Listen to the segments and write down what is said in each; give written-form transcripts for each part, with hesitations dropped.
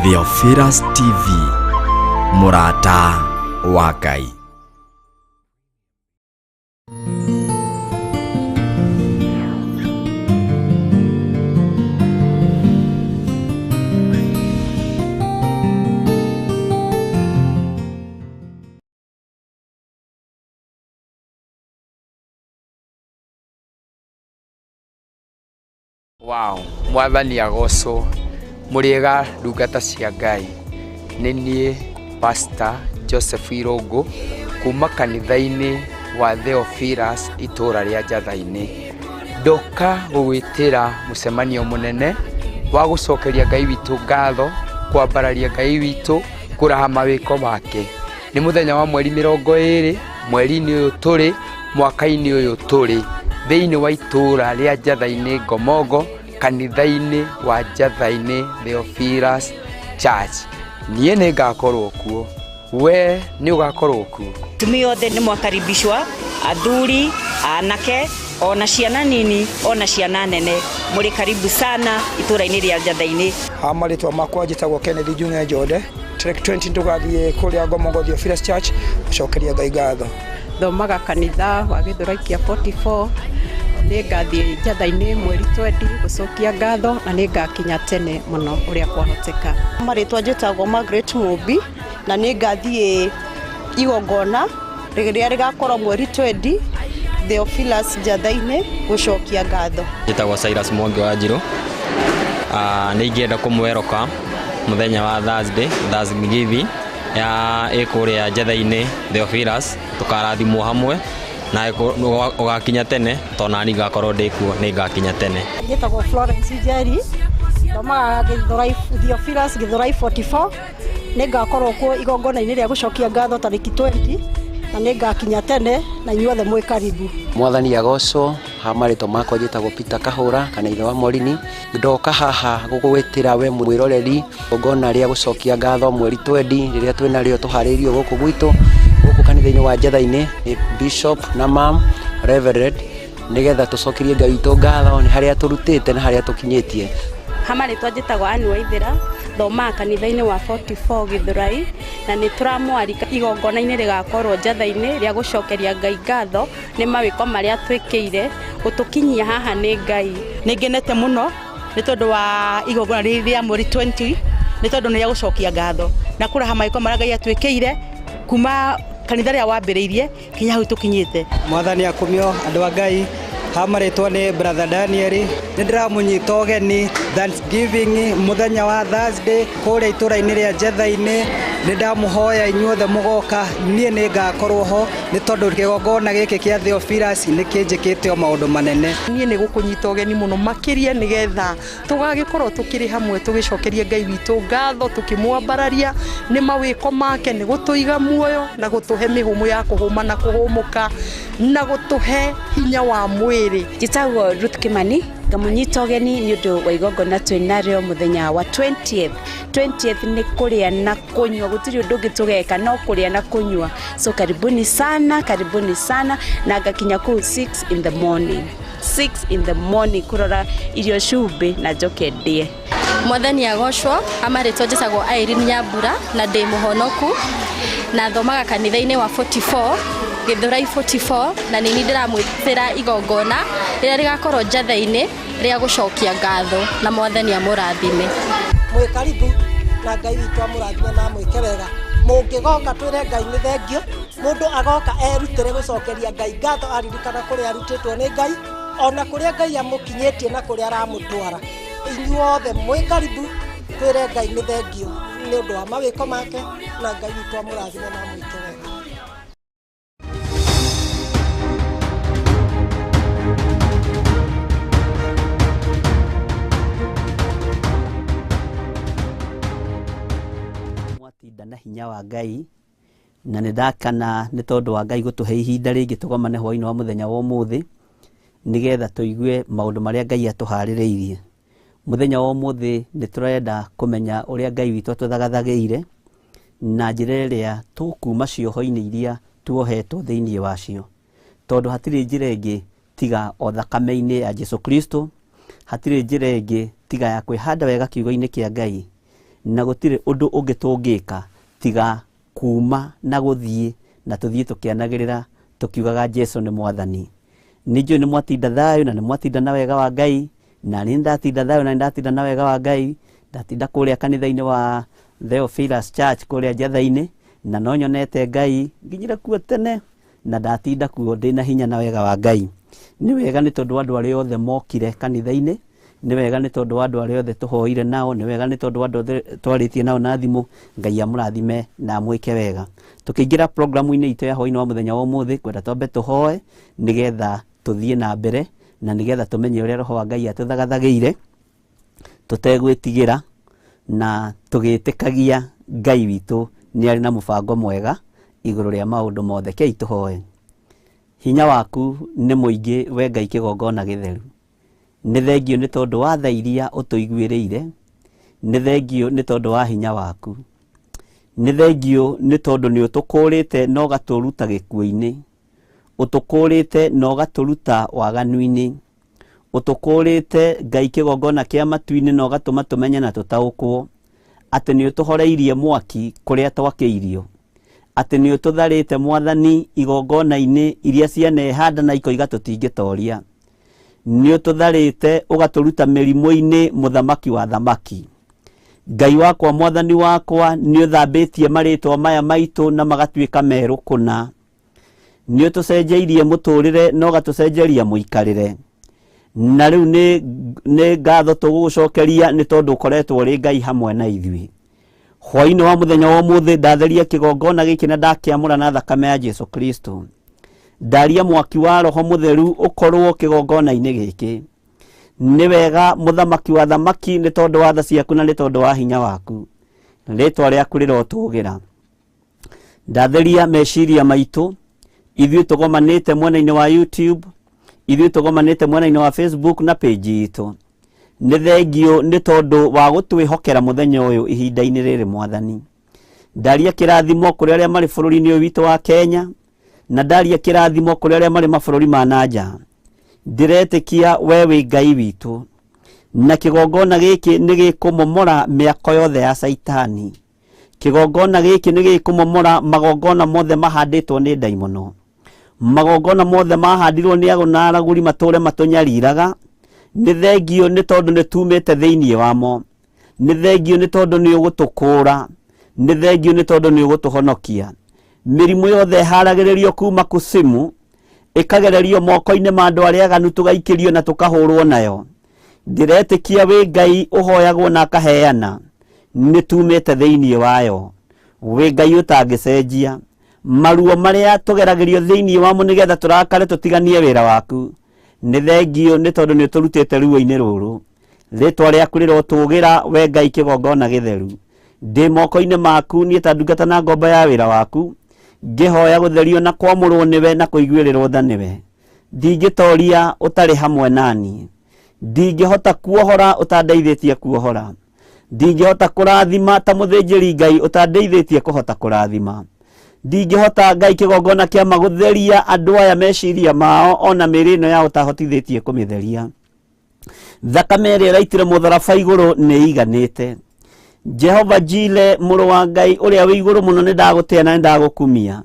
Theophilus TV, Murata wa Ngai. Wow, mwathani agoco muriega ndungata cia Ngai. Nini Pastor Joseph Irungu kuma kanitha-ini wa Theophilus itura ria Njatha-ini. Ndoka gugwitira mucemanio munene wa gucokeria Ngai witu ngatho, kwambararia Ngai witu, kuraha mawiko make. Ni muthenya wa mweri 20 mweri-ini uyu turi mwaka-ini uyu turi thiini wa itura ria Njatha-ini Ngomongo, kanitha-ini wa Njatha-ini Theophilus Church. Nie nĩ ngakorwo kuo, we nĩ ugakorwo kuo. Tumia othe nĩ mwakaribishwa, athuri, anake, ona ciana nini, ona ciana nene. Muri karibu sana itura-ini ria Njatha-ini. Amaritwa makwa njitagwo Kennedy Junior Njode. Track 20 tugathie kuria Ngomongo Theophilus Church gucokeria Ngai ngatho. Thomaga kanitha wa Githuraikia 44. Nĩ ngathie Njatha-ini mweri 20 gucokia ngatho na nĩ ngakinya tene muno uria kwahoteka. Maritwa njitagwo Margaret Mubi na nĩ ngathie igongona riria rigakorwo mweri 20 Theophilus Njatha-ini gucokia ngatho. Njitagwo Cyrus Mwangi wa Njiro. Nĩ ingĩenda kũmweroka muthenya wa Thanksgiving ya ikuria Njatha-ini Theophilus, tukarathimwo hamwe na ugakinya tene tonani ngakorwo ndikuo nĩ ngakinya tene. Njitagwo Florence Njeri, thomaga Theophilus Githurai 44. Nĩ ngakorwo kuo igongona-ini ria gucokia ngatho tariki 20 na nĩ ngakinya tene na inyuothe mwĩ karibu. Mwathani agoco. Maritwa makwa njitagwo Peter Kahura kana ithe wa Morini. Ndoka haha gugwitira we mwiroreri igongona ria gucokia ngatho mweri 20 riria twina rio tuhariirio guku gwitu guku kanitha-ini wa Njatha-ini. Bishop na Mam Reverend nigetha tucokirie Ngai witu ngatho ni haria turutite na haria tukinyitie. Maritwa njitagwo Anne Waithira, thomaga kanitha-ini wa 44 Githurai na nĩ turamwarika igongona-ini rigakorwo Njatha-ini ria gucokeria Ngai ngatho ni mawiko maria twikire gutukinyia haha ni Ngai. Nĩ ngenete muno nĩ tondu wa igongona ria mweri 20, nĩ tondu nĩ ria gucokia ngatho na kuraha mawiko maria Ngai atwikire kuma kanitha ria wambiriirie kinya hau tukinyite. Mwathani akumio andu a Ngai. Maritwa ni Brother Daniel. Nĩ ndĩramunyita ũgeni Thanksgiving muthenya wa Thursday kuria itura-ini ria Njatha-ini. Nĩ ndamuhoya inyuothe mugoka, nie nĩ ngakorwo ho nĩ tondu kigongona giki kia Theophilus nĩ kĩnjĩkĩte o maundu manene. Nie nĩ gukunyita ũgeni muno makiria nigetha tugagikorwo tukiri hamwe tugicokeria Ngai witu ngatho tukimwambararia ni mawiko make, ni gutuiga muoyo na gutuhe mihumu ya kuhuma na kuhumuka na gutuhe hinya wa mwiri. Njitagwo Ruth Kimani, ngamunyita ũgeni nĩ ũndũ wa igongona twĩnario muthenya wa 20th nĩ kuria na kunywa, gutiri ũndũ ũngĩ tugeka no kuria na kunywa. So karibuni sana na ngakinya kuu 6 in the morning kurora irio cumbi na njoke ndie. Mwathani agocwo. Maritwa njitagwo Irene Nyambura na ndĩ muhonoku na thomaga kanitha-ini wa 44 Githurai 44 na nini ndiramwitira igongona riria rigakorwo Njatha-ini ria gucokia ngatho na Mwathani amurathime. Mwĩ karibu na Ngai witu amurathime na mwĩke wega. Mũngĩgoka twĩre Ngai nĩ thengio. Mũndũ agoka erutĩre gucokeria Ngai ngatho, aririkana kũrĩa arutĩtwo nĩ Ngai, ona kũrĩa Ngai amũkinyĩtie na kũrĩa aramũtwara. Inyuothe mwĩ karibu twĩre Ngai nĩ thengio nĩ ũndũ wa mawĩko make na Ngai witu amurathime na mwĩke wega. Mwatinda na hinya wa Ngai na nĩ ndakana nĩ tondu wa Ngai gutuhe ihinda rĩngĩ tugomane hwaĩ-inĩ wa muthenya wa ũmũthĩ nigetha tuigue maundu maria Ngai atuharĩrĩirie. Muthenya wa ũmũthĩ nĩ turenda kumenya uria Ngai witu atũthagathagĩire na njĩra ĩrĩa tukuma cioho-inĩ iria tuohetwo thĩinĩ wacio, tondu hatirĩ njĩra ĩngĩ tiga o thakame-inĩ ya Jesu Kristo, hatirĩ njĩra ĩngĩ tiga ya kwĩhanda wega kiugo-inĩ kĩa Ngai na gutire undu ungi tungika tiga kuma na guthie na tuthie tukianagirira tukiugaga Jesu ni mwathani. Ninjui ni mwatinda thayo na ni mwatinda na wega wa Ngai, na ni ndatinda thayo na ndatinda na wega wa Ngai. Ndatinda kuria kanitha-ini wa Theophilus Church kuria Njatha-ini, na no nyonete Ngai nginyira kuo tene, na ndatinda kuo ndina hinya na wega wa Ngai. Ni wega ni tondu andu aria othe mokire kanitha-ini, ni wega ni tondu andu aria othe tuhoire nao, ni wega ni tondu andu othe twaritie nao na thimu. Ngai amurathime na mwike wega. Tukiingira programu-ini itu ya hwaini wa muthenya wa umuthi, kwenda twambe tuhoe nigetha tuthie na mbere, na nigetha tumenye uria roho wa Ngai atuthagathagiire tutegwitigira na tugitikagia Ngai witu ni ari na mubango mwega iguru ria maundu mothe. Kei tuhoe. Hinya waku ni muingi we Ngai kigongona githeru. Ni thengio ni tondu wa tha iria utuiguiriire, ni thengio ni tondu wa hinya waku, ni thengio ni tondu ni utukurite no gaturuta gikuo-ini, utukurite no gaturuta waganu-ini, utukurite Ngai kigongona kia matu-ini no gatuma tumenye na tutaukwo ati ni utuhoreirie mwaki kuria twakiirio, ati ni ututharite mwathani igongona-ini iria cianehanda na ikoiga tutingitoria, ni ututharite ugaturuta mirimu-ini muthamaki wa thamaki. Ngai wakwa mwathani wakwa ni uthambitie maritwa maya maitu na magatuika meru kuna, ni utucenjeirie muturire no gatucenjeria muikarire, na riu ni ngatho tugucokeria ni tondu ukoretwo uri Ngai hamwe na ithui. Hwaini wa muthenya wa umuthi ndatheria kigongona giki na ndakiamura na thakame ya Jesu Kristo. Ndaria mwaki wa Roho Mutheru ukorwo kigongona-ini giki. Ni wega muthamaki wa thamaki ni tondu wa tha ciaku na ni tondu wa hinya waku. Ritwa riaku rirotugira. Ndatheria meciria maitu, ithui tugomanite mwena-ini wa YouTube, ithui tugomanite mwena-ini wa Facebook na page itu. Ni thengio ni tondu wa gutwihokera muthenya uyu ihinda-ini riri mwathani. Ndaria kirathimo kuri aria mari bururi-ini uyu witu wa Kenya, na ndaria kirathimo kuri aria mari mabururi ma nanja. Ndiretikia wewe Ngai witu, na kigongona giki ni gikumomora miako yothe ya saitani. Kigongona giki ni gikumomora magongona mothe mahanditwo ni daimono, magongona mothe mahandirwo ni aguna araguri mature matunyariraga. Ni thengio ni tondu ni tumite thiini wamo, ni thengio ni tondu ni ugutukura, ni thengio ni tondu ni ugutuhonokia. Mirimu yothe haragiririo kuma kusimu ikagererio moko-ini ma andu aria aganu tugaikirio na tukahurwo nayo. Ndiretikia we Ngai uhoyagwo na akaheana ni tumite thiini wayo. We Ngai utangicenjia maruo maria tugeragirio thiini wamo nigetha turakare tutiganie wira waku. Ni thengio ni tondu ni turutite ruo-ini ruru. Ritwa riaku rirotugira we Ngai kigongona githeru. Ndi moko-ini maku ni ta ndungata na ngomba ya wira waku, ngihoya gutherio na kwamurwo niwe na kuiguirirwo tha niwe. Ndingitoria utari hamwe nani, ndingihota kuohora utandeithitie kuohora, ndingihota kurathima ta muthinjiri Ngai utandeithitie kuhota kurathima, ndingihota Ngai kigongona kia magutheria andu aya meciria mao ona miri ino ya utahotithitie kumitheria. Thakame iria iraitire mutharaba iguru ni iganite. Jehova Jile muru wa Ngai uria wi iguru muno ni ndagutia na ndagukumia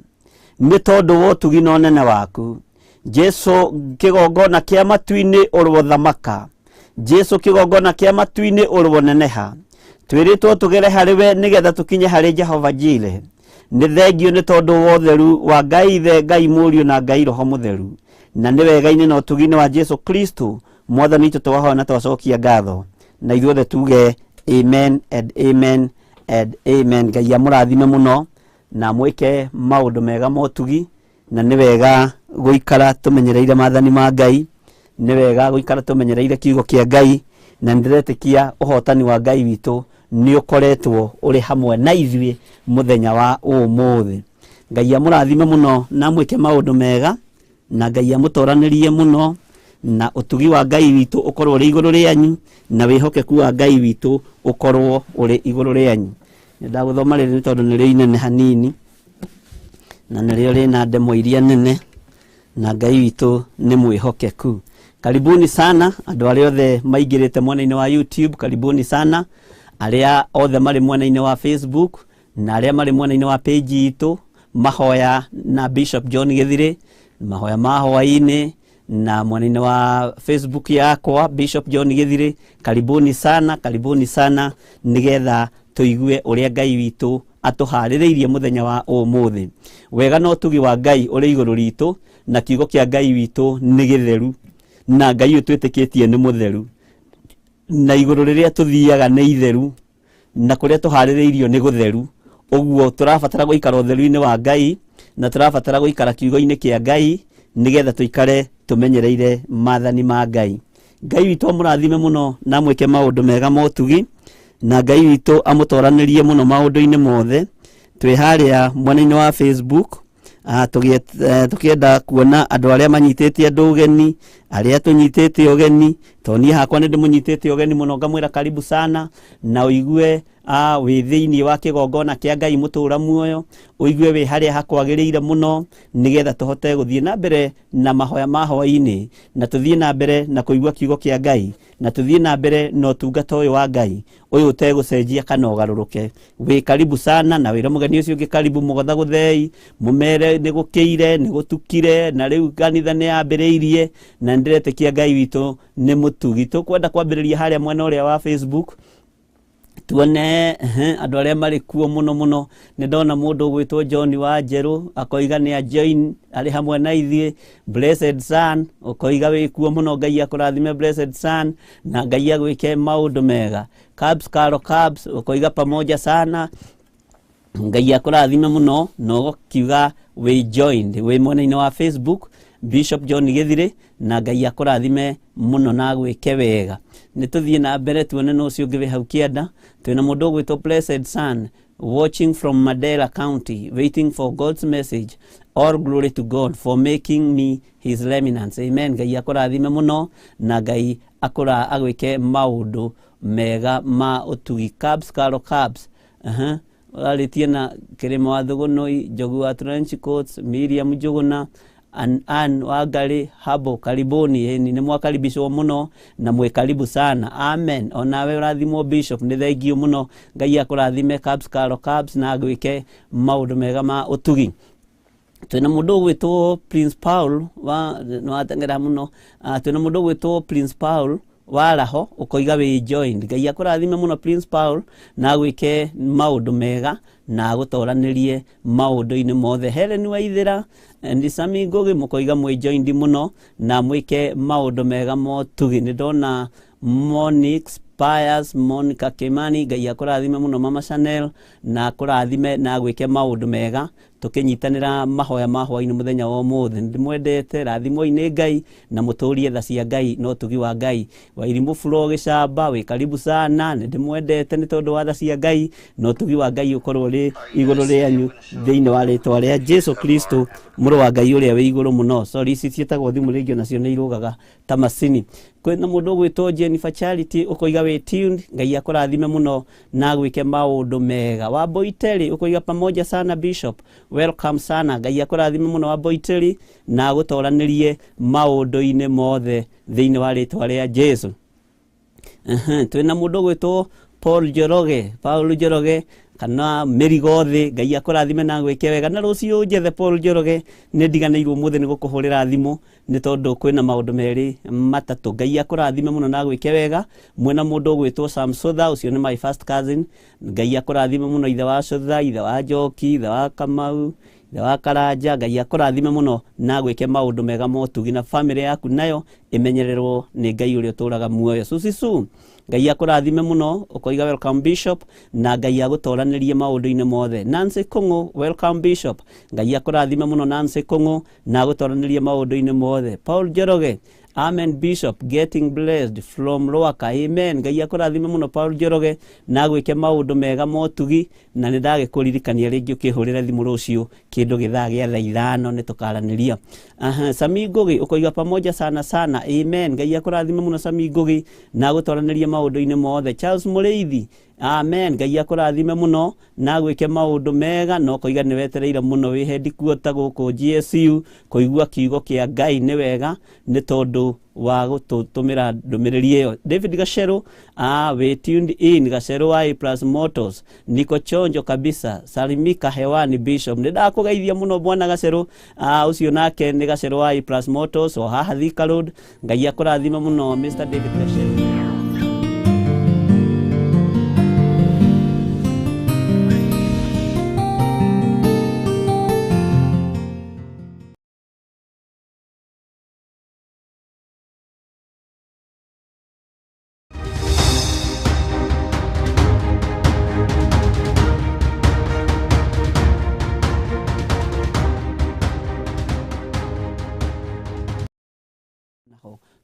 ni tondu wo tugi no nene waku. Jesu kigongona kia matu-ini urwo thamaka, Jesu kigongona kia matu-ini urwo neneha. Twiritwo tugere hariwe nigetha tukinye hari Jehova Jile. Ni thengio ni tondu wo theru wa Ngai Ithe, Ngai Muriu na Ngai Roho Mutheru, na ni wega-ini no tugi-ini wa Jesu Kristo mwathani itu twahoya na twacokia ngatho na ithuothe tuge amen and amen and amen. Ngai amurathime muno na mwike maundu mega motugi, na ni wega guikara tumenyereire mathani ma Ngai, ni wega guikara tumenyereire kiugo kia Ngai, na ndiretikia uhotani wa Ngai witu ni ukoretwo uri hamwe na ithui muthenya wa umuthi. Ngai amurathime muno na mwike maundu mega, na Ngai amutoranirie muno, na utugi wa Ngai witu ukorwo uri iguru rianyu, na wihokeku wa Ngai witu ukorwo uri iguru rianyu. Ndaguthoma riri tondu ni inene hanini na nirio rina ndemo iria nene, na Ngai witu ni mwihokeku. Karibuni sana andu aria othe maingirite mwena-ini wa YouTube, karibuni sana aria othe mari mwena-ini wa Facebook na aria mari mwena-ini wa page itu mahoya na Bishop John Githire, mahoya mahoya-ini na mwena-ini wa Facebook yakwa Bishop John Githire. Karibuni sana nigetha tuigue uria Ngai witu atuhaririirie muthenya wa umuthi. Wega no tugi wa Ngai uri iguru ritu, na kiugo kia Ngai witu ni githeru, na Ngai utwitikitie ni mutheru, na iguru riria tuthiaga ni itheru, na kuria tuhaririirio ni gutheru. Uguo turabatara guikara utheru-ini wa Ngai, na turabatara guikara kiugo-ini kia Ngai nigetha tuikare tumenyereire maathani ma Ngai. Ngai witu amurathime muno na mwike maundu mega motugi, na Ngai witu amutoranirie muno maundu-ini mothe. Twi haria mwena-ini wa Facebook tukienda kuona andu aria manyitite andu ugeni, aria tunyitite ugeni. Toni hakwa ni ndimunyitite ugeni muno, ngamwira karibu sana, na uigue wi thiini wa kigongona kia Ngai mutura muoyo, uigue wi haria hakwagiriire muno nigetha tuhote guthie na mbere na mahoya mahoya-ini, na tuthie na mbere na kuigua kiugo kia Ngai, na tuthie na mbere no tungata uyu wa Ngai uyu utegucenjia kana ugaruruke. Wi karibu sana, na wira mugeni ucio ungi karibu mugotha guthei mumere ni gukiire ni gutukire, na riu kanitha ni yambiriirie, na ndiretikia Ngai witu ni mutugi. Tukwenda kwambiriria haria mwena uria wa Facebook tuone andu aria mari kuo muno. Ni ndona mundu gwitwo John Wanjeru akoiga ni a join ari hamwe na ithie. Blessed Son ukoiga wi kuo muno, Ngai akurathime Blessed Son, na Ngai agwike maundu mega. Cabs ukoiga pamoja sana, Ngai akurathime muno, no kiuga we joined we mwena-ini wa Facebook Bishop John Githire, na Ngai akurathime muno na gwike wega. Ni tuthie na mbere tuone no cio ngiwe hau kienda. Twina mundu gwitwo Blessed Son watching from Madera County, waiting for God's message. All glory to God for making me his remnants. Amen. Ngai akurathime muno, na Ngai akura agwike maundu mega ma utugi. Cabs aritie na Kirima wa Thugunoi, Njogu wa Trench Coats, Miriam Njuguna, An Wangari Habo, karibuni. Ni mwakaribishwo muno na mwe karibu sana. Amen. Onawe urathimwo Bishop, ni thengio muno. Ngai akurathime Cabs na agwike maundu mega ma utugi. Twina mundu gwitwo Prince Paul wa no atengera muno. Twina mundu gwitwo Prince Paul waraho ukoiga wi joined. Ngai akurathime muno Prince Paul, na agwike maundu mega na agutoranirie maundu-ini mothe. Helen Waithira and Sami Ngugi mukoiga mwe joined muno na mwike maundu mega motugi. Ni ndona Monix Pius, Monica Kimani, Ngai akurathime muno Mama Chanel, na akurathime na agwike maundu mega tukinyitanira mahoya mahoya-ini muthenya wa umuthi. Ndimwendete, rathimwo-ini Ngai na muturie tha cia Ngai no tugi wa Ngai. Wairimu Flo Gicamba wi karibu sana, ndimwendete ni tondu wa tha cia Ngai no tugi wa Ngai ukorwo ri iguru rianyu thiini wa ritwa ria Jesu Kristo muru wa Ngai uria wi iguru muno. Sorry ici cietagwo thimu ringio nacio ni irugaga ta macini. Kwina mundu gwitwo Jennifer Charity ukoiga wi tuned. Ngai akurathime muno na agwike maundu mega. Wa Boiteri ukoiga pamoja sana Bishop, welcome sana. Ngai akurathime muno wa Boiteri na agutoranirie maundu-ini mothe thiini wa ritwa ria Jesu. Twina mundu gwitwo Paul Njoroge kana Merigothi. Ngai akurathime na gwike wega. Na rucio njethe Paul Njoroge ni ndiganirwo muthe ni gukuhurira thimu ni tondu kwina maundu meri matatu. Ngai akurathime muno na gwike wega. Mwena mundu gwitwo Sam Sotha, ucio ni my first cousin. Ngai akurathime muno ithe wa Sotha, ithe wa Njoki, ithe wa Kamau, ithe wa Karanja. Ngai akurathime muno na gwike maundu mega motugi, na family yaku nayo imenyererwo ni Ngai uria uturaga muoyo. Susisu Ngai akurathime muno ukoiga welcome Bishop, na Ngai agutoranirie maundu-ini mothe. Nancy Kungu, welcome Bishop. Ngai akurathime muno Nancy Kungu na agutoranirie maundu-ini mothe. Paul Njoroge, amen Bishop, getting blessed from Loaka. Amen. Ngai akurathime muno Paul Njoroge na agwike maundu mega motugi, na ni ndagikuririkania ringi ukihurira thimu rucio kindu githaa gia thaa 5 ni tukaraniria. Sami Ngugi ukoiga pamoja sana. Amen. Ngai akurathime muno Sami Ngugi na agutoranirie maundu-ini mothe. Charles Mureithi, amen. Ngai akũrathime mũno na gwĩke maũndũ mega, no koiga nĩ wetereire mũno wĩ headquarter gũkũ GSU kũigua kiugo kĩa Ngai nĩ wega nĩ tondũ wa gũtũtũmĩra ndũmĩrĩri ĩyo. David Gacero we tuned in. Gacero wa A+ Motors, niko chonjo kabisa, salimika hewani Bishop. Nĩ ndakũgeithia mũno bwana Gacero, ũcio nake nĩ Gacero wa A+ Motors o haha Thika Road. Ngai akũrathime mũno Mr. David Gacero.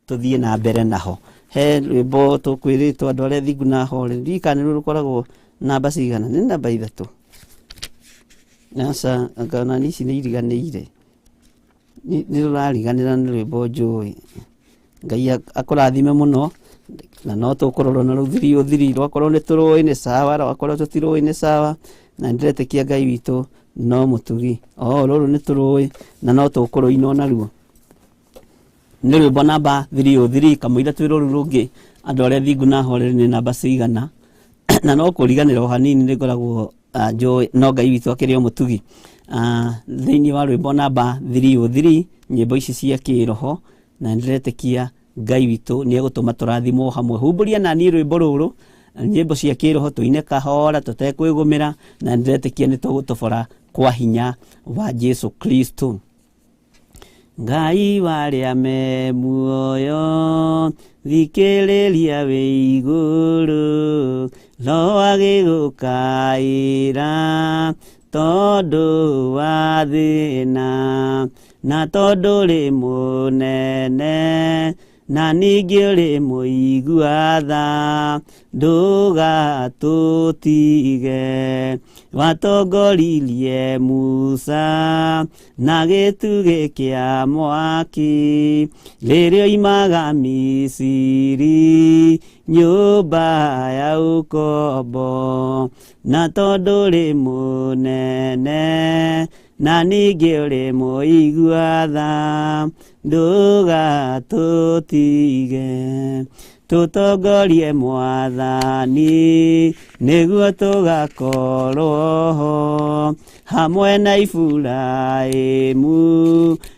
Tuthie na mbere naho he rwimbo tukwiritwo andu aria thingu na hore rikani rukoragwo namba cigana ni namba 3 nasa akana nici ni iriganire ni rurariganira ni rwimbo njui. Ngai akũrathime mũno na no tũkũrorwo na rũthiri rwakorwo nĩ tũrũĩ nĩ sawa, rwakorwo tũtirũĩ nĩ sawa, na ndiretĩkia Ngai witũ no mũtugi rũrũ nĩ tũrũĩ na no tũkũrũinwo naruo. Nĩ rwĩmbo namba 303 kamũira twĩrwo rũu rũngĩ andũ arĩa thingu na horeri nĩ namba cigana na no kũriganĩra o hanini nĩ ngoragwo njũĩ, no Ngai witũ akĩrĩ o mũtugi. Thĩinĩ wa rwĩmbo namba 303 nyĩmbo ici cia kĩroho, na ndiretĩkia Ngai witũ nĩ egũtũma tũrathimwo hamwe. Humbũria naniĩ rwĩmbo rũrũ, nyĩmbo cia kĩroho tũine kahora tũtekwĩgũmĩra, na ndiretĩkia nĩ tũgũtobora kwa hinya wa Jesu Kristo. Ngai warĩa me muoyo thikĩrĩria wĩ igũrũ, no agĩgũkaĩra tondũ wa thĩna na tondũ rĩ mũnene na ningĩ ũrĩ mũigua tha, ndũgatũtige. Watongoririe Musa na gĩtugĩ kĩa mwaki rĩrĩa oimaga Misiri nyũmba ya ũkombo, na tondũ ũrĩ mũnene na ningĩ ũrĩ mũigua tha, ndũgatũtige. Tũtongorie Mwathani nĩguo tũgakorwo ho hamwe na Iburahĩmu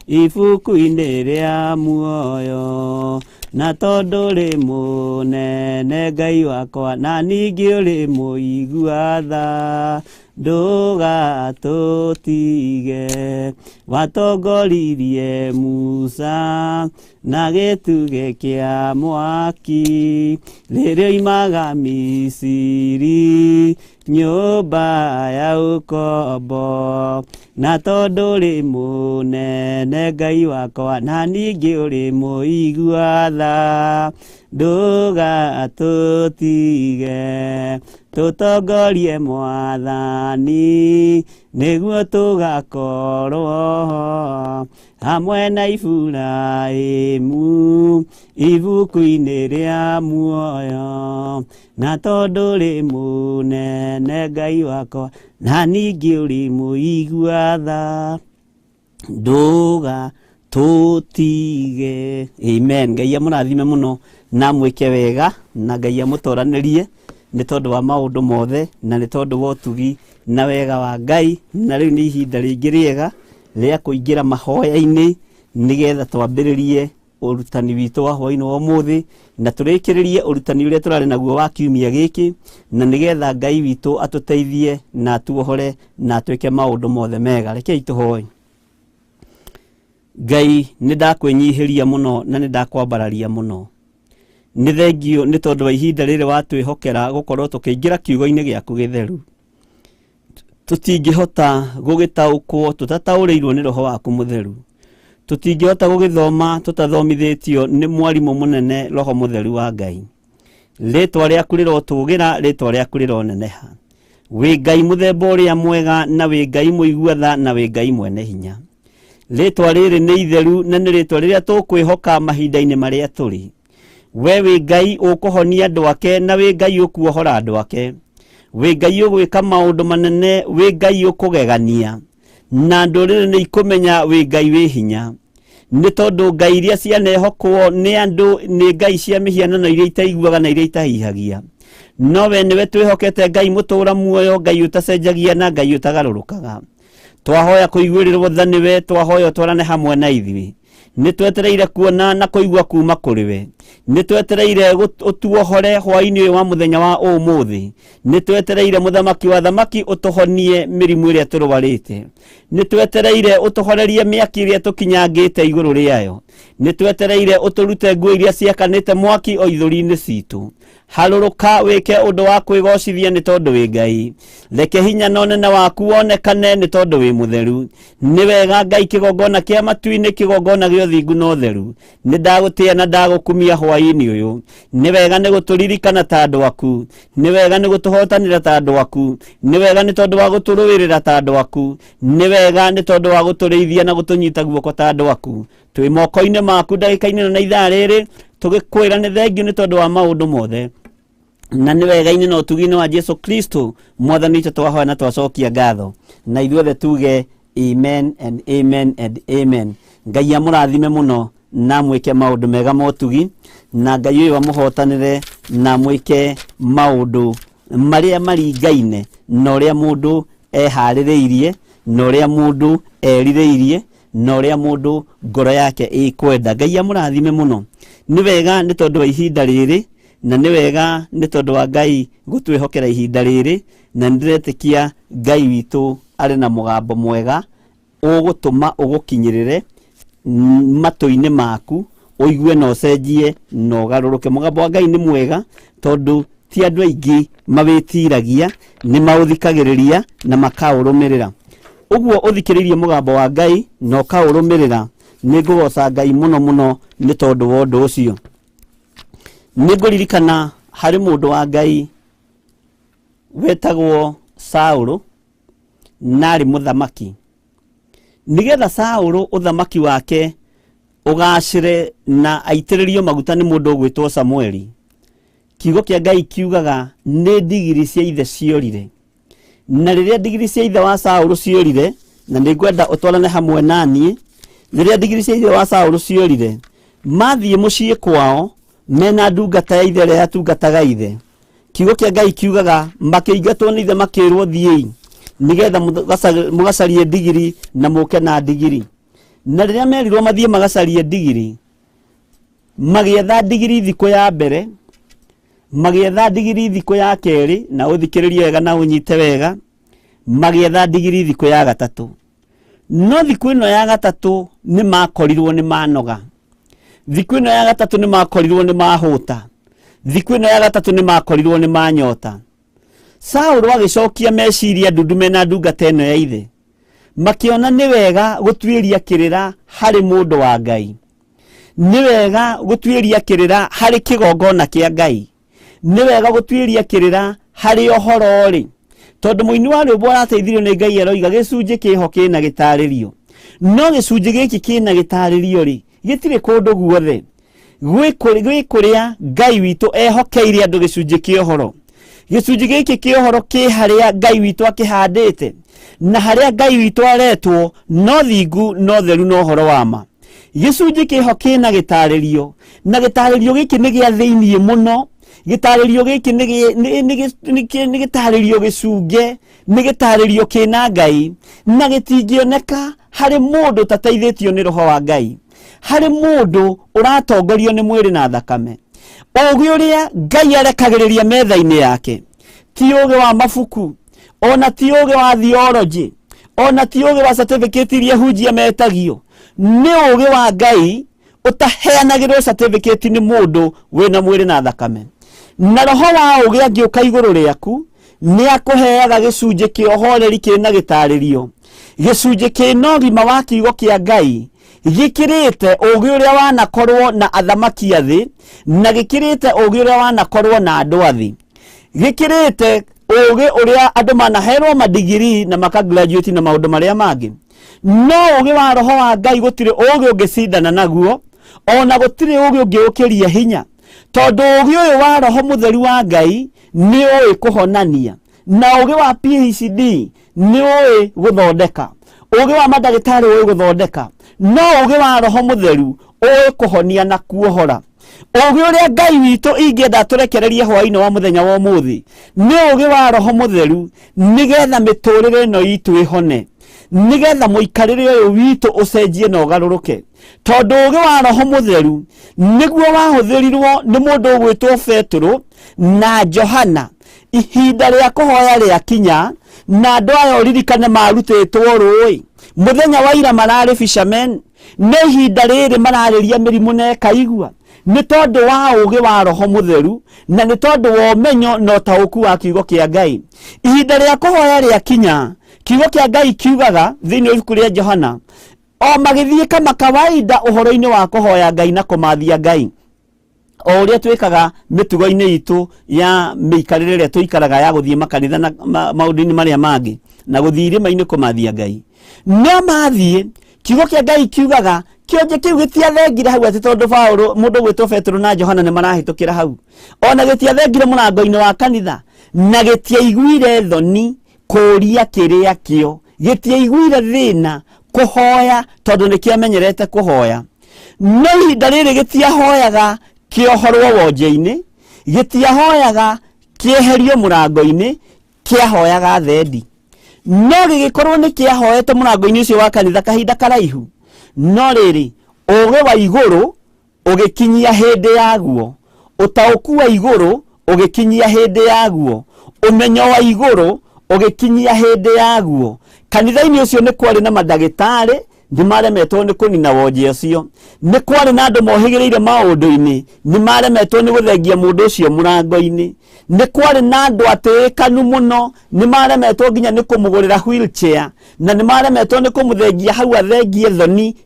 ibuku-inĩ rĩa muoyo, na tondũ ũrĩ mũnene Ngai wakwa na ningĩ ũrĩ mũigua tha, ndũgatũtige. Watongoririe Musa na gĩtugĩ kĩa mwaki rĩrĩa oimaga Misiri nyũmba ya ũkombo, na tondũ ũrĩ mũnene Ngai wakwa na ningĩ ũrĩ mũigua tha, ndũgatũtige. Tũtongorie Mwathani nĩguo tũgakorwo hamwe na Iburahĩmu ibuku-inĩ rĩa muoyo, na tondũ ũrĩ mũnene Ngai wakwa na ningĩ ũrĩ mũigua tha, ndũgatũtige. Amen. Ngai amũrathime mũno na mwĩke wega, na Ngai amũtoranĩrie nĩ tondũ wa maũndũ mothe, na nĩ tondũ wa ũtugi na wega wa Ngai. Na rĩu nĩ ihinda rĩngĩ rĩega rĩa kũingĩra mahoya-inĩ nĩgetha twambĩrĩrie ũrutani witũ wa hwaĩ-inĩ wa ũmũthĩ, na tũrĩkĩrĩrie ũrutani ũrĩa tũrarĩ naguo wa kiumia gĩkĩ, na nĩgetha Ngai witũ atũteithie na atuohore na atwĩke maũndũ mothe mega. Rekei tũhoe. Ngai nĩ ndakwĩnyihĩria mũno na nĩ ndakwambararia mũno. Nĩ thengio nĩ tondũ wa ihinda rĩrĩ watwĩhokera gũkorwo tũkĩingĩra kiugo-inĩ gĩaku gĩtheru. Tũtingĩhota gũgĩtaũkwo tũtataũrĩirwo nĩ Roho waku mũtheru. Tũtingĩhota gũgĩthoma tũtathomithĩtio nĩ mwarimũ mũnene Roho mũtheru wa Ngai. Rĩtwa rĩaku rĩrotũgĩra, rĩtwa rĩaku rĩroneneha. Wĩ Ngai mũthemba ũrĩa mwega, na wĩ Ngai mũigua tha, na wĩ Ngai mwene hinya. Rĩtwa rĩrĩ nĩ itheru na nĩ rĩtwa rĩrĩa tũkwĩhoka mahinda-inĩ marĩa tũrĩ. We wĩ Ngai ũkũhonia andũ ake, na wĩ Ngai ũkuohora andũ ake. wĩ Ngai ũgwĩka maũndũ manene, wĩ Ngai ũkũgegania, na ndũrĩrĩ nĩ ikumenya wĩ Ngai wĩ hinya, nĩ tondũ ngai iria cianehokwo nĩ andũ nĩ ngai cia mĩhianano iria itaiguaga na iria itahihagia, no we nĩwe twĩhokete, Ngai mũtũra muoyo, Ngai ũtacenjagia na Ngai ũtagarũrũkaga. Twahoya kũiguĩrĩrwo tha nĩwe, twahoya twarane hamwe na ithuĩ, nĩ twetereire kuona na kũigua kuma kũrĩ we, nĩ twetereire ũtuohore hwaĩ-inĩ ũyũ wa mũthenya wa ũmũthĩ, nĩ twetereire mũthamaki wa thamaki ũtũhonie mĩrimũ ĩrĩa tũrwarĩte, nĩ twetereire ũtũhorerie mĩaki ĩrĩa tũkinyangĩte igũrũ rĩayo, nĩ twetereire ũtũrute nguo iria ciakanĩte mwaki o ithũri-inĩ citũ. Harũrũka wĩke ũndũ wa kwĩgocithia nĩ tondũ wĩ Ngai, reke hinya na ũnene waku wonekane nĩ tondũ wĩ mũtheru. Nĩ wega Ngai kĩgongona kĩa matu-inĩ, kĩgongona gĩa ũthingu na ũtheru, nĩ ndagũtĩa na ndagũkumia hwaĩ-inĩ ũyũ. Nĩ wega nĩ gũtũririkana ta andũ aku, nĩ wega nĩ gũtũhotanĩra ta andũ aku, nĩ wega nĩ tondũ wa gũtũrũĩrĩra ta andũ aku, nĩ wega nĩ tondũ wa gũtũrĩithia na gũtũnyita guoko ta andũ aku. Twĩ moko-inĩ maku ndagĩka-inĩ na ithaa rĩrĩ, tũgĩkwĩra nĩ thengiũ nĩ tondũ wa maũndũ mothe, na nĩ wega-inĩ na ũtugi-inĩ wa Jesu Kristo Mwathani witũ twahoya na twacokia ngatho, na ithuothe tuge amen and amen and amen. Ngai amũrathime mũno na mwĩke maũndũ mega ma ũtugi, na Ngai ũyũ amũhotanĩre na mwĩke maũndũ marĩa maringaine na ũrĩa mũndũ eharĩrĩirie, na ũrĩa mũndũ erirĩirie, na ũrĩa mũndũ ngoro yake ĩkwenda. Ngai amũrathime mũno. Nĩ wega nĩ tondũ wa ihinda rĩrĩ, na nĩ wega nĩ tondũ wa Ngai gũtwĩhokera ihinda rĩrĩ, na nĩndĩretĩkia Ngai witũ arĩ na mũgambo mwega ũgũtũma ũgũkinyĩrĩre matũ-inĩ maku, ũigue na ũcenjie na ũgarũrũke. Mũgambo wa Ngai nĩ mwega tondũ ti andũ aingĩ mawĩtiragia, nĩ maũthikagĩrĩria na makaũrũmĩrĩra. Ũguo ũthikĩrĩirie mũgambo wa Ngai na ũkaũrũmĩrĩra, nĩ ngũgoca Ngai mũno mũno nĩ tondũ wa ũndũ ũcio. Nĩ ngũririkana harĩ mũndũ wa Ngai wetagwo Saũlũ, na arĩ mũthamaki. Nĩgetha Saũlũ ũthamaki wake ũgacĩre na aitĩrĩrio maguta nĩ mũndũ ũgwĩtwo Samueli, kiugo kĩa Ngai kiugaga nĩ ndigiri cia ithe ciorire. Na rĩrĩa ndigiri cia ithe wa Saũlũ ciorire, na nĩ ngwenda ũtwarane hamwe naniĩ, rĩrĩa ndigiri cia ithe wa Saũlũ ciorire, mathiĩ mũciĩ kwao mena ndungata ya ithe ĩrĩa yatungataga ithe. Kiugo kĩa Ngai kiugaga makĩingatwo nĩ ithe makĩrwo thiĩi, nĩgetha mũgacarie ndigiri na mũke na ndigiri. Na rĩrĩa merirwo mathiĩ magacarie ndigiri, magĩetha ndigiri thikũ ya mbere, magĩetha ndigiri thikũ ya kerĩ, na ũthikĩrĩrie wega na ũnyite wega, magĩetha ndigiri thikũ ya gatatũ. No thikũ ĩno ya gatatũ nĩ makorirwo nĩ manoga. Thikũ ĩno ya gatatũ nĩ makorirwo nĩ mahũta. Thikũ ĩno ya gatatũ nĩ makorirwo nĩ manyota. Saũlũ agĩcokia meciria ndundume na ndungata ĩno ya ithe, makĩona nĩ wega gũtuĩria kĩrĩra harĩ mũndũ wa Ngai, nĩ wega gũtuĩria kĩrĩra harĩ kĩgongona kĩa Ngai, nĩ wega gũtuĩria kĩrĩra harĩ ũhoro-rĩ, tondũ mũini wa rwĩmbo arateithirio nĩ Ngai aroiga gĩcunjĩ kĩho kĩna gĩtarĩrio. No gĩcunjĩ gĩkĩ kĩna gĩtarĩrio-rĩ, gĩtirĩ kũndũ guothe. Gwĩ kũrĩa Ngai witũ ehokeire andũ gĩcunjĩ kĩa ũhoro. Gĩcunjĩ gĩkĩ kĩa ũhoro kĩ harĩa Ngai witũ akĩhandĩte, na harĩa Ngai witũ aretwo no thingu no theru no ũhoro wa ma. Gĩcunjĩ kĩho kĩna gĩtarĩrio, na gĩtarĩrio gĩkĩ nĩ gĩa thĩiniĩ mũno. Gĩtarĩrio gĩkĩ nĩ gĩtarĩrio gĩcunge, nĩ gĩtarĩrio kĩna Ngai, na gĩtingĩoneka harĩ mũndũ tateithĩtio nĩ roho wa Ngai, harĩ mũndũ ũratongorio nĩ mwĩrĩ na thakame. Ũũgĩ ũrĩa Ngai arekagĩrĩria metha-inĩ yake ti ũũgĩ wa mabuku, ona ti ũũgĩ wa theology, ona ti ũũgĩ wa certificate iria hunjia metagio. Nĩ ũũgĩ wa Ngai ũtaheanagĩrwo certificate nĩ mũndũ wĩna mwĩrĩ na thakame. Na roho wa ũũgĩ angĩũka igũrũ rĩaku nĩ akũheaga gĩcunjĩ kĩa ũhoreri kĩna gĩtarĩrio, gĩcunjĩ kĩna ũgima wa kiugo kĩa Ngai, gĩkĩrĩte ũũgĩ ũrĩa wanakorwo na athamaki a thĩ, na gĩkĩrĩte ũũgĩ ũrĩa wanakorwo na andũ a thĩ, gĩkĩrĩte ũũgĩ ũrĩa andũ manaherwo madigiri na makagraduate na maũndũ marĩa mangĩ. No ũũgĩ wa roho wa Ngai gũtirĩ ũũgĩ ũngĩcindana naguo, ona gũtirĩ ũũgĩ ũngĩũkĩria hinya, tondũ ũũgĩ ũyũ wa roho mũtheru wa Ngai nĩ ũĩ kũhonania, na ugi wa PhD ni oe guthondeka, ugi wa madagitari oe guthondeka, no ugi wa Roho Mutheru oe kuhonia na kuohora. Ugi uria Ngai witu ingenda turekererie hwaini wa muthenya wa umuthi ni ugi wa Roho Mutheru, nigetha miturire no itu ihone, nigetha muikarire uyu witu ucenjie na ugaruruke. Tondu ugi wa Roho Mutheru niguo wahuthirirwo ni mundu gwitwo Petro na Johana ihinda ria kuhoya ria kinya, na andu aya uririkane marutitwo rui muthenya wa ira marari fishermen, ne ihinda riri marariria mirimu na kaigua, ni tondu wa ugi wa Roho Mutheru na ni tondu wa umenyo na tauku wa kiugo kia Ngai. Ihinda ria kuhoya ria kinya, kiugo kia Ngai kiugaga thiini wa ibuku ria Johana, o magithie kama kawaida uhoro-ini wa kuhoya Ngai na kumathia Ngai, o uria twikaga mitugo-ini itu ya miikarire ria tuikaraga ya guthie makanitha na maundu-ini maria mangi na guthie irima-ini kumathia Ngai. No mathie kiugo kia Ngai kiugaga kionje kiu gitiathengire hau ati tondu Paulo mundu gwitwo Petro na Johana ni marahitukira hau, ona gitiathengire murango-ini wa kanitha na gitiaiguire thoni kuria kiria kio, gitiaiguire thina kuhoya tondu nikiamenyerete kuhoya. No ihinda riri gitiahoyaga kiohorwo wonje-ini, gitiahoyaga kieherio murango-ini, kiahoyaga thendi. No gigikorwo ni kiahoete murango-ini ucio wa kanitha kahinda karaihu, no riri ugi wa iguru ugikinyia hindi yaguo, utauku wa iguru ugikinyia hindi yaguo, umenyo wa iguru ugikinyia hindi yaguo. Kanitha-ini ucio ni kwari na madagitari ni maremetwo ni kunina wonje ucio, ni kwari na andu mohigireire maundu-ini ni maremetwo ni guthengia mundu ucio murango-ini, ni kwari na andu atikanu muno ni maremetwo nginya ni kumugurira wheelchair, na ni maremetwo ni kumuthengia hau athengie thoni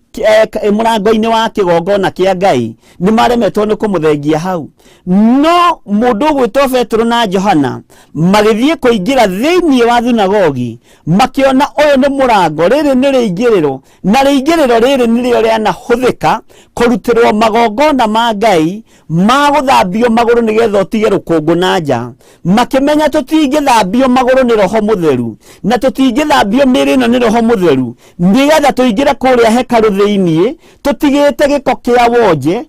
murango-ini wa kigongona kia Ngai, ni maremetwo ni kumuthengia hau. No mundu gwitwo Petro na Johana magithie kuingira thiini wa thunagogi, makiona uyu ni murango, riri ni riingiriro, na riingiriro riri nirio riana huthika kurutirwo magongona ma Ngai ma guthambio maguru nigetha utige rukungu na nja. Makimenya tutingithambio maguru ni Roho Mutheru na tutingithambio miri no ni Roho Mutheru, nigetha tuingire kuria hekalu thiini tutigite giko kia wonje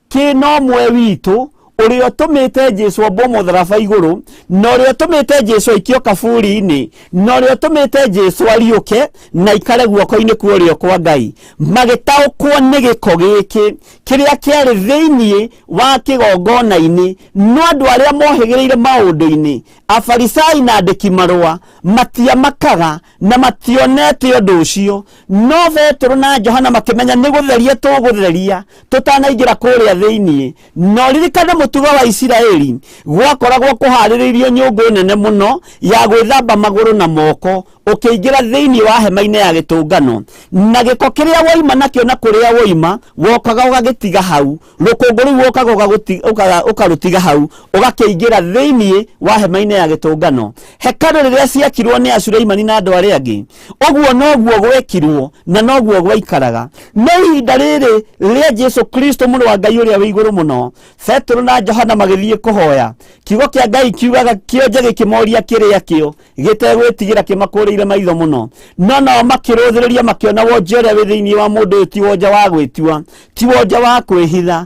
kino mwe witu urio tumite Jesu abomo tharaba iguru, no rio tumite Jesu ikio kaburi-ini, no rio tumite Jesu ariuke na ikare guoko-ini kuorio kwa Ngai. Magitaukwo ni giko giki kiria kiari thiini wa kigongona-ini, no andu aria mohigireire maundu-ini, afarisai na andiki marua matiamakaga na mationete undu ucio. No Petro na Johana makimenya ni gutheria tugutheria tutanaingira kuria thiini. No ririkana mutugo wa Isiraeli gwakoragwo kuhariririo nyungu nene muno ya gwithamba maguru na moko ukiingira thiini wa hema-ini ya gitungano, na giko kiria woima nakio na kuria woima wokaga ugagitiga hau, rukungu riu wokaga ukarutiga hau ugakiingira thiini wa hema-ini ya gitungano. Hekalu riria ciakirwo ni Suleimani na andu aria angi, uguo noguo gwekirwo na noguo gwaikaraga. No ihinda riri ria Jesu Kristo muru wa Ngai uria wi iguru muno, Petro na Johana magithie kuhoya, kiugo kia Ngai kiugaga kionje gikimoria kiria kio gitegwitigira kimakurire maitho muno. No makiruthiriria makiona wonje uria wi thiini wa mundu ti wonje wa gwitua, ti wonje wa kwihitha,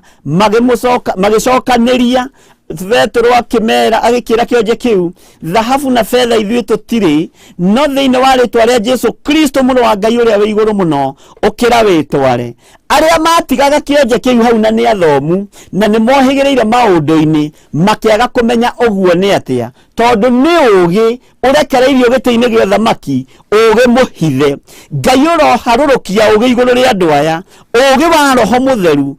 magicokanĩria. Petro akimera agikira kionje kiu, dhahabu na fedha ithuĩ tutiri, no thiini wa ritwa ria Jesu Kristo muru wa Ngai uria wi iguru muno ukira witware. Aria matigaga kionje kiu hau na ni athomu na ni mohigireire maundu-ini makiaga kumenya uguo ni atia, tondu ni ugi urekereirio giti-ini gia thamaki, ugi muhithe. Ngai uroharurukia ugi iguru ria andu aya, ugi wa Roho Mutheru,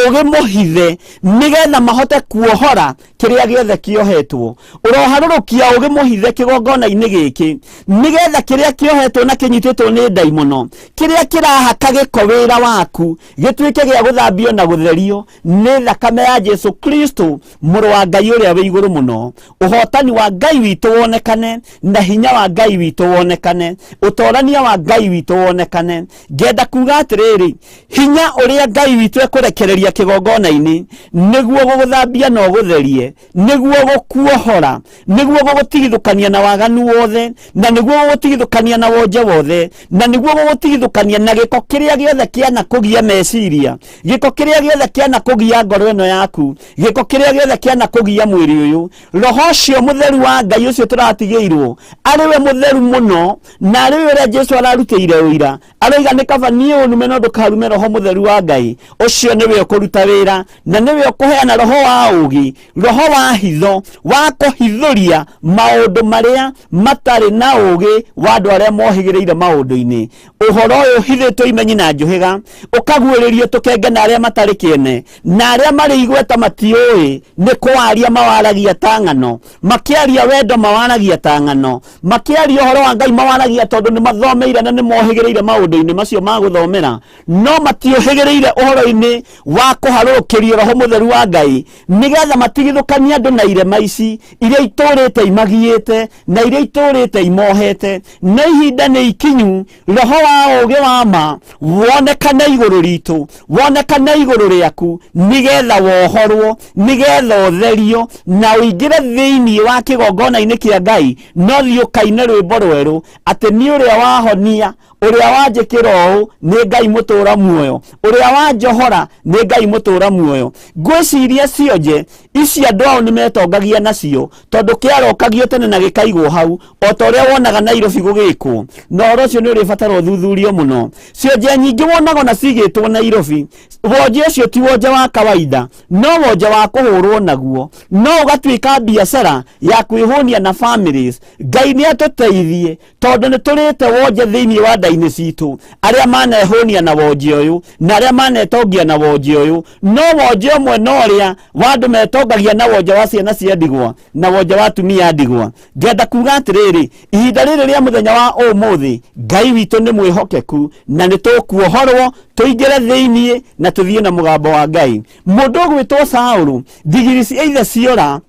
ugi muhithe, nigetha mahote kuohora kiria giothe kiohetwo. Uroharurukia ugi muhithe kigongona-ini giki, nigetha kiria kiohetwo na kinyititwo ni ndaimono, kiria kirahaka giko wira waku gituike gia guthambio na gutherio ni thakame ya Jesu Kristo muru wa Ngai uria wi iguru muno. Uhotani wa Ngai witu wonekane na hinya wa Ngai witũ wonekane, ũtorania wa Ngai witũ wonekane. Ngenda kuga atĩrĩrĩ, hinya ũrĩa Ngai witũ ekũrekereria kĩgongona-inĩ nĩguo gũgũthambia na ũgũtherie, nĩguo gũkuohora, nĩguo gũgũtigithũkania na waganu wothe, na nĩguo gũgũtigithũkania na wonje wothe, na nĩguo gũgũtigithũkania na gĩko kĩrĩa gĩothe kĩana kũgia meciria, gĩko kĩrĩa gĩothe kĩana kũgia ngoro ĩno yaku, gĩko kĩrĩa gĩothe kĩana kũgia mwĩrĩ ũyũ. Roho ũcio mũtheru wa Ngai ũcio tũratigĩirwo arĩwe mũtheru mũno, na arĩwe ũrĩa Jesu ararutĩire ũira, aroiga nĩ kaba niĩ ũnume no ndũkarume Roho mũtheru wa Ngai. Ũcio nĩwe ũkũruta wĩra, na nĩwe ũkũheana roho wa ũũgĩ, roho wa hitho, wa kũhithũria maũndũ marĩa matarĩ na ũũgĩ wa andũ arĩa mohĩgĩrĩire maũndũ-inĩ. Ũhoro ũyũ ũhithĩtwo imenyi na njũhĩga, ũkaguũrĩrio tũkenge na arĩa matarĩ kĩene, na arĩa marĩ igweta matiũĩ, nĩ kũaria mawaragia ta ng'ano, makĩaria wendo mawaragia ta ng'ano, makĩaria ũhoro wa Ngai mawaragia tondũ nĩ mathomeire na nĩ mohĩgĩrĩire maũndũ-inĩ macio ma gũthomera, no matiũhĩgĩrĩire ũhoro-inĩ wa kũharũrũkĩrio Roho mũtheru wa Ngai, nĩgetha matigithũkanie andũ na irema ici iria itũrĩte imagiĩte na iria itũrĩte imohete. Na ihinda nĩ ikinyu, roho wa ũũgĩ wa ma wonekane igũrũ ritũ, wonekane igũrũ rĩaku, nĩgetha wohorwo, nĩgetha ũtherio na ũingĩre thĩinĩ wa kĩgongona-inĩ kĩa Ngai, no thiĩ ũkaine rwĩmbo rwerũ atĩ nĩ ũrĩa wahonia, ũrĩa wanjĩkĩra ũũ nĩ Ngai mũtũra muoyo, ũrĩa wanjohora nĩ Ngai mũtũra muoyo. Ngwĩciria cionje ici andũ ao nĩ metongagia nacio, tondũ kĩarokagio tene na gĩkaigwo hau, o ta ũrĩa wonaga Nairobi gũgĩkwo, na ũhoro ũcio nĩ ũrĩ batara ũthuthurio mũno. Cionje nyingĩ wonago na cigĩtwo Nairobi, wonje ũcio ti wonje wa kawaida, no wonje wa kũhũrwo naguo, no ũgatuĩka biacara ya kwĩhũnia na families. Ngai nĩ atũteithie tondũ nĩ tũrĩte wonje thĩinĩ wa ndainĩ citũ, arĩa manehũnia na wonje ũyũ na arĩa manetongia na wonje ũyũ, no wonje ũmwe no ũrĩa wa andũ metongagia na wonje wa ciana cia ndigwa na wonje wa atumia ndigwa. Ngenda kuga atĩrĩrĩ, ihinda rĩrĩ rĩa mũthenya wa ũmũthĩ, Ngai witũ nĩ mwĩhokeku na nĩ tũkuohorwo, tũingĩre thĩinĩ na tũthiĩ na mũgambo wa Ngai. Mũndũ ũgwĩtwo Saũlũ, ndigiri ciothe ciora,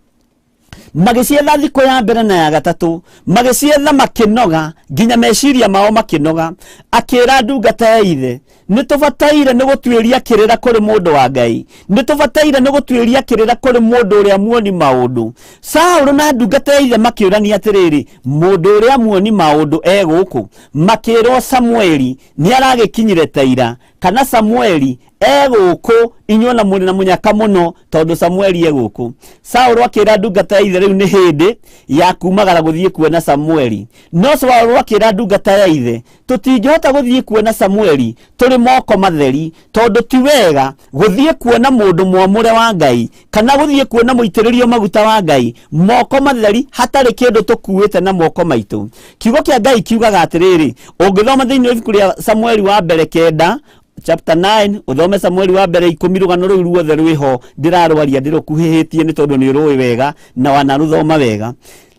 magĩcietha thikũ ya mbere na ya gatatũ, magĩcietha makĩnoga, nginya meciria mao makĩnoga. Akĩra ndungata ya ithe, nĩ tũbataire nĩ gũtuĩria kĩrĩra kũrĩ mũndũ wa Ngai, nĩ tũbataire nĩ gũtuĩria kĩrĩra kũrĩ mũndũ ũrĩa muoni maũndũ. Saũlũ na ndungata ya ithe makĩũrania atĩrĩrĩ, mũndũ ũrĩa muoni maũndũ egũkũ? Makĩrwo Samueli nĩ aragĩkinyire ta ira, kana Samueli egũkũ, inyuĩ na mũrĩ na mũnyaka mũno tondũ Samueli egũkũ. Saũlũ akĩra ndungata ya ithe rĩu nĩ hĩndĩ ya kumagara gũthiĩ kuona Samueli, no Saũlũ akĩra ndungata ya ithe, tũtingĩhota gũthiĩ kuona Samueli tũrĩ moko matheri, tondũ ti wega gũthiĩ kuona mũndũ mwamũre wa Ngai, kana gũthiĩ kuona mũitĩrĩrio maguta wa Ngai moko matheri hatarĩ kĩndũ tũkuĩte na moko maitũ. Kiugo kĩa Ngai kiugaga atĩrĩrĩ, ũngĩthoma thĩinĩ wa ibuku rĩa Samueli wa mbere 9 chapter 9, uthome Samueli wa mbere 10, rugano rũu ruothe rwĩho ndĩrarwaria ndĩrũkuhĩhĩtie nĩ tondũ nĩ ũrũĩ wega na wanaruthoma wega.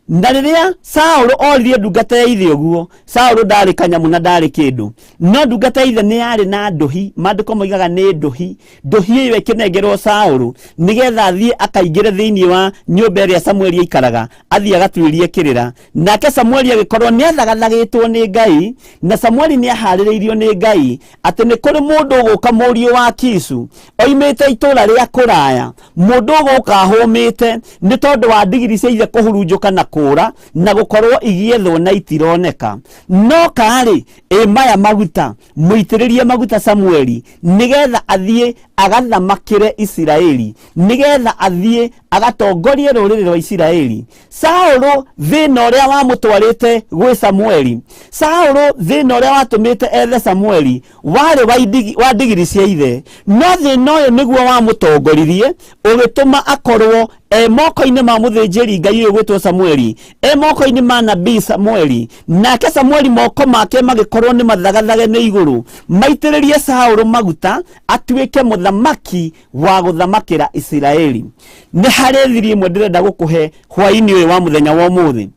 Na rĩrĩa Saũlũ oririe ndungata ya ithe ũguo, Saũlũ ndarĩ kanyamu na ndarĩ kĩndũ, no ndungata ya ithe nĩ yarĩ na ndũhi, maandĩko moigaga nĩ ndũhi. Ndũhi ĩyo ĩkĩnengerwo Saũlũ nĩgetha athiĩ akaingĩre thĩinĩ wa nyũmba ĩrĩa Samueli aikaraga, athiĩ agatuĩrie kĩrĩra. Nake Samueli agĩkorwo nĩ athagathagĩtwo nĩ Ngai, na Samueli nĩ aharĩrĩirio nĩ Ngai atĩ nĩ kũrĩ mũndũ ũgũka mũriũ wa Kishu oimĩte itũũra rĩa kũraya, mũndũ ũgũka ahũmĩte nĩ tondũ wa ndigiri cia ithe kũhurunjũka na kũra na gũkorwo igĩethwo na itironeka. No karĩ maya maguta, mũitĩrĩrie maguta Samueli nĩgetha athiĩ agathamakĩre Isiraeli, nĩgetha athiĩ agatongorie rũrĩrĩ rwa Isiraeli. Saũlũ thĩna ũrĩa wamũtwarĩte gwĩ Samueli, Saũlũ thĩna ũrĩa watũmĩte ethe Samueli warĩ wa ndigiri cia ithe, no thĩna ũyũ nĩguo wamũtongoririe ũgĩtũma akorwo moko-inĩ ma mũthĩnjĩri Ngai ũyũ gwĩtwo Samueli, moko-inĩ ma nabii Samueli. Nake Samueli moko make magĩkorwo nĩ mathagathage nĩ igũrũ, maitĩrĩrie Saũlũ maguta atuĩke mũthamaki wa gũthamakĩra Isiraeli. Nĩ harĩ thiri ĩmwe ndĩrenda gũkũhe hwaĩ-inĩ ũyũ wa mũthenya wa ũmũthĩ.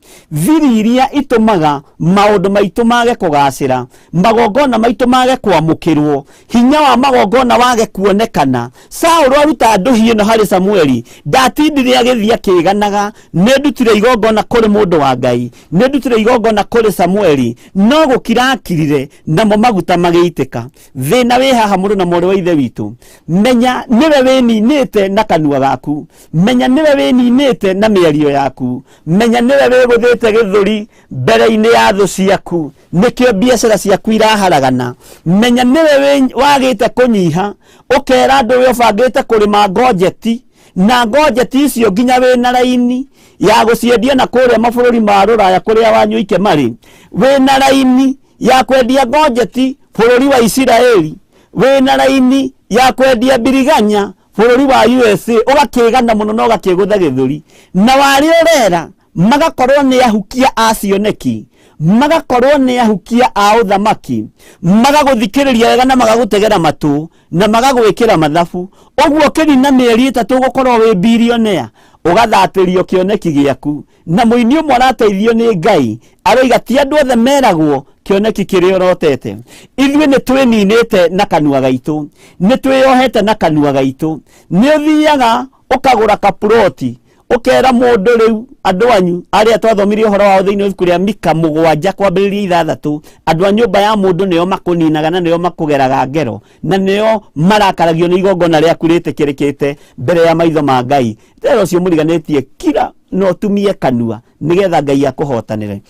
Thiri iria itũmaga maũndũ maitũ mage kũgacĩra, magongona maitũ mage kwamũkĩrwo, hinya wa magongona wage kuonekana. Saũlũ aruta ndũhi ĩno harĩ Samueli, ndatindire agĩthiĩ akĩganaga, nĩndutire igongona kũrĩ mũndũ wa Ngai, nĩndutire igongona kũrĩ Samueli, no gũkirakirire namo maguta magĩitĩka. Thĩna wĩ haha mũrũ na mwarĩ wa ithe witũ, menya nĩwe wĩninĩte na kanua gaku, menya nĩwe wĩninĩte na mĩario yaku, menya nĩwe wĩgũthĩte gĩthũri mbere-inĩ ya thũ ciaku, nĩkĩo biacara ciaku iraharagana. Menya nĩwe wagĩte kũnyiha, ũkera andũ wĩ ũbangĩte kũrĩma ngonjeti, na ngonjeti icio nginya wĩna raini ya gũciendia na kũrĩa mabũrũri ma Rũraya kũrĩa wanyu ike marĩ, wĩna raini ya kwendia ngonjeti bũrũri wa Isiraeli, wĩna raini ya kwendia biriganya bũrũri wa USA, ũgakĩgana mũno na ũgakĩgũtha gĩthũri, na warĩ ũrera magakorwo nĩ ahukia a cioneki, magakorwo nĩ ahukia a ũthamaki, magagũthikĩrĩria wega na magagũtegera matũ na magagwĩkĩra mathabu. Ũguo kĩrina mĩeri 3 ũgũkorwo wĩ billionaire, ũgathatĩrio kĩoneki gĩaku. Na mũini ũmwe arateithio nĩ Ngai aroiga ti andũ othe meragwo kĩoneki kĩrĩa ũrotete. Ithuĩ nĩ twĩninĩte na kanua gaitũ, nĩ twĩyohete na kanua gaitũ. Nĩ ũthiaga ũkagũra kaploti, ũkera mũndũ rĩu andũ anyu arĩa twathomirie ũhoro wao thĩinĩ wa ibuku rĩa Mika 7 kwambĩrĩria 6, andũ a nyũmba ya mũndũ nĩo makũninaga na nĩo makũgeraga ngero, na nĩo marakaragio nĩ igongona rĩaku rĩtĩkĩrĩkĩte mbere ya maitho ma Ngai. Tero ũcio mũriganĩtie kira no tumie kanua nĩgetha Ngai akũhotanĩre.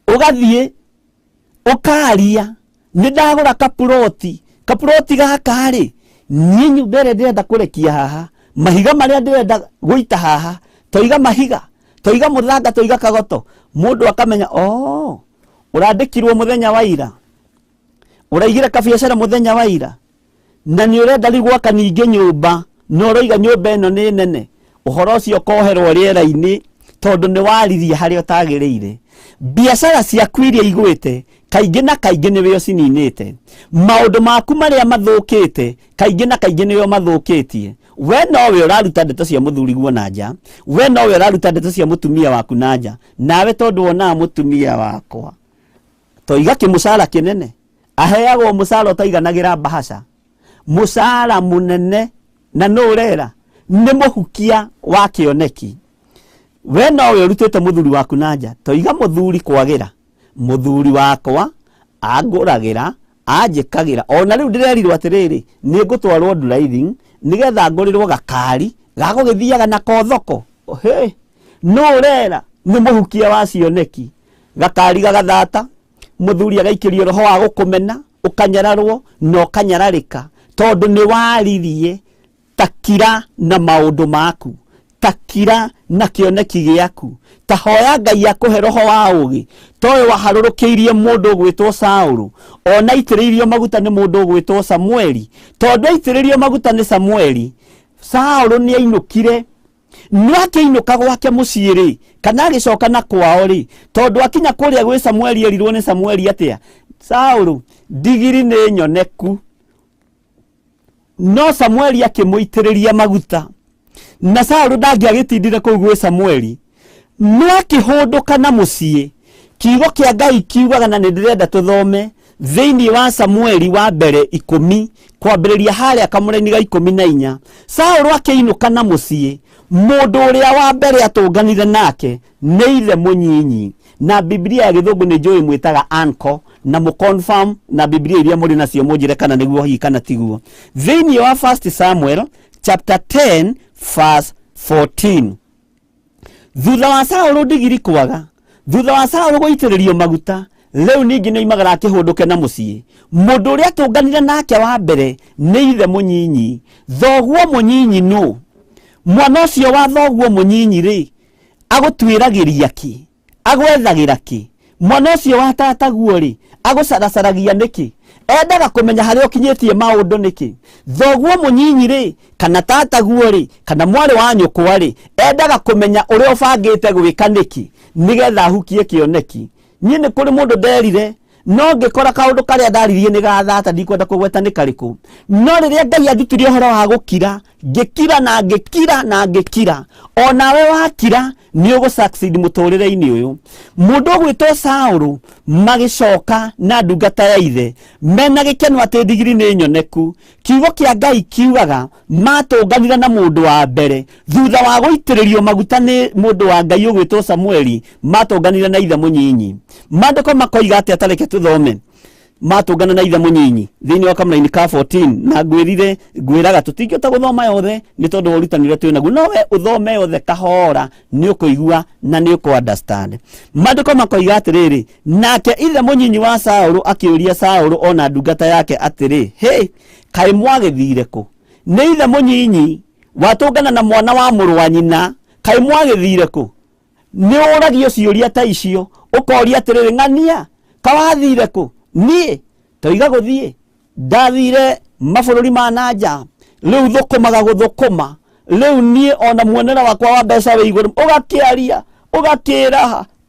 Ũgathiĩ ũkaria nĩ ndagũra kaploti gaka rĩ, niĩ nyũmba ĩrĩa ndĩrenda kũrekia haha, mahiga marĩa ndĩrenda gũita haha, toiga mahiga, toiga mũthanga, toiga kagoto. Mũndũ akamenya ũrandĩkirwo mũthenya wa ira, ũraigire kabiacara mũthenya wa ira, na nĩ ũrenda rĩu gwaka ningĩ nyũmba, no ũroiga nyũmba ĩno nĩ nene. Ũhoro ũcio ũkoherwo rĩera-inĩ tondũ nĩ waririe harĩa ũtagĩrĩire. Biacara ciaku iria igwĩte kaingĩ na kaingĩ nĩwe ũcininĩte. Maũndũ maku marĩa mathũkĩte kaingĩ na kaingĩ nĩwe mathũkĩtie. We nowe ũraruta ndeto cia mũthuri guo na nja, we nowe ũraruta ndeto cia mũtumia waku na nja. Nawe tondũ wonaga mũtumia wakwa toiga kĩmũcara kĩnene, aheagwo mũcara ũtaiganagĩra mbahaca, mũcara mũnene, na no ũrera nĩ mũhukia wa kĩoneki. We nowe ũrutĩte mũthuri waku na nja, toiga mũthuri kwagĩra, mũthuri wakwa angũragĩra, anjĩkagĩra. Ona rĩu ndĩrerirwo atĩrĩrĩ, nĩ ngũtwarwo driving nĩgetha ngũrĩrwo gakari gagũgĩthiaga nako thoko. No ũrera nĩ mũhukia wa cioneki. Gakari gagathata, mũthuri agaikĩrio roho wa gũkũmena, ũkanyararwo na ũkanyararĩka tondũ nĩ waririe. Takira na maũndũ maku, takira na kĩoneki gĩaku, tahoya Ngai akũhe roho wa ũgĩ. Towe waharũrũkĩirie mũndũ ũgwĩtwo Saũlũ, ona itĩrĩirio maguta nĩ mũndũ ũgwĩtwo Samueli. Tondũ aitĩrĩirio maguta nĩ Samueli, Saũlũ nĩ ainũkire. Nĩ akĩinũka gwake mũciĩ rĩ, kana agĩcoka na kwao rĩ, tondũ akinya kũrĩa gwĩ Samueli erirwo nĩ Samueli atĩa, Saũlũ ndigiri nĩ nyoneku. No Samueli akĩmũitĩrĩria maguta, na Saũlũ ndangĩagĩtindire kũu gwĩ Samueli. No akĩhũndũka na mũciĩ, kiugo kĩa Ngai kiugaga, na nĩndĩrenda tũthome thĩinĩ wa Samueli wa mbere 10 kwambĩrĩria harĩa kamũra-inĩ ga 14. Saũlũ akĩinũka na mũciĩ, mũndũ ũrĩa wa mbere atũnganire nake nĩ ithe mũnyinyi, na Biblia ya gĩthũngũ nĩ njũĩ mwĩtaga uncle, na mũconfirm na Biblia iria mũrĩ nacio mũnjĩre kana nĩguo hihi kana tiguo. Thĩinĩ wa 1 Samuel chapter 10 verse 14. Thutha wa Saũlũ ndigiri kwaga, thutha wa Saũlũ gũitĩrĩrio maguta, rĩu ningĩ nĩ oimagara akĩhũndũke na mũciĩ. Mũndũ ũrĩa atũnganire nake wa mbere nĩ ithe mũnyinyi. Thoguo mũnyinyi no, mwana ũcio wa thoguo mũnyinyi rĩ, agũtuĩragĩria kĩ, agwethagĩra kĩ? Mwana ũcio wa tataguo rĩ, agũcaracaragia nĩkĩ? Endaga kũmenya harĩa ũkinyĩtie maũndũ nĩkĩ? Thoguo mũnyinyi rĩ, kana tataguo rĩ, kana mwarĩ wa nyũkwa rĩ, endaga kũmenya ũrĩa ũbangĩte gwĩka nĩkĩ nĩgetha ahukie kĩoneki. Niĩ nĩ kũrĩ mũndũ nderire, no ngĩkora kaũndũ karĩa ndaririe nĩ gathata, ndikwenda kũgweta nĩ karĩkũ. No rĩrĩa Ngai andutirie ũhoro wa gũkira ngikira na ngikira na ngikira onawe wakira ni ugo succeed muturire-ini uyu mundu gwitwo Saulu magicoka na ndungata ya ithe mena gikeno ati digiri ni nyoneku kiugo kia Ngai kiugaga matunganira na mundu wa mbere thutha wa guitiririo maguta ni mundu wa Ngai ugwitwo Samueli matunganira na ithe munyinyi mandiko makoiga ati atareke tuthome matungana na ithe munyinyi thiini wa kamraini ka 14 na ngwiraga tutingĩhota guthoma yothe ni tondu wa urutanire twina guo nowe uthome yothe kahora ni ukuigua na ni uku understand mandiko makoiga atiriri nake ithe munyinyi wa Saulu akiuria Saulu ona ndungata yake atiri hey kai mwagithire ku ni ithe munyinyi watungana na mwana wa mũrũ wa nyina kai mwagithire ku ni uragio ciuria ta icio ukoria atiriri ng'ania kawathire ku nie toiga guthie ndathire mabururi ma nanja riu thukumaga guthukuma riu nie ona muonera wakwa wa mbeca we iguru ugakiaria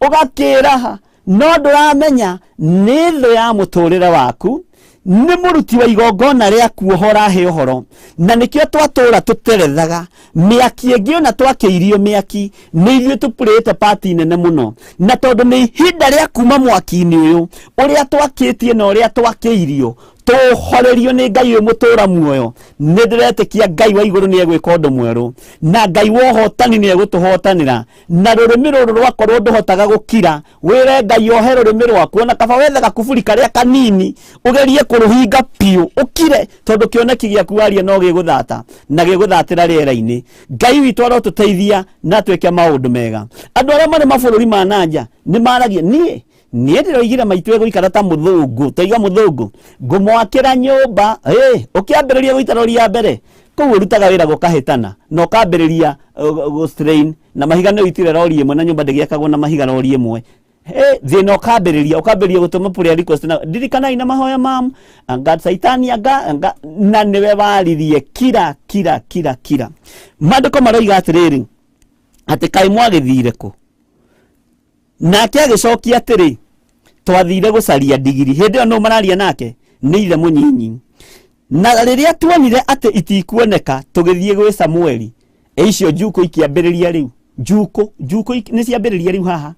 ugakiraha no nduramenya ni thu ya muturire waku ni muruti wa igongona ria kuohora he uhoro na nikio twatura tuterethaga miaki ingi ona twakiirio miaki ni ithuĩ tupurite party nene muno na tondu ni hinda ria kuma mwaki-ini uyu uria twakitie na uria twakiirio tuhorerio ni Ngai mutura muoyo ni ndiretikia Ngai wa iguru ni egwika undu mweru na Ngai wa hotani ni egutuhotanira na rurimi ruru rwakorwo nduhotaga gukira wire Ngai ohe rurimi rwaku ona kaba wethe gakuburi karia kanini ugerie kuruhinga piu ukire tondu kioneki giaku waria no giguthata na giguthatira riera-ini Ngai witu arotuteithia na tweke maundu mega andu aria mari mabururi ma nanja ni maragia nie ndiroigire maitu egũikara ta muthungu toiga muthungu ngumwakira nyumba ukiambiriria guitaroria mbere kuu urutaga wira gukahitana no kambiriria strain na mahiga no itire rori imwe na nyumba ndigiakagwo na mahiga rori imwe thina ukambiriria gutuma prayer request na ndirikanai na mahoya mam anga saitani anga na niwe waririe kira mandiko maroiga atiriri ati kai mwagithire ku nake agicokia atiri twathire gucaria digiri hindi ĩyo no mararia nake ni ithe munyinyi na riria tuonire ati itikuoneka tugithie gwi Samueli icio njuko ikiambiriria riu njuko ni ciambiriria riu haha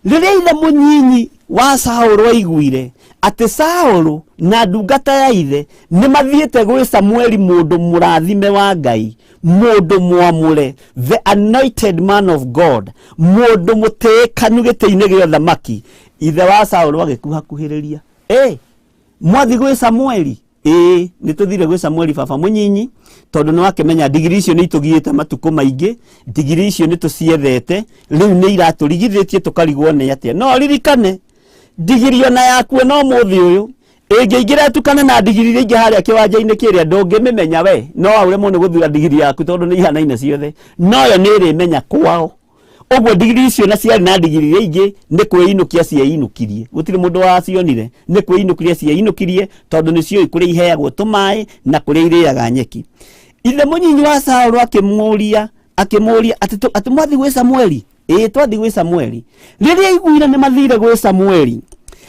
riria ithe munyinyi wa Saulu aiguire ati Saulu na ndungata ya ithe ni mathiete gwi Samueli mundu murathime wa Ngai mundu mwamure the anointed man of God mundu mutekanu gite-ini gio thamaki ithe wa Saulu agikuhakuhiriria mwathi gwi Samueli ni tuthire gwi Samueli baba munyinyi tondu no akimenya digiri icio ni itugiite matuko maingi digiri icio ni tuciethete riu ni iraturigithitie tukarigwo ni atia no ririkane digiri ona yaku no muthi uyu ingiingira tukane na digiri ringi haria kiwanja-ini kiria ndungimemenya we no auremwo ni guthura digiri yaku tondu ni ihanaine ciothe no yo ni rimenya kwao ogwo digiri icio na ciari na digiri ringi ni kwiinukia cieinukirie gutiri mundu wa cionire ni kwiinukiria cieinukirie tondu ni cio ikuria iheagwo tumai na kuria iriaga nyeki ithe munyinyi wa Saulu akimuria ati mwathi gwi Samueli twathi gwi Samueli riria iguire ni mathire gwi Samueli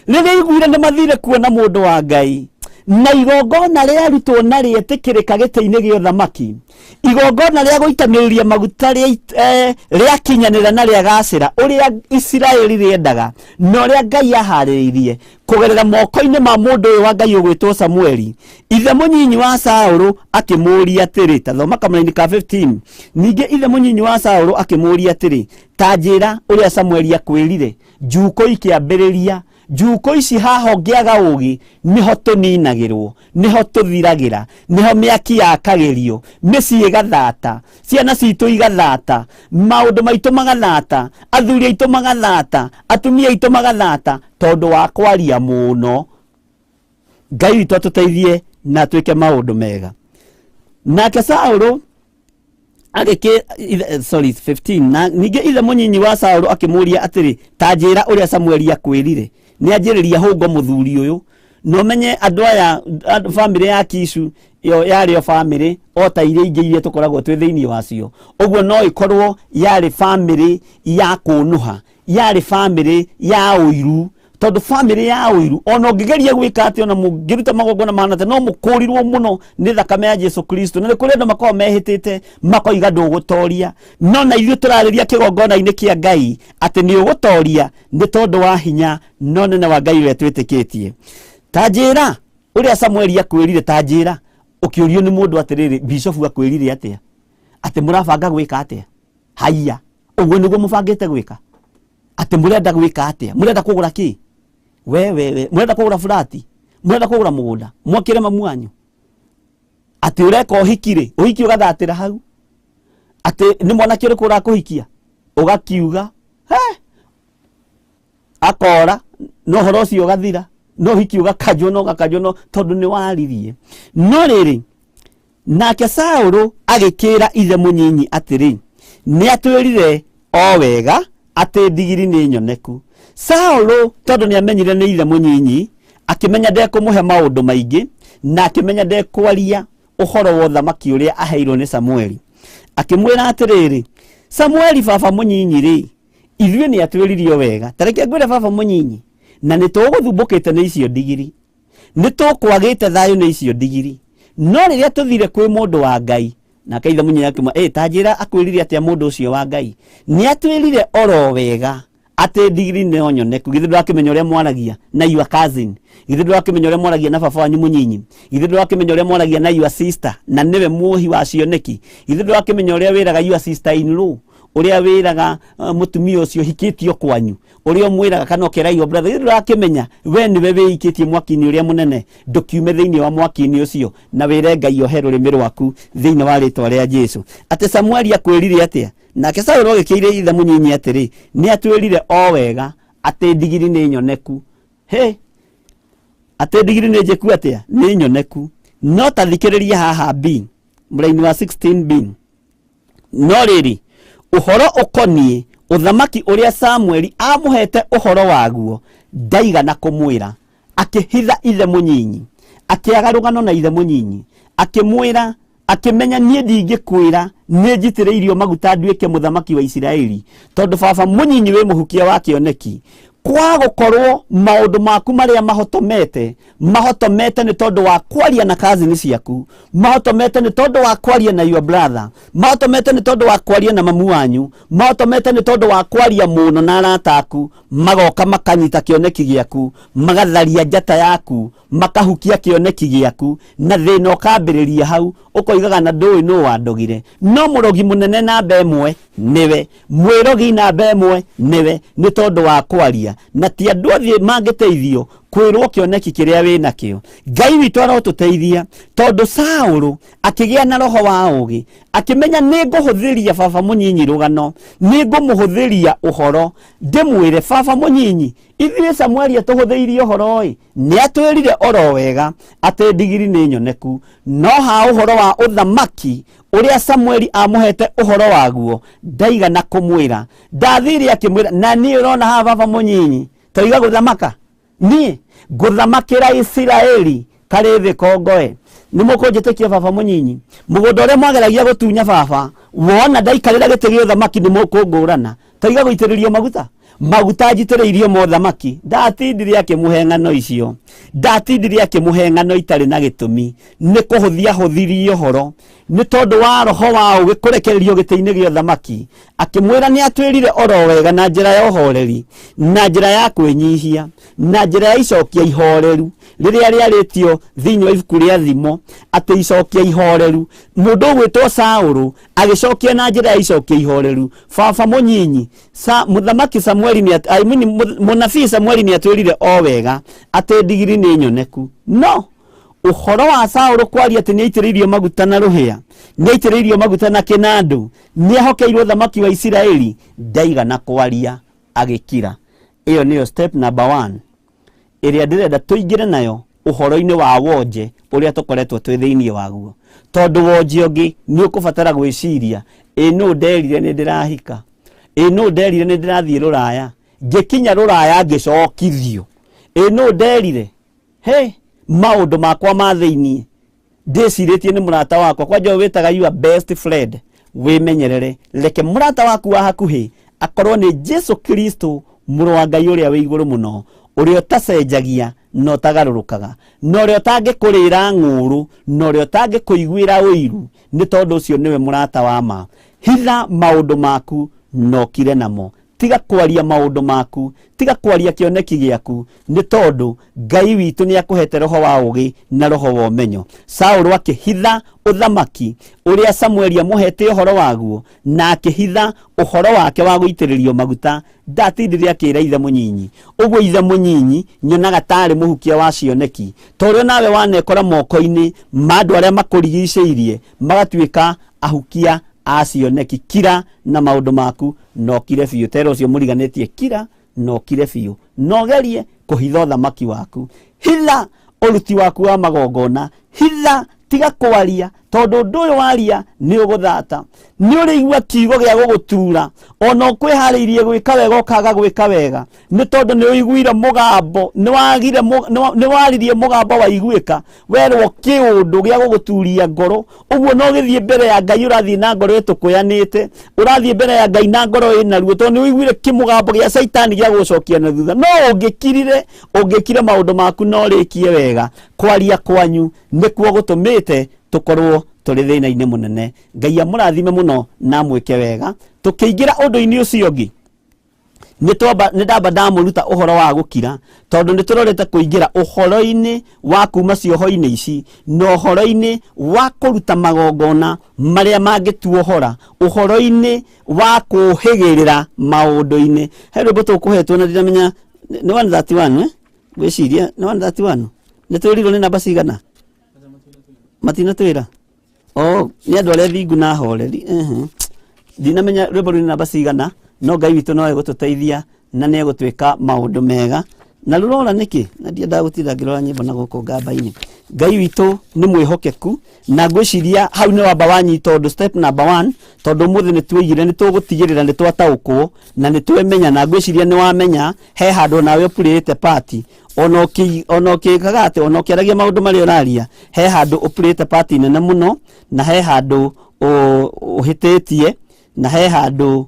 riria iguire ni mathire kuona mundu wa Ngai na igongona ria rutwo na rietikirika gite-ini gio thamaki igongona ria guitaniriria maguta ria kinyanira na ria gacira uria Israeli riendaga no ria Ngai ahariririe kugerera moko-ini ma mundu uyu wa Ngai ugwitwo Samueli ithe munyinyi wa Saulu akimuria atiri tathoma kamraini ka 15 ninge ithe munyinyi wa Saulu akimuria atiri tanjira uria Samueli akwirire njuko ikiambiriria njuko ici haho ngiaga ugi niho tuninagirwo niho tuthiragira niho miaki yakagirio micii igathata ciana citu igathata maundu maitu magathata athuri aitu magathata atumia aitu magathata tondu wa kwaria muno Ngai witu atuteithie na twike maundu mega nake Saulu agike 15 na ninge ithe munyinyi wa Saulu akimuria atiri tanjira uria Samueli akwirire ni anjiriria hungo muthuri uyu no menye andu aya family ya Kishu yo yari yo family ota iria ingi iria tukoragwo twi thiini wacio ogwo no ikorwo yari family ya kunuha yari family ya uiru tondu family ya uiru ona ngigeria gwika ati ona mungiruta magongona manate no mukurirwo muno ni thakame ya Jesu Kristo na kuri ndo makao mehitite makoiga ndugutoria no na ithu turariria kigongona-ini kia Ngai ati ni ugutoria ni tondu wa hinya no nene wa Ngai we twitikitie tajira uria Samueli akwirire tajira ukiurio ni mundu atiriri bishop akwirire atia ati murabanga gwika atia haiya uguo niguo mubangite gwika ati murenda gwika atia murenda kugura ki wewe murenda kugura flati murenda kugura mugunda mwakire mamwanyu ati ureka uhikire uhiki ugathatira hau ati ni mwana kire kura kuhikia ugakiuga akora no horosi ugathira no hiki ugakajwo tondu ni waririe no riri nake Saulu agikira ithe munyinyi atiri ni atwirire o wega ati ndigiri ni nyoneku Saulu tondu ni amenyire ni ithe munyinyi akimenya ndekumuhe maundu maingi na akimenya ndekwaria uhoro wa thamaki uria aheirwo ni Samueli akimwira atiriri Samueli baba munyinyi ri ithuĩ ni atwiririo wega tareke ngwire baba munyinyi na nituguthumbukite ni icio ndigiri nitukwagite thayo ni icio ndigiri no riria tuthire kwi mundu wa Ngai na kaitha munyinyi akima tajira akwirire atia mundu ucio wa Ngai ni atwirire oro wega ati ndigiri ni onyoneku githe ndakimenya uria mwaragia na your cousin githe ndakimenya uria mwaragia na baba wanyu munyinyi githe ndakimenya uria mwaragia na your sister na niwe muohi wa cioneki githe ndakimenya uria wiraga your sister in law uria wiraga mutumia ucio hikitio kwanyu uria mwiraga kana okeraio brother githe ndakimenya we niwe wikitie mwaki-ini uria munene ndukiume thiini wa mwaki-ini ucio na wire Ngai ohe rurimi rwaku thiini wa ritwa ria Jesu ati Samueli akwirire atia nake Saulu ogikiire ithe munyinyi atiri ni atwirire o wega ati ndigiri ni nyoneku ati ndigiri ni njeku atia ni nyoneku no tathikiriria haha B muraini wa 16B no riri uhoro ukonie uthamaki uria Samueli amuhete uhoro waguo ndaigana kumwira akihitha ithe munyinyi akiaga rugano na ithe munyinyi akimwira akimenya nie ndingikwira ni njitiriirio maguta nduike muthamaki wa Isiraeli tondu baba munyinyi we muhukia wa kioneki kwa gukorwo maundu maku maria mahotomete ni tondu wa kwaria na cousin ciaku mahotomete ni tondu wa kwaria na your brother mahotomete ni tondu wa kwaria na mamu wanyu mahotomete ni tondu wa kwaria muno na arataku magoka makanyita kioneki giaku magatharia njata yaku makahukia kioneki giaku na thina ukambiriria hau ukoigaga na ndui no wandogire no murogi munene na mbemwe niwe mwirogi na mbemwe niwe ni tondu wa kwaria na ti andu othe mangiteithio kwirwo kioneki kiria wina kio Ngai witu arotuteithia tondu Saulu akigia na roho wa ugi akimenya ni nguhuthiria baba munyinyi rugano ni ngumuhuthiria uhoro ndimwire baba munyinyi ithuĩ Samueli atuhuthiirie uhoro ni atwirire oro wega ati ndigiri ni nyoneku no ha uhoro wa uthamaki uria Samueli amuhete uhoro waguo ndaigana kumwira ndathire akimwira na ni urona ha baba munyinyi toiga guthamaka ni guthamakira Isiraeli kari thi kongoe ni mukunjitikia baba munyinyi mugunda uria mwageragia gutunya baba wona ndaikarira giti gio thamaki ni mukungurana toiga guitiririo maguta njitiriirio mothamaki ndatindirie akimuheng'ano icio ndatindirie akimuheng'ano itari na gitumi ni kuhuthia huthirio horo ni tondu wa roho wa ugikurekererio giti-ini gio thamaki akimwira ni atwirire oro wega na njira ya uhoreri na njira ya kwinyihia na njira ya icokia ihoreru riria riaritio thiini wa ibuku ria thimo ati icokia ihoreru mundu gwitwo Saulu agicokia na njira ya icokia ihoreru baba munyinyi muthamaki Samueli ni munabii Samueli ni atwirire o wega ati ndigiri ni nyoneku no uhoro wa Saulu kwaria ati ni aitiriirio maguta na ruhia ni aitiriirio maguta na kinandu ni ahokeirwo thamaki wa Isiraeli ndaigana kwaria agikira iyo niyo step number 1 iria ndirenda tuingire nayo uhoro-ini wa wonje uria tukoretwo twi thiini waguo tondu wonje ungi ni ukubatara gwiciria no nderire ni ndirahika no nderire ni ndirathie ruraya ngikinya ruraya ngicokithio no nderire maundu makwa ma thiini ndiciritie ni murata wakwa kwanja witaga your best friend wimenyerere reke murata waku wa hakuhi akorwo ni Jesu Kristo muru wa Ngai uria wi iguru muno uria utacenjagia no tagarurukaga no ria utangĩkũrĩra ng'ũrũ no ria utangĩkũiguĩra ũiru nĩ tondũ ũcio nĩwe mũrata wa ma. Hitha maũndũ maku no kire namo, tiga kwaria maũndũ maku, tiga kwaria kĩoneki gĩaku, nĩ tondũ Ngai witũ nĩ akũhete roho wa ũgĩ na roho wa ũmenyo. Saũlũ akĩhitha ũthamaki ũrĩa Samueli amũhete ũhoro waguo, na akĩhitha ũhoro wake wa gũitĩrĩrio maguta. Ndatindire akĩra ithe mũnyinyi, ũguo ithe mũnyinyi nyonaga tarĩ mũhukia wa cioneki, torĩa nawe wanekora moko-inĩ ma andũ arĩa makũrigicĩirie magatuĩka ahukia acioneki. Kira na maũndũ maku no kire biũ. Tero ũcio mũriganĩtie, kira no kire biũ, no gerie kũhitha ũthamaki waku. Hitha ũruti waku wa magongona, hitha tiga kwaria, tondũ ũndũ ũyũ waria nĩ ũgũthata. Nĩ ũrĩigua kiugo gĩa gũgũtura, ona ũkwĩharĩirie gwĩka wega ũkaga gwĩka wega, nĩ tondũ nĩ ũiguire mũgambo, nĩ waririe mũgambo waiguĩka, werwo kĩũndũ gĩa gũgũturia ngoro. Ũguo no gĩthiĩ mbere ya Ngai ũrathiĩ na ngoro ĩtũkũyanĩte, ũrathiĩ mbere ya Ngai na ngoro ĩna ruo, tondũ nĩ ũiguire kĩmũgambo gĩa Saitani gĩa gũcokia na thutha. No ũngĩkire maũndũ maku no rĩkie wega, kwaria kwanyu nĩkuo gũtũmĩte tũkorwo tũrĩ thĩna-inĩ mũnene. Ngai amũrathime mũno na mwĩke wega. Tũkĩingĩra ũndũ-inĩ ũcio ũngĩ, nĩ ndamba ndamũruta ũhoro wa gũkira, tondũ nĩ tũrorete kũingĩra ũhoro-inĩ wa kuma cioho-inĩ ici na ũhoro-inĩ wa kũruta magongona marĩa mangĩtuohora, ũhoro-inĩ wa kũhĩgĩrĩra maũndũ-inĩ. He rwĩmbo tũkũhetwo na ndiramenya nĩ 131 gwĩciria nĩ 131 nĩ twĩrirwo nĩ namba cigana matinatwĩra. Nĩ andũ arĩa thingu na horeri. Ndinamenya rwĩmbo rũrĩ namba cigana, no Ngai witũ no egũtũteithia na nĩ egũtwĩka maũndũ mega. Na rũrora nĩkĩ, na ndiendaga gũtinda ngĩrora nyĩmbo na gũkũ ngamba-inĩ. Ngai witũ nĩ mwĩhokeku, na ngwĩciria hau nĩ wamba wanyita ũndũ step number 1, tondũ mũthĩ nĩ twĩigire nĩ tũgũtigĩrĩra nĩ twataũkwo na nĩ twĩmenya, na ngwĩciria nĩ wamenya he handũ nawe ũpurĩte pati, ona ũkĩkaga atĩ ona ũkĩaragia maũndũ marĩa ũraria, he handũ ũpurĩte pati nene mũno, na he handũ ũhĩtĩtie, na he handũ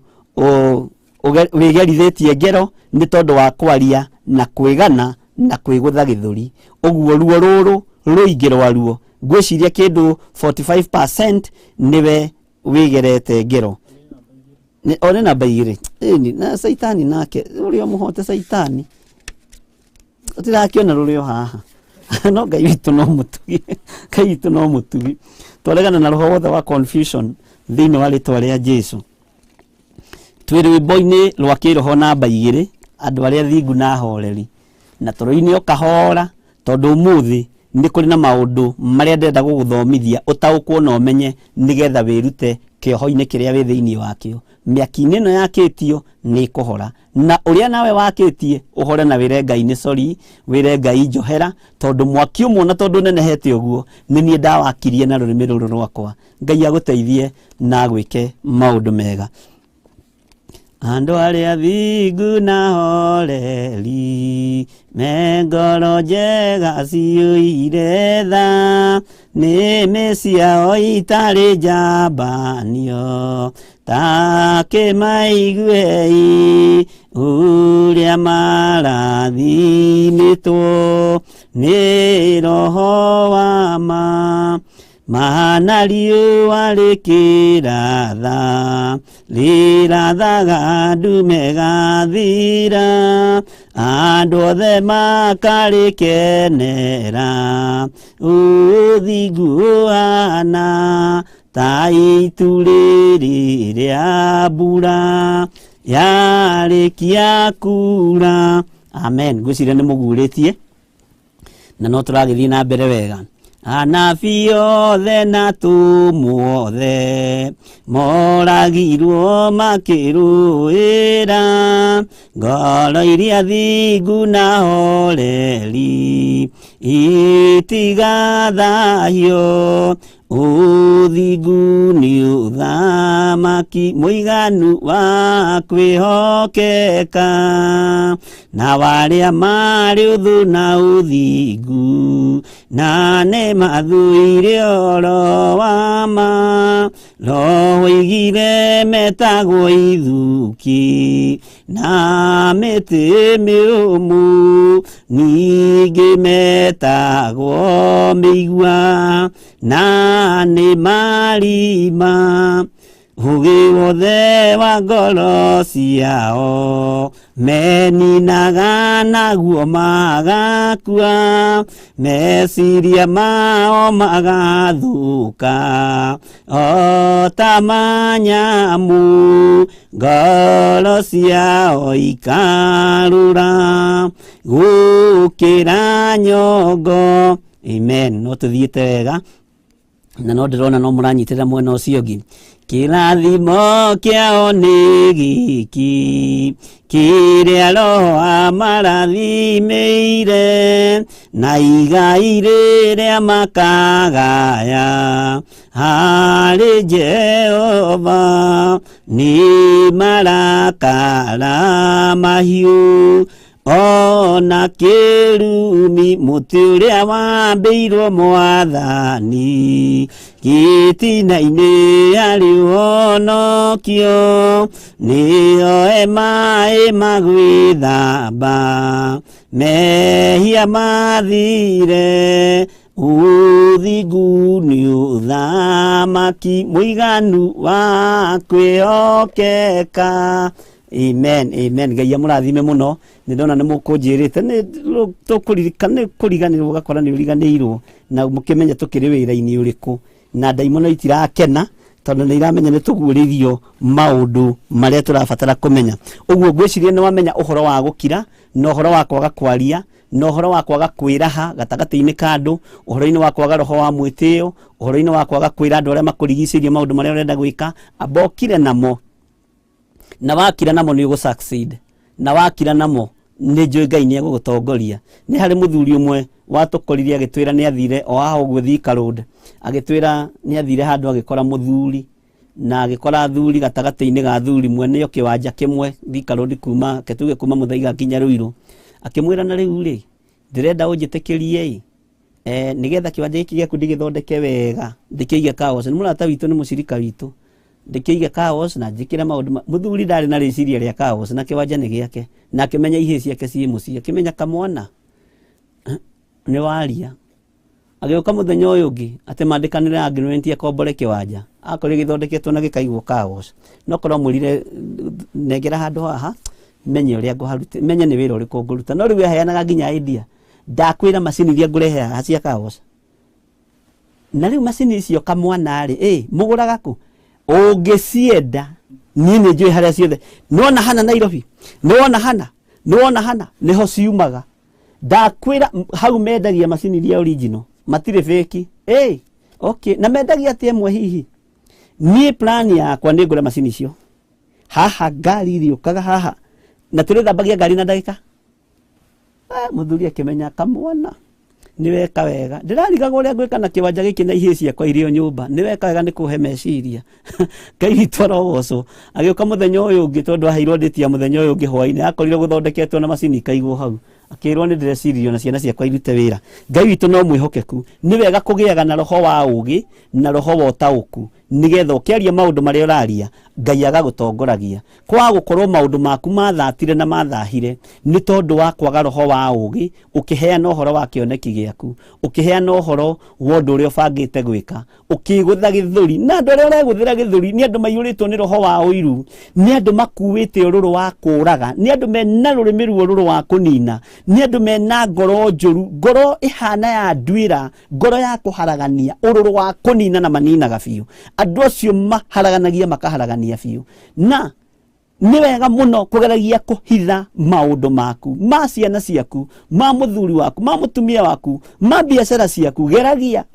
wĩgerithĩtie ngero nĩ tondũ wa kwaria na kwĩgana na kwĩgũtha gĩthũri. Ũguo ruo rũrũ rũingĩ rwaruo, ngwĩciria kĩndũ 45% nĩwe wĩgerete ngero. Nĩ namba igĩrĩ. Na Saitani nake ũrĩa mũhote Saitani ũtirakĩona rũrĩo haha. No Ngai witũ no mũtugi, Ngai witũ no mũtugi. Twaregana na roho wothe wa confusion thĩinĩ wa rĩtwa rĩa Jesũ. Twĩ rwĩmbo-inĩ rwa kĩroho namba 2, andũ arĩa thingu na horeri, na tũrũ-inĩ ũkahora, tondũ ũmũthĩ nĩ kũrĩ na maũndũ marĩa ndenda gũgũthomithia ũtaũkwo na ũmenye, nĩgetha wĩrute kĩoho-inĩ kĩrĩa wĩ thĩinĩ wakĩo. Mĩaki-inĩ ĩno yakĩtio nĩ kũhora, na ũrĩa nawe wakĩtie ũhore na wĩre Ngai nĩ sorry, wĩre Ngai njohera, tondũ mwaki ũmwe na tondũ nenehete ũguo nĩ niĩ ndawakirie na rũrĩmĩ rũrũ rwakwa. Ngai agũteithie na gwĩke maũndũ mega. Andũ arĩa thingu na horeri, me ngoro njega ciũire tha, nĩmĩ ciao itarĩ njambanio, ta kĩmaiguei ũrĩa marathimĩtwo nĩ roho wa ma. Mahana riũa rĩkĩratha, rĩrathaga ndume gathira, andũ othe makarĩkenera, ũthingu ũhana ta itu rĩrĩ rĩa mbura yarĩkia kura. Amen. Ngwĩciria nĩ mũgurĩtie na no tũragĩthiĩ na mbere wega. Anabii othe na atũmwo othe moragirwo makĩrũĩra, ngoro iria thingu na horeri itigathahio, uthingu ni uthamaki muiganu wa kwihokeka na waria mari uthu na uthingu na ne mathuire oro wa ma roho igire metagwo ithuki na miti miumu ningi metagwo migua na ni marima ugi wothe wa ngoro ciao meninaga naguo magakua meciria mao magathuka o ta manyamu ngoro ciao ikarura gukira nyongo. Amen. No tuthiite wega na no ndirona no muranyitira mwena ucio ngi kirathimo kiao ni giki kiria roho amarathimĩire na igai rĩrĩa makagaya harĩ Jehova ni marakara mahiũ ona kĩrumi mũtĩ ũrĩa wambĩirwo Mwathani gĩtina-inĩ arĩ ũhonokio nĩoe maĩ magwĩthamba mehia mathire uthingu ni uthamaki muiganu wa kwihokeka. Amen, amen. Ngai amurathime muno ni ndona ni mukunjirite ni tukuriganirwo gakora ni uriganirwo na mukimenya tukiri wira-ini uriku na ndaimono itirakena tondu ni iramenya ni tuguririo maundu maria turabatara kumenya. Uguo ngwiciria ni wamenya uhoro wa gukira na uhoro wa kwaga kwaria na uhoro wa kwaga kwiraha gatagati-ini ka andu, uhoro-ini wa kwaga roho wa mwitio, uhoro-ini wa kwaga kwira andu aria makurigicirie maundu maria urenda gwika, abokire namo na wakira namo ni ugu succeed na wakira namo ni njui Ngai ni agugutongoria. Ni hari muthuri umwe watukoririe agitwira ni athire o aho gwe Thika Road, agitwira ni athire handu agikora muthuri na agikora athuri gatagati-ini ga athuri mwene yo kiwanja kimwe Thika Road kuma ketuge kuma Muthaiga nginya Ruiru, akimwira na riu ri ndirenda unjitikirie nigetha kiwanja giki giaku ndigithondeke wega ndikiige chaos. Ni murata witu ni mucirika witu ndikiige chaos na njikira maundu muthuri ndari na riciria ria chaos na kiwanja ni giake na akimenya ihe ciake cie mucie akimenya kamwana ni waria agioka muthenya uyu ngi ati mandikanire agreement akombore kiwanja akori githondeketwo na gikaigwo chaos no korwo murire negera handu haha menye uria nguharute menye ni wira uriku nguruta no riu aheanaga nginya idea ndakwira macini iria ngurehe haha cia chaos na riu macini icio kamwana ri muguraga ku ungicienda nini njui haria ciothe nona hana Nairobi nona hana niho ciumaga ndakwira hau mendagia macini iria original matire fake okay na mendagia atia emwe hihi ni plan yakwa ni ngure macini icio haha ngari iriukaga haha na turithambagia ngari na ndagika muthuri akimenya kamwana ni weka wega ndirarigaga uria ngwika na kiwanja giki na ihe ciakwa irio nyumba ni weka wega ni kuhe meciria Ngai witũ arogocwo. Agioka muthenya uyu ungi tondu aheirwo nditia muthenya uyu ungi hwaini akorire guthondeketwo na macini ikaigwo hau akirwo ni ndirecirio na ciana ciakwa irute wira. Ngai witũ no mwihokeku ni wega kugiaga na roho wa ugi na roho wa utauku nigetha ukiaria maundu maria uraria Ngai agagutongoragia. Kwa gukorwo maundu maku mathatire na mathahire ni tondu wa kwaga roho wa ugi ukiheana uhoro wa kioneki giaku ukiheana uhoro wa undu uria ubangite gwika ukigutha githuri na andu aria ureguthira githuri ni andu maiyuritwo ni roho wa uiru ni andu makuite ururu wa kuraga ni andu mena rurimi ururu wa kunina ni andu mena ngoro njuru ngoro ihana ya ndwira ngoro ya kuharagania ururu wa kunina na manina gabiu andu acio maharaganagia makaharagania biu na ni wega muno kugeragia kuhitha maundu maku ma ciana ciaku ma muthuri waku ma mutumia waku ma biashara ciaku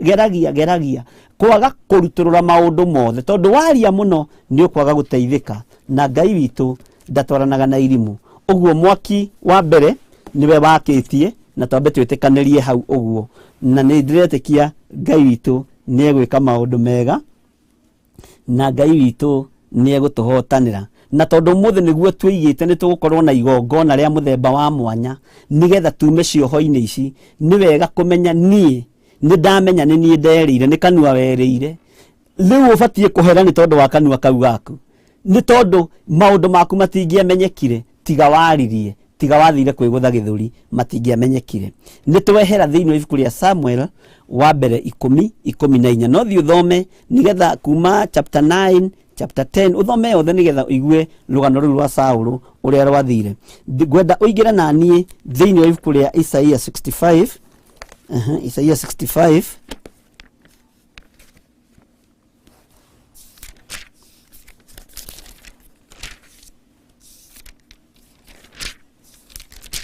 geragia kwaga kuruturura maundu mothe tondu waria muno ni ukwaga guteithika na Ngai witu ndatwaranaga na irimu. Uguo mwaki wa mbere niwe wakitie na twambe twitikanirie hau uguo na ni ndiretikia Ngai witu nĩ egwĩka maũndũ mega na Ngai witũ nĩ egũtũhotanĩra. Na tondũ mũthĩ nĩguo twĩigĩte nĩ tũgũkorwo na igongona rĩa mũthemba wa mwanya nĩgetha tume cioho-inĩ ici, nĩ wega kũmenya niĩ nĩ ndamenya nĩ niĩ nderĩire, nĩ kanua werĩire, rĩu ũbatiĩ kũhera nĩ tondũ wa kanua kau gaku, nĩ tondũ maũndũ maku matingĩamenyekire tiga waririe, tiga wathire kwĩgũtha gĩthũri, matingĩamenyekire. Nĩ twehera thĩinĩ wa ibuku rĩa Samuel wa mbere 10:14. No thiĩ ũthome nĩgetha kuma chapter 9 chapter 10 uthome yothe nigetha uigue rugano rũu rwa Saũlũ ũrĩa rwathire. Ngwenda ũingĩre na niĩ thĩinĩ wa ibuku rĩa Isaiah 65. Isaiah 65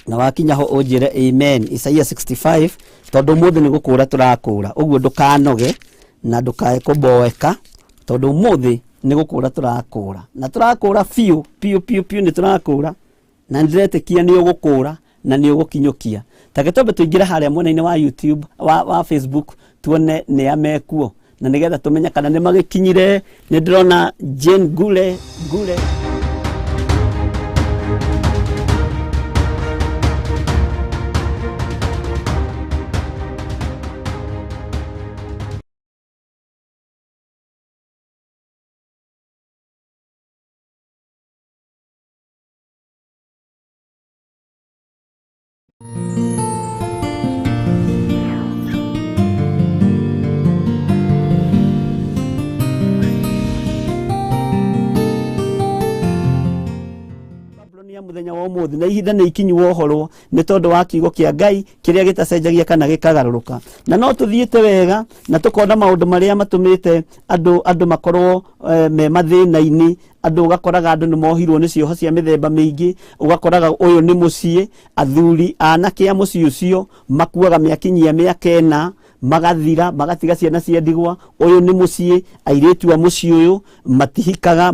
na wakinya ho ũnjĩre amen. Isaiah 65 tondũ mũthĩ nĩ gũkũra tũrakũra, ũguo ndũkanoge na ndũkae kũmboeka tondũ mũthĩ nĩ gũkũra tũrakũra, na tũrakũra biũ nĩ tũrakũra, na ndĩretĩkia nĩ ũgũkũra na nĩ ũgũkinyũkia. Take twambe tũingĩre harĩa mwena-inĩ wa YouTube wa Facebook tuone nĩ amekuo, na nĩgetha tũmenya kana nĩ magĩkinyire. Nĩ ndĩrona Jane Gule muthenya wa umuthi na ihinda nĩ ikinyu wohorwo nĩ tondũ wa kiugo kĩa Ngai kĩrĩa gĩtacenjagia kana gĩkagarũrũka. Na no tũthiĩte wega na tũkona maũndũ marĩa matũmĩte andũ makorwo me mathĩna-inĩ. Andũ ũgakoraga andũ nĩ mohirwo nĩ cioho cia mĩthemba mĩingĩ, ũgakoraga ũyũ nĩ mũciĩ, athuri anake a mũciĩ ũcio makuaga mĩakinyia mĩaka 4 magathira magatiga ciana cia ndigwa. Ũyũ nĩ mũciĩ, airĩtu a mũciĩ ũyũ matikaga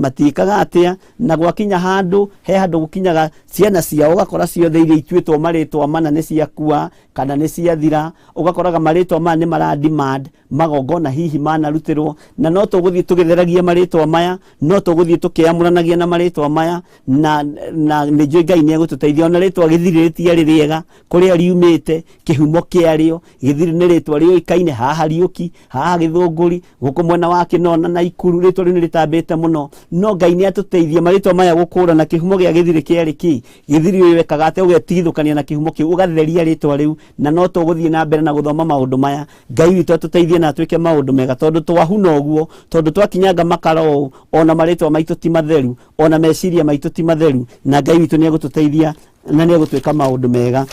atĩa, na gwakinya handũ he handũ gũkinyaga ciana ciao ũgakora ciothe iria ituĩtwo marĩtwa mana nĩ ciakua kana nĩ ciathira. Ũgakoraga marĩtwa maya nĩ marademand magongona hihi manarutĩrwo, na no tũgũthiĩ tũgĩtheragia marĩtwa maya, no tũgũthiĩ tũkĩamũranagia na marĩtwa maya, na nĩ njũĩ Ngai nĩ egũtũteithia. Ona rĩtwa gĩthiri rĩtiarĩ rĩega kũrĩa riumĩte, kĩhumo kĩarĩo gĩthiri nĩ rĩtwa rĩũĩkaine, haha Riũki, haha Gĩthũngũri, gũkũ mwena wa Kĩnona na Ikuru rĩtwa rĩu nĩ rĩtambĩte mũno. No Ngai nĩ atũteithia marĩtwa maya gũkũrana kĩhumo gĩa gĩthiri kĩarĩ kĩ, gĩthiri ũyũ wekaga atĩa, ũgetigithũkania na kĩhumo kĩu ũgatheria rĩtwa rĩu. Na no tũgũthiĩ na mbere na gũthoma maũndũ maya. Ngai witũ atũteithie na atuĩke maũndũ mega, tondũ twahuna ũguo, tondũ twakinyanga makara ũũ, ona marĩtwa maitũ ti matheru, ona meciria maitũ ti matheru, na Ngai witũ nĩ egũtũteithia na nĩ egũtwĩka maũndũ mega.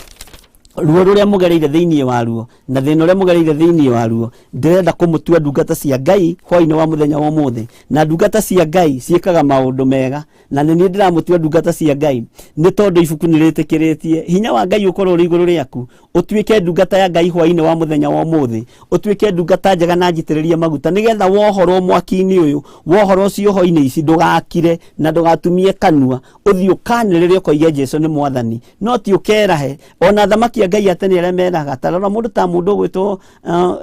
Ruo rũrĩa mũgereire thĩinĩ waruo na thĩna ũrĩa mũgereire thĩinĩ waruo, ndĩrenda kũmũtua ndungata cia Ngai hwaĩ-inĩ wa mũthenya wa ũmũthĩ. Na ndungata cia Ngai ciĩkaga maũndũ mega, na nĩ niĩ ndĩramũtua ndungata cia Ngai nĩ tondũ ibuku nĩ rĩtĩkĩrĩtie hinya wa Ngai ũkorwo ũrĩ igũrũ rĩaku, ũtuĩke ndungata ya Ngai hwaĩ-inĩ wa mũthenya wa ũmũthĩ, ũtuĩke ndungata njega na njitĩrĩrie maguta, nĩgetha wohorwo mwaki-inĩ ũyũ, wohorwo cioho-inĩ ici, ndũgakire na ndũgatumie kanua, ũthiĩ ũkanĩrĩre ũkoige Jesũ nĩ mwathani, no ti ũkerahe. Ona thamaki Ngai atene arĩa meraga tarora mũndũ ta mũndũ ũgwĩtwo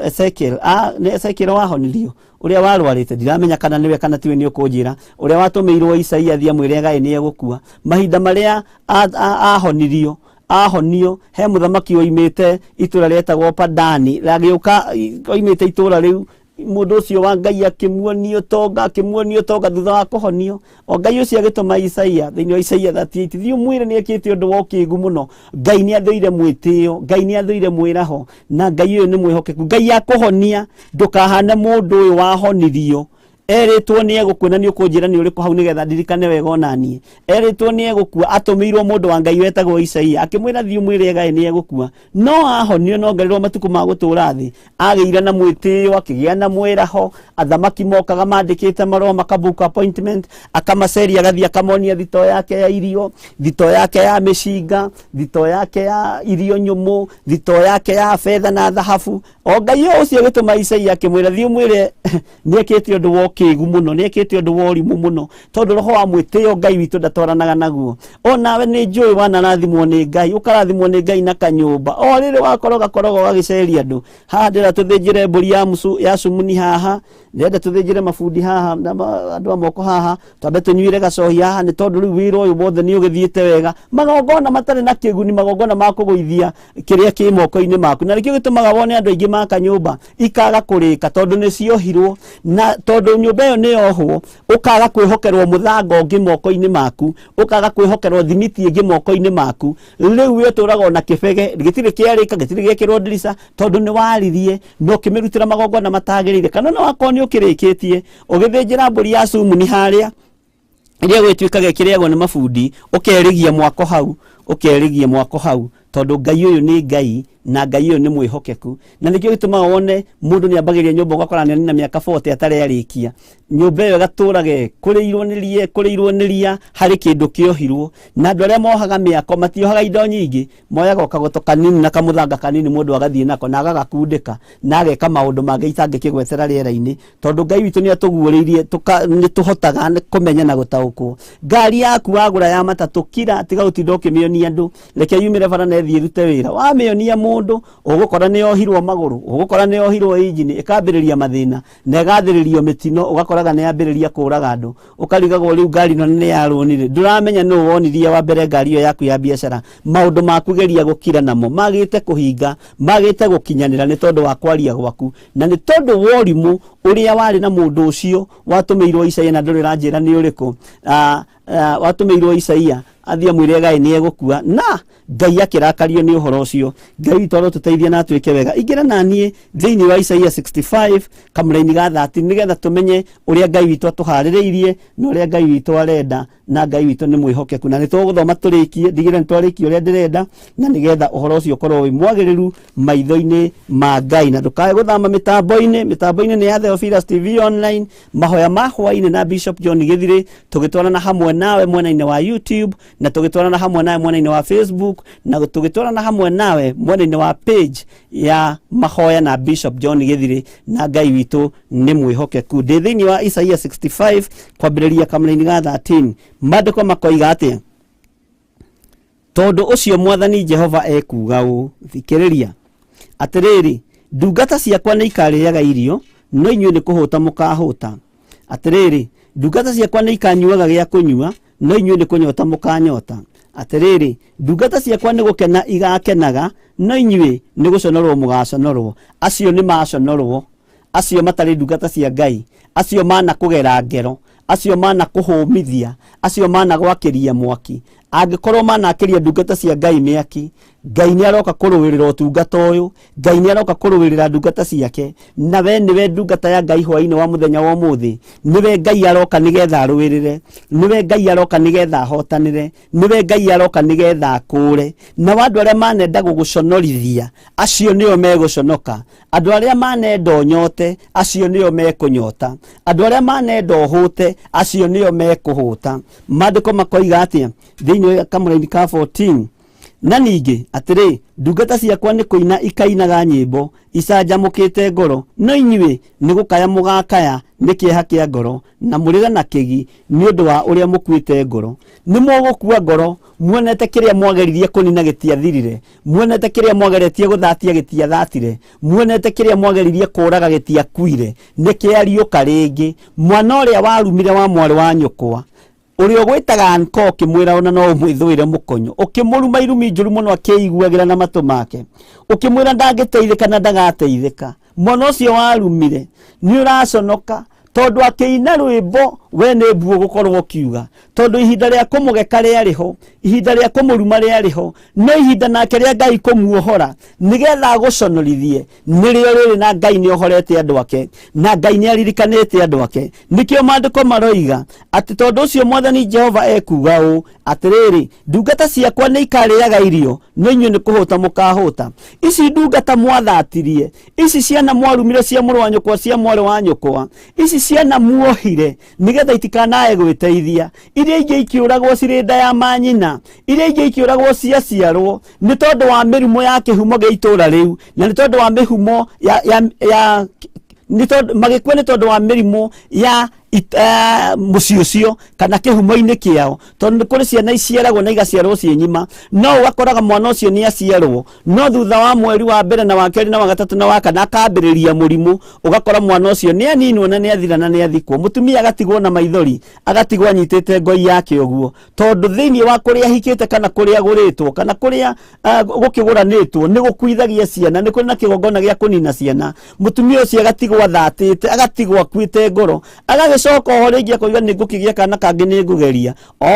Ezekiel, nĩ Ezekiel wahonirio ũrĩa warwarĩte, ndiramenya kana nĩwe kana tiwe, nĩ ũkũnjĩra, ũrĩa watũmĩirwo Isaia thiamwĩre Ngai nĩ egũkua. Mahinda marĩa ahonio he mũthamaki oimĩte itũra rĩetagwo Padani, ragĩũka oimĩte itũra rĩu, mũndũ ũcio wa Ngai akĩmuonio tonga thutha wa kũhonio. O Ngai ũcio agĩtũma Isaia thĩinĩ wa Isaia 38, thiĩ ũmwĩre nĩ ekĩte ũndũ wa ũkĩĩgu mũno. Ngai nĩ athũire mwĩtĩo, Ngai nĩ athũire mwĩraho, na Ngai ũyũ nĩ mwĩhokeku. Ngai akũhonia ndũkahane mũndũ ũyũ wahonirio. Erĩtwo nĩ egũkua, na nĩ ũkũnjĩra nĩ ũrĩkũ hau nĩgetha ndirikane wega onaniĩ. Erĩtwo nĩ egũkua, atũmĩirwo mũndũ wa Ngai wetagwo Isaia akĩmwĩra thiĩ ũmwĩre Ngai nĩ egũkua. No ahonio, no ngarĩrwo matukũ ma gũtũũra thĩ, agĩire na mwĩtĩo, akĩgĩa na mwĩraho. Athamaki mokaga mandĩkĩte marũa, makabook appointment, akamaceria, agathiĩ akamonia thito yake ya irio, thito yake ya mĩcinga, thito yake ya irio nyũmũ, thito yake ya betha na thahabu. O Ngai ũcio agĩtũma Isaia akĩmwĩra thiĩ ũmwĩre nĩ ekĩte ũndũ wa kigu muno ni ekete undu wori muno tondu roho wa mwitio Ngai witu ndatwaranaga naguo onawe ni njui wanarathimwo ni Ngai ukarathimwo ni Ngai na kanyumba o riri wakoroga gagiceria andu haha ndira tuthinjire mburi ya Sumuni haha ndenda tuthinjire mabundi haha andu amoko haha twambe tunyuire gacohi haha ni tondu riu wira uyu wothe ni ugithiite wega magongona matari na kiguni magongona ma kuguithia kiria ki moko-ini maku na nikio gitumaga wone andu aingi maka nyumba ikaga kurika tondu ni ciohirwo na tondu nyumba iyo ni yohwo ukaga kwihokerwo muthango ungi moko-ini maku ukaga kwihokerwo thimiti ingi moko-ini maku riu wi turaga na kibege gitire kiarika gitire giekirwo ndirica tondu ni waririe no kimirutira magongona matagirire kana no wakoni ukirikitie ugithinjira mburi ya Sumuni haria iria gwituikaga kiriagwo ni mabundi ukerigia mwako hau tondu Ngai uyu ni Ngai na Ngai uyu ni mwihokeku na nikio gitumaga wone mundu ni ambagiria nyumba ugakora ni na miaka 40 atari arikia nyumba iyo gaturage kurirwo ni ria hari kindu kiohirwo na andu aria mohaga miako matiohaga indo nyingi moyaga kagoto kanini na kamuthanga kanini mundu agathie nako na agagakundika na ageka maundu mangĩ itangĩkĩgwetera rĩera-inĩ tondu Ngai witũ ni atuguũrĩirie ni tuhotaga kumenya na gutaũkwo ngari yaku wagura ya matatu kira tiga ũtinda ũkĩmĩonia andu reke yumire bara na ethie rute wĩra wamĩonia mundu ugukora ni yohirwo maguru ugukora ni yohirwo injini ikambĩrĩria mathĩna na igathĩrĩrio mitino ugakoraga ni yambĩrĩria kũraga andu ukarigagwo riu ngari no ni yarũnire nduramenya no wonirie wa mbere ngari iyo yaku ya biacara maundu maku geria gukira namo magite kuhinga magite gukinyanira ni tondu wa kwaria gwaku na ni tondu worimu uria wari na mundu ucio watumirwo Isaia na ndurira njira ni uriku watumirwo Isaia athia mwire Ngai ni egukua na Ngai akirakario ni uhoro ucio Ngai toro tuteithia na twike wega ingira na nie thiini wa Isaia 65 kamuraini ga 30 nigetha tumenye uria Ngai witu atuhaririirie na uria Ngai witu arenda na Ngai witu ni mwihokeku na nituguthoma turikie ndigire ntwarikie uria ndirenda na nigetha uhoro ucio korwo wi mwagiriru maitho-ini ma Ngai na ndukae guthama mitambo-ini ni ya Theophilus TV online mahoya ma hwaini na Bishop John Githiri tugitwarana hamwe nawe mwena-ini wa YouTube na tugitwarana hamwe nawe mwena-ini wa Facebook na tugitwarana hamwe nawe mwena-ini wa page ya mahoya na Bishop John Githiri na Ngai witu ni mwihokeku ndi thiini wa Isaia 65 kwambiriria kamuraini ga 13 mandiko makoiga atia tondu ucio mwathani Jehova ekuga u thikiriria atiriri ndungata ciakwa ni ikarĩaga irio no inyuĩ ni kuhuta mukahuta atiriri ndungata ciakwa ni ikanyuaga gĩa kunyua no inyuĩ ni kunyota mukanyota atiriri ndungata ciakwa ni gukena igakenaga no inyuĩ ni guconorwo mugaconorwo acio ni maconorwo acio matari ndungata cia Ngai acio mana kugera ngero acio mana kuhumithia acio mana gwakiria mwaki angikorwo mana akiria ndungata cia Ngai miaki Ngai ni aroka kuruwirira utungata uyu Ngai ni aroka kuruwirira ndungata ciake na we niwe ndungata ya Ngai hwaini wa muthenya wa umuthi niwe Ngai aroka nigetha aruwirire niwe Ngai aroka nigetha ahotanire niwe Ngai aroka nigetha akure na wandu aria manenda guguconorithia acio nio meguconoka andu aria manenda nyote acio nio mekunyota andu aria manenda hute acio nio mekuhuta mandiko makoiga atia thiini wa kamuraini ka 14 na ningi atiri ndungata ciakwa ni kuina ikainaga nyimbo icanjamukite ngoro no inyuĩ ni gukaya mugakaya ni kieha kia ngoro na murira na kigi ni undu wa uria mukuite ngoro ni mugukua ngoro muonete kiria mwageririe kunina gitiathirire muonete kiria mwageretie guthatia gitiathatire muonete kiria mwageririe kuraga gitiakuire ni kiariuka ringi mwana uria warumire wa mwari wa nyukwa uri ogwitaga anko kimwira ona no mwithuire mukonyo ukimuruma irumi njuru muno akiguagira na matu make ukimwira ndangiteithika na ndagateithika mwana ucio warumire ni uraconoka tondu akiina rwimbo we ni mbuo gukorwo kiuga tondu ihinda ria kumugeka riariho ihinda ria kumuruma riariho no ihinda nake ria Ngai kumuohora nigetha aguconorithie nirio riri na Ngai ni ohorete andu ake na Ngai ni aririkanite andu ake nikio mandiko maroiga ati tondu ucio mwathani Jehova ekuga u atiriri ndungata ciakwa ni ikarĩaga irio no inyuĩ ni kuhuta mukahuta ici ndungata mwathatirie ici ciana mwarumire cia mũrũ wa nyũkwa cia mwarĩ wa nyũkwa ici ciana muohire nigetha itikanae gwĩteithia iria ingĩ ikiũragwo cirĩ nda ya manyina iria ingĩ ikiũragwo ciaciarwo ni tondu wa mĩrimũ ya kĩhumo gĩa itũra rĩu na ni tondu wa mĩhumo ni tondu magikua ni tondu wa mirimu ya muciĩ ũcio kana kĩhumo-inĩ kĩao, tondũ nĩ kũrĩ ciana iciaragwo na igaciarwo ciĩ ng'ima, no ũgakoraga mwana ũcio nĩ aciarwo no thutha wa mweri wa mbere na wa kerĩ na wa gatatũ na wa kana akambĩrĩria mũrimũ, ũgakora mwana ũcio nĩ aninwo na nĩ athira na nĩ athikwo, mũtumia agatigwo na maithori, agatigwo anyitĩte ngoi yake ũguo, tondũ thĩinĩ wa kũrĩa ahikĩte kana kũrĩa agũrĩtwo kana kũrĩa gũkĩgũranĩtwo nĩ gũkuithagia ciana, nĩ kũrĩ na kĩgongona gĩa kũnina ciana, mũtumia ũcio agatigwo athatĩte, agatigwo akuĩte ngoro, agagĩcoka oho rĩngĩ akoiga nĩ ngũkĩgĩa kana kangĩ nĩ ngũgeria,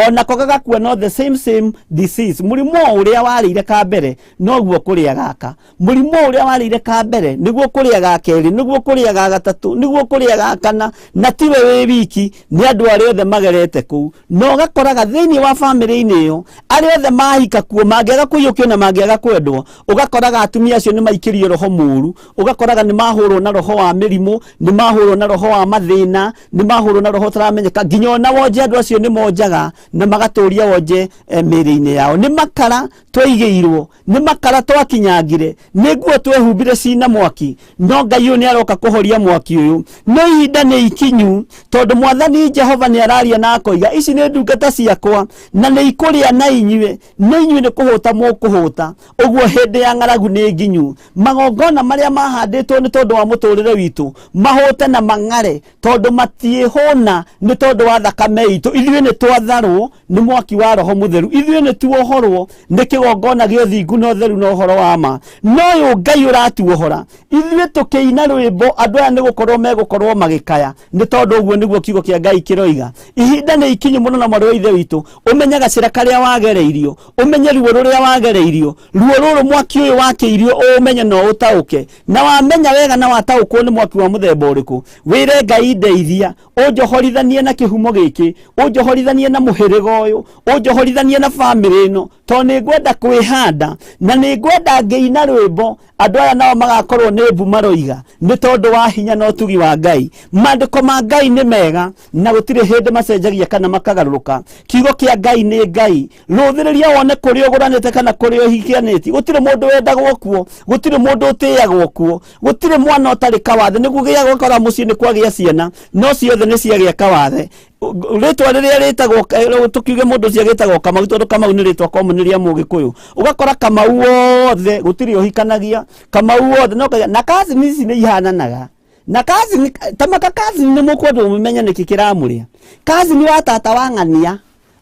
onako gagakua no the same disease. Mũrimũ ũrĩa warĩire ka mbere noguo kũrĩa gaka, mũrimũ ũrĩa warĩire ka mbere nĩguo kũrĩa ga kerĩ, nĩguo kũrĩa ga gatatũ, nĩguo kũrĩa ga kana, na tiwe wĩ wiki, nĩ andũ arĩa othe magerete kũu. No gakoraga thĩinĩ wa famĩlĩ-inĩ ĩyo arĩa othe mahika kuo mangĩaga kũiyũkio na mangĩaga kwendwo, ũgakoraga atumia acio nĩ maikĩrio roho mũru, ũgakoraga nĩ mahũrwo na roho wa mĩrimũ, nĩ mahũrwo na roho wa mathĩna, nĩ mahũrwo na roho taramenyeka, nginya ona wonje andũ acio nĩ monjaga na magatũria wonje mĩĩrĩ-inĩ yao. Nĩ makara twaigĩirwo, nĩ makara twakinyangire, nĩ nguo twehumbire cina mwaki, no Ngai ũyũ nĩ aroka kũhoria mwaki ũyũ. No ihinda nĩ ikinyu, tondũ Mwathani Jehova nĩ araria na akoiga ici nĩ ndungata ciakwa na nĩ ikũrĩa na inyuĩ, no inyuĩ nĩ kũhũta mũkũhũta, ũguo hĩndĩ ya ng'aragu nĩ nginyu. Magongona marĩa mahandĩtwo nĩ tondũ wa mũtũrĩre witũ mahũte na mang'are, tondũ matiĩhũna nĩ tondũ wa thakame itũ. Ithuĩ nĩ twatharwo nĩ mwaki wa Roho Mũtheru, ithuĩ nĩ tuohorwo nĩ kĩgongona gĩa ũthingu na ũtheru na ũhoro wa ma, no ũyũ Ngai ũratuohora. Ithuĩ tũkĩina rwĩmbo andũ aya nĩ gũkorwo megũkorwo magĩkaya, nĩ tondũ ũguo nĩguo kiugo kĩa Ngai kĩroiga. Ihinda nĩ ikinyu mũno na mwarĩ wa ithe witũ, ũmenye gacĩra karĩa wagereirio, ũmenye ruo rũrĩa wagereirio, ruo rũrũ mwaki ũyũ wakĩirio ũmenye no ũtaũke, na wamenya wega na wataũkwo nĩ mwaki wa mũthemba ũrĩkũ, wĩre Ngai ndeithia, ũnjohorithanie na kĩhumo gĩkĩ, ũnjohorithanie na mũhĩrĩga ũyũ, ũnjohorithanie na bamĩrĩ ĩno, tondũ nĩ ngwenda kwĩhanda na nĩ ngwenda ngĩina rwĩmbo andũ aya nao magakorwo nĩ mbu maroiga, nĩ tondũ wa hinya na ũtugi wa Ngai. Maandĩko ma Ngai nĩ mega na gũtirĩ hĩndĩ macenjagia kana makagarũrũka. Kiugo kĩa Ngai nĩ Ngai, rũthĩrĩria wone kũrĩa ũgũranĩte kana kũrĩa ũhikianĩtie. Gũtirĩ mũndũ wendagwo kuo, gũtirĩ mũndũ ũtĩagwo kuo, gũtirĩ mwana ũtarĩ kawathe. Nĩguo gĩaga gũkora mũciĩ nĩ kwagĩa ciana, no ciothe nĩ ciagĩa kawathe. Rĩtwa rĩrĩa rĩtagwo tukiuge mũndũ ũcio agĩtagwo Kamau, tondũ Kamau nĩ rĩtwa komũ rĩa Mũgĩkũyũ. Ũgakora Kamau wothe gũtirĩ ũhikanagia, Kamau wothe no na cousin ici nĩ ihananaga. Na cousin tamaka cousin nĩ mũkwenda ũmenye nĩkĩ kĩramũrĩa. Cousin wa tata wa ng'ania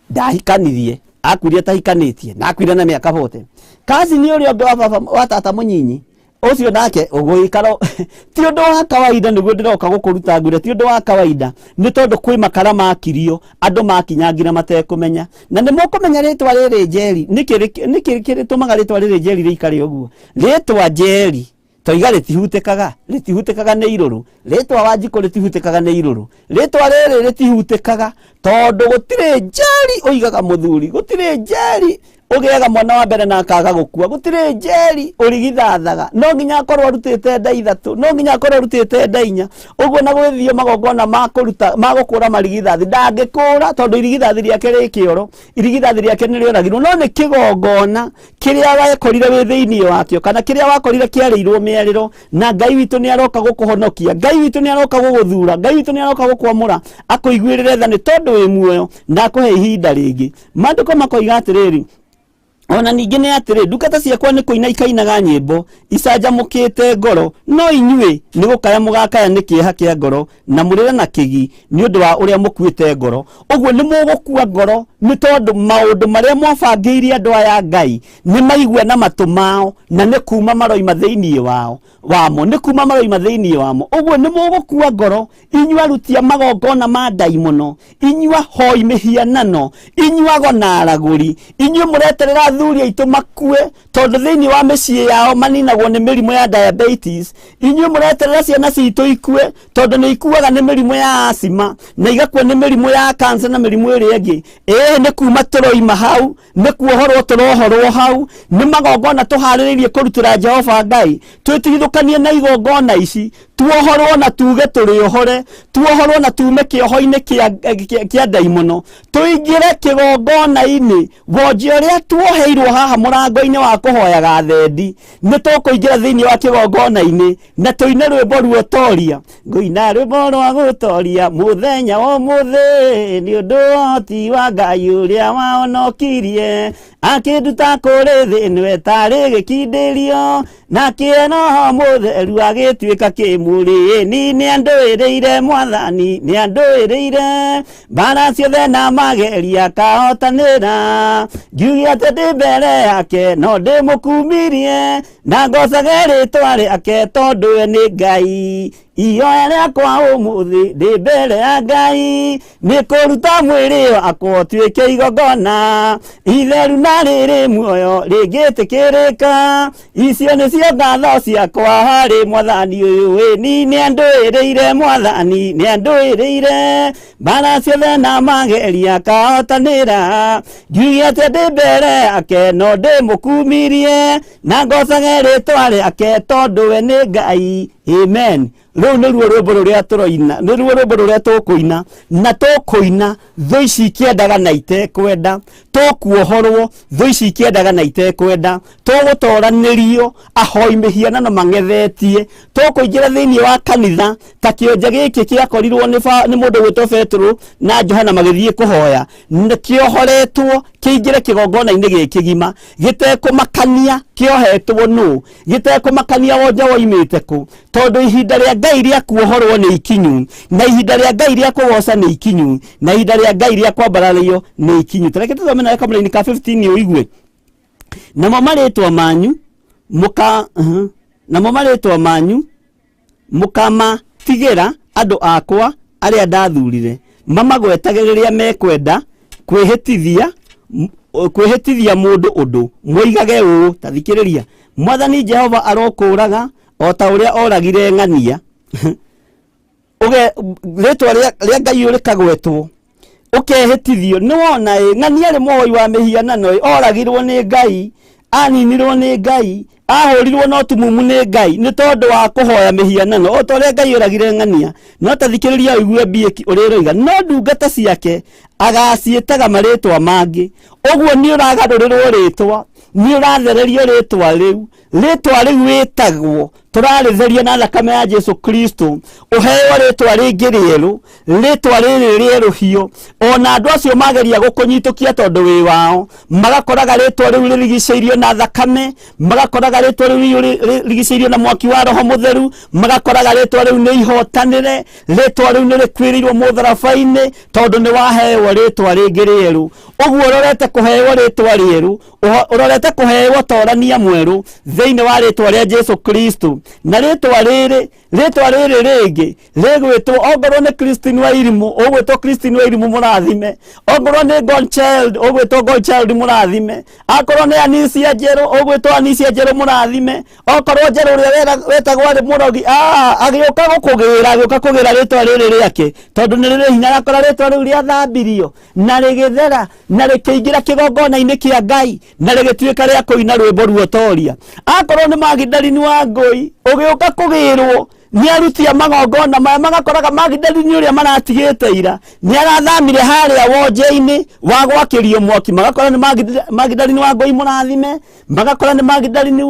ndahikanirie, akuire tahikanĩtie na akuire na mĩaka 40. Cousin ũrĩa ũngĩ wa baba wa tata mũnyinyi ũcio nake ũgũikaro ti ũndũ wa kawaida. Nĩguo ndĩroka gũkũruta ngure, ti ũndũ wa kawaida, nĩ tondũ kwĩ makara makirio andũ makinyangira matekũmenya. Na nĩ mũkũmenya rĩtwa rĩrĩ Njeri nĩkĩ rĩtũmaga rĩtwa rĩrĩ Njeri rĩikare ũguo. Rĩtwa Njeri toiga rĩtihutĩkaga nĩ irũrũ, rĩtwa Wanjikũ rĩtihutĩkaga nĩ irũrũ, rĩtwa rĩrĩ rĩtihutĩkaga tondũ gũtirĩ Njeri ũigaga mũthuri, gũtirĩ Njeri ũgĩaga mwana wa mbere na akaga gũkua, gũtirĩ Njeri ũrigithathaga, no nginya akorwo arutĩte nda ithatũ, no nginya akorwo arutĩte nda inya. Ũguo na gwĩthio magongona magũkũra marigithathi ndangĩkũra, tondũ irigithathi rĩake rĩ kĩoro, irigithathi rĩake nĩ rĩoragirwo. No nĩ kĩgongona kĩrĩa wakorire wĩ thĩinĩ wakĩo kana kĩrĩa wakorire kĩarĩirwo mĩarĩro, na Ngai witũ nĩ aroka gũkũhonokia, Ngai witũ nĩ aroka gũgũthura, Ngai witũ nĩ aroka gũkwamũra, akũiguĩrĩre tha nĩ tondũ wĩ muoyo na akũhe ihinda rĩngĩ. Maandĩko makoiga atĩrĩrĩ, ona ningĩ nĩ atĩrĩ, ndungata ciakwa nĩ kũina ikainaga nyĩmbo icanjamũkĩte ngoro, no inyuĩ nĩ gũkaya mũgakaya nĩ kĩeha kĩa ngoro na mũrĩre na kĩgi nĩ ũndũ wa ũrĩa mũkuĩte ngoro. Ũguo nĩ mũgũkua ngoro nĩ tondũ maũndũ marĩa mwabangĩirie andũ aya Ngai nĩ maigua na matũ mao, na nĩ kuma maroima thĩinĩ wamo, nĩ kuma maroima thĩinĩ wamo. Ũguo nĩ mũgũkua ngoro, inyuĩ aruti a magongona ma ndaimono, inyuĩ ahoi mĩhianano, inyuĩ agona aragũri, inyuĩ mũreterera athuri aitũ makue tondũ thĩinĩ wa mĩciĩ yao maninagwo nĩ mĩrimũ ya diabetes. Inyuĩ mũreterera ciana citũ ikue tondũ nĩ ikuaga nĩ mĩrimũ ya asima na igakua nĩ mĩrimũ ya cancer na mĩrimũ ĩrĩa ĩngĩ. Nĩ kuma tũroima hau, nĩ kuohorwo tũrohorwo hau, nĩ magongona tũharĩrĩirie kũrutĩra Jehova Ngai. Twĩtigithũkanie na igongona ici, tuohorwo na tuge turi ohore tuohorwo na tume kioho-ini kia ndaimono tuingire kigongona-ini wonje uria tuoheirwo haha murango-ini wa kuhoyaga thendi ni tukuingira thiini wa kigongona-ini na tuine rwimbo ruotoria nguina rwimbo rwa gutoria muthenya wa muthi ni undu oti wa Ngai uria wahonokirie akinduta kuri thi niwe tari gikindirio na kieno mutheru agituika kimuri ni anduiriire mwathani ni anduiriire bara ciothe na mageria akahotanira ngiuge ati ndi mbere yake no ndimukumirie na ngocage ritwa riake tondu we ni Ngai ihoya riakwa umuthi ndi mbere ya Ngai ni kuruta mwiri wakwa tuike igongona itheru na riri muoyo ringitikirika icio nicio ngatho ciakwa hari mwathani uyu ni anduiriire mwathani ni anduiriire bara ciothe na mageria akahotanira ngiuge ati ndi mbere yake no ndimukumirie na ngocage ritwa riake tondu we ni Ngai. Amen. Riu ni ruo rwimbo ruria turoina ni ruo rwimbo ruria tukuina na tukuina thu ici ikiendaga na itekwenda tukuohorwo thu ici ikiendaga na itekwenda tugutoranirio ahoi mihianano mangethetie tukuingira thiini wa kanitha ta kionje giki kiakorirwo ni mundu gwitwo Petro na Johana magithie kuhoya kiohoretwo kiingire kigongona-ini gikigima gitekumakania kiohetwo nu gitekumakania wonje woimite ku tondu ihinda ria Ngai ria kuohorwo ni ikinyu na ihinda ria Ngai ria kugoca ni ikinyu na ihinda ria Ngai ria kwambarario ni ikinyu. Tareke tuthome na kamũra-inĩ ka 15 uigue namo maritwa manyu mukamatigĩra andũ akwa arĩa ndathurire mamagwetage rĩrĩa mekwenda kwĩhĩtithia mũndũ ũndũ moigage ũũ ta thikĩrĩria Mwathani Jehova arokũraga o ta ũrĩa oragire ng'ania rĩtwa rĩa Ngai rĩkagwetwo ukehĩtithio nĩ wona ng'ania rĩ mũhoi wa mĩhianano oragirwo nĩ Ngai aninirwo nĩ Ngai ahũrirwo no tumumu nĩ Ngai nĩ tondu wa kuhoya mĩhianano o ta ũrĩa Ngai oragire ng'ania no ta thikĩrĩria ũigue Bieki ũrĩroiga no ndungata ciake agaciĩtaga marĩtwa mangĩ ũguo nĩ ũragarũrĩrwo rĩtwa nĩ ũrathererio rĩtwa rĩu wĩtagwo tũrarĩtheria na thakame ya Jesu Kristo ũheo rĩtwa rĩngĩ rĩerũ rĩtwa rĩrĩ rĩerũ hiũ ona andũ acio mageria gũkũnyitũkia tondũ wĩ wao magakoraga rĩtwa rĩu rĩrigicĩirio na thakame magakoraga rĩtwa rĩu rĩrigicĩirio na mwaki wa Roho Mũtheru magakoraga rĩtwa rĩu nĩ ihotanĩre rĩtwa rĩu nĩ rĩkwĩrĩirwo mũtharabai-inĩ tondũ nĩ waheo rĩtwa rĩngĩ rĩerũ ũguo ũrorete kũheo rĩtwa rĩerũ ũrorete kũheo torania mwerũ thĩinĩ wa rĩtwa rĩa Jesu Kristo na rĩtwa rĩrĩ rĩngĩ rĩgwĩtwo ongorwo nĩ Christine Wairimu ũgwĩtwo Christine Wairimu mũrathime ongorwo nĩ Godchild ũgwĩtwo Godchild mũrathime akorwo nĩ Anisia Njerũ ũgwĩtwo Anisia Njerũ mũrathime okorwo Njerũ ũrĩa wetagwo arĩ mũrogi agĩũka kũgĩra rĩtwa rĩrĩ rĩake tondũ nĩ rĩrĩ hinya akora rĩtwa rĩu rĩathambirio na rĩgĩthera na rĩkĩingĩra kĩgongona-inĩ kĩa Ngai na rĩgĩtuĩka rĩa kũina rwĩmbo ruotoria akorwo nĩ Magdalene wa Ngũi ũgĩũka kũgĩrwo nĩ aruti a magongona maya magakoraga Magdalene ũrĩa maratigĩte ira nĩ arathamire harĩa wonje-inĩ wa gwakĩrio mwaki magakora nĩ Magdalene wa Ngũi mũrathime magakora nĩ Magdalene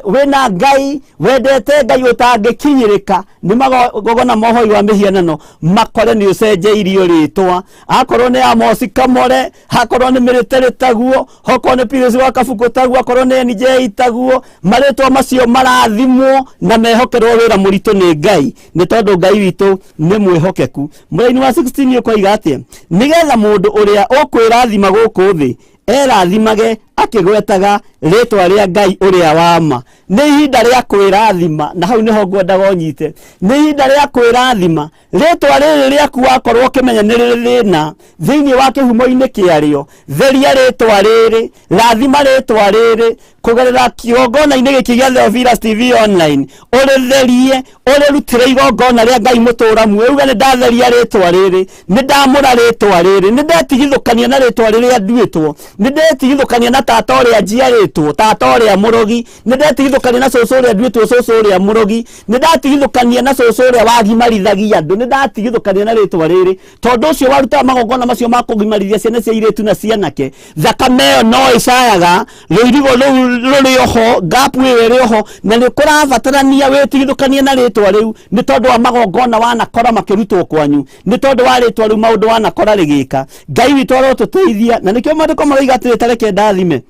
wĩna Ngai wendete Ngai ũtangĩkinyĩrĩka nĩ magongona mohoi wa mĩhianano makore nĩ ũcenjeirio rĩtwa akorwo nĩ Amos Kamore akorwo nĩ Mĩrĩte taguo akorwo nĩ Pius wa Kabuku taguo akorwo nĩ NJ taguo marĩtwa macio marathimwo na mehokerwo wĩra mũritũ nĩ Ngai nĩ tondũ Ngai witũ nĩ mwĩhokeku. Mũraini wa 16 ũkoiga atĩa nĩgetha mũndũ ũrĩa ũkwĩrathima gũkũ thĩ erathimage akĩgwetaga rĩtwa rĩa Ngai ũrĩa wa ma nĩ ihinda rĩa kwĩrathima na hau nĩho ngwendaga ũnyite nĩ ihinda rĩa kwĩrathima rĩtwa rĩrĩ rĩaku wakorwo ũkĩmenya nĩ rĩrĩ thĩna thĩinĩ wa kĩhumo-inĩ kĩarĩo theria rĩtwa rĩrĩ rathima rĩtwa rĩrĩ kũgerera kĩgongona-inĩ gĩkĩ gĩa Theophilus TV online ũrĩtherie ũrĩrutĩre igongona rĩa Ngai mũtũra muoyo uga nĩ ndatheria rĩtwa rĩrĩ nĩ ndamũra rĩtwa rĩrĩ nĩ ndetigithũkania na rĩtwa rĩrĩa nduĩtwo nĩ ndetigithũkania na tata ũrĩa njiarĩtwo, tata ũrĩa mũrogi, nĩndetigithũkania na cũcũ ũrĩa nduĩtwo cũcũ ũrĩa mũrogi, nĩndatigithũkania na cũcũ ũrĩa wagimarithagia andũ, nĩndatigithũkania na rĩtwa rĩrĩ, tondũ ũcio warutaga magongona macio ma kũgimarithia ciana cia airĩtu na cianake, thakame ĩyo no ĩcayaga, rũirigo rũu rũrĩ oho, ngapu ĩyo ĩrĩ oho, na nĩ kũrabatarania wĩtigithũkanie na rĩtwa rĩu, nĩ tondũ wa magongona wanakora makĩrutwo kwanyu, nĩ tondũ wa rĩtwa rĩu maũndũ wanakora rĩgĩka. Ngai witũ arotũteithia, na nĩkĩo maandĩko maroiga atĩrĩ tareke ndathime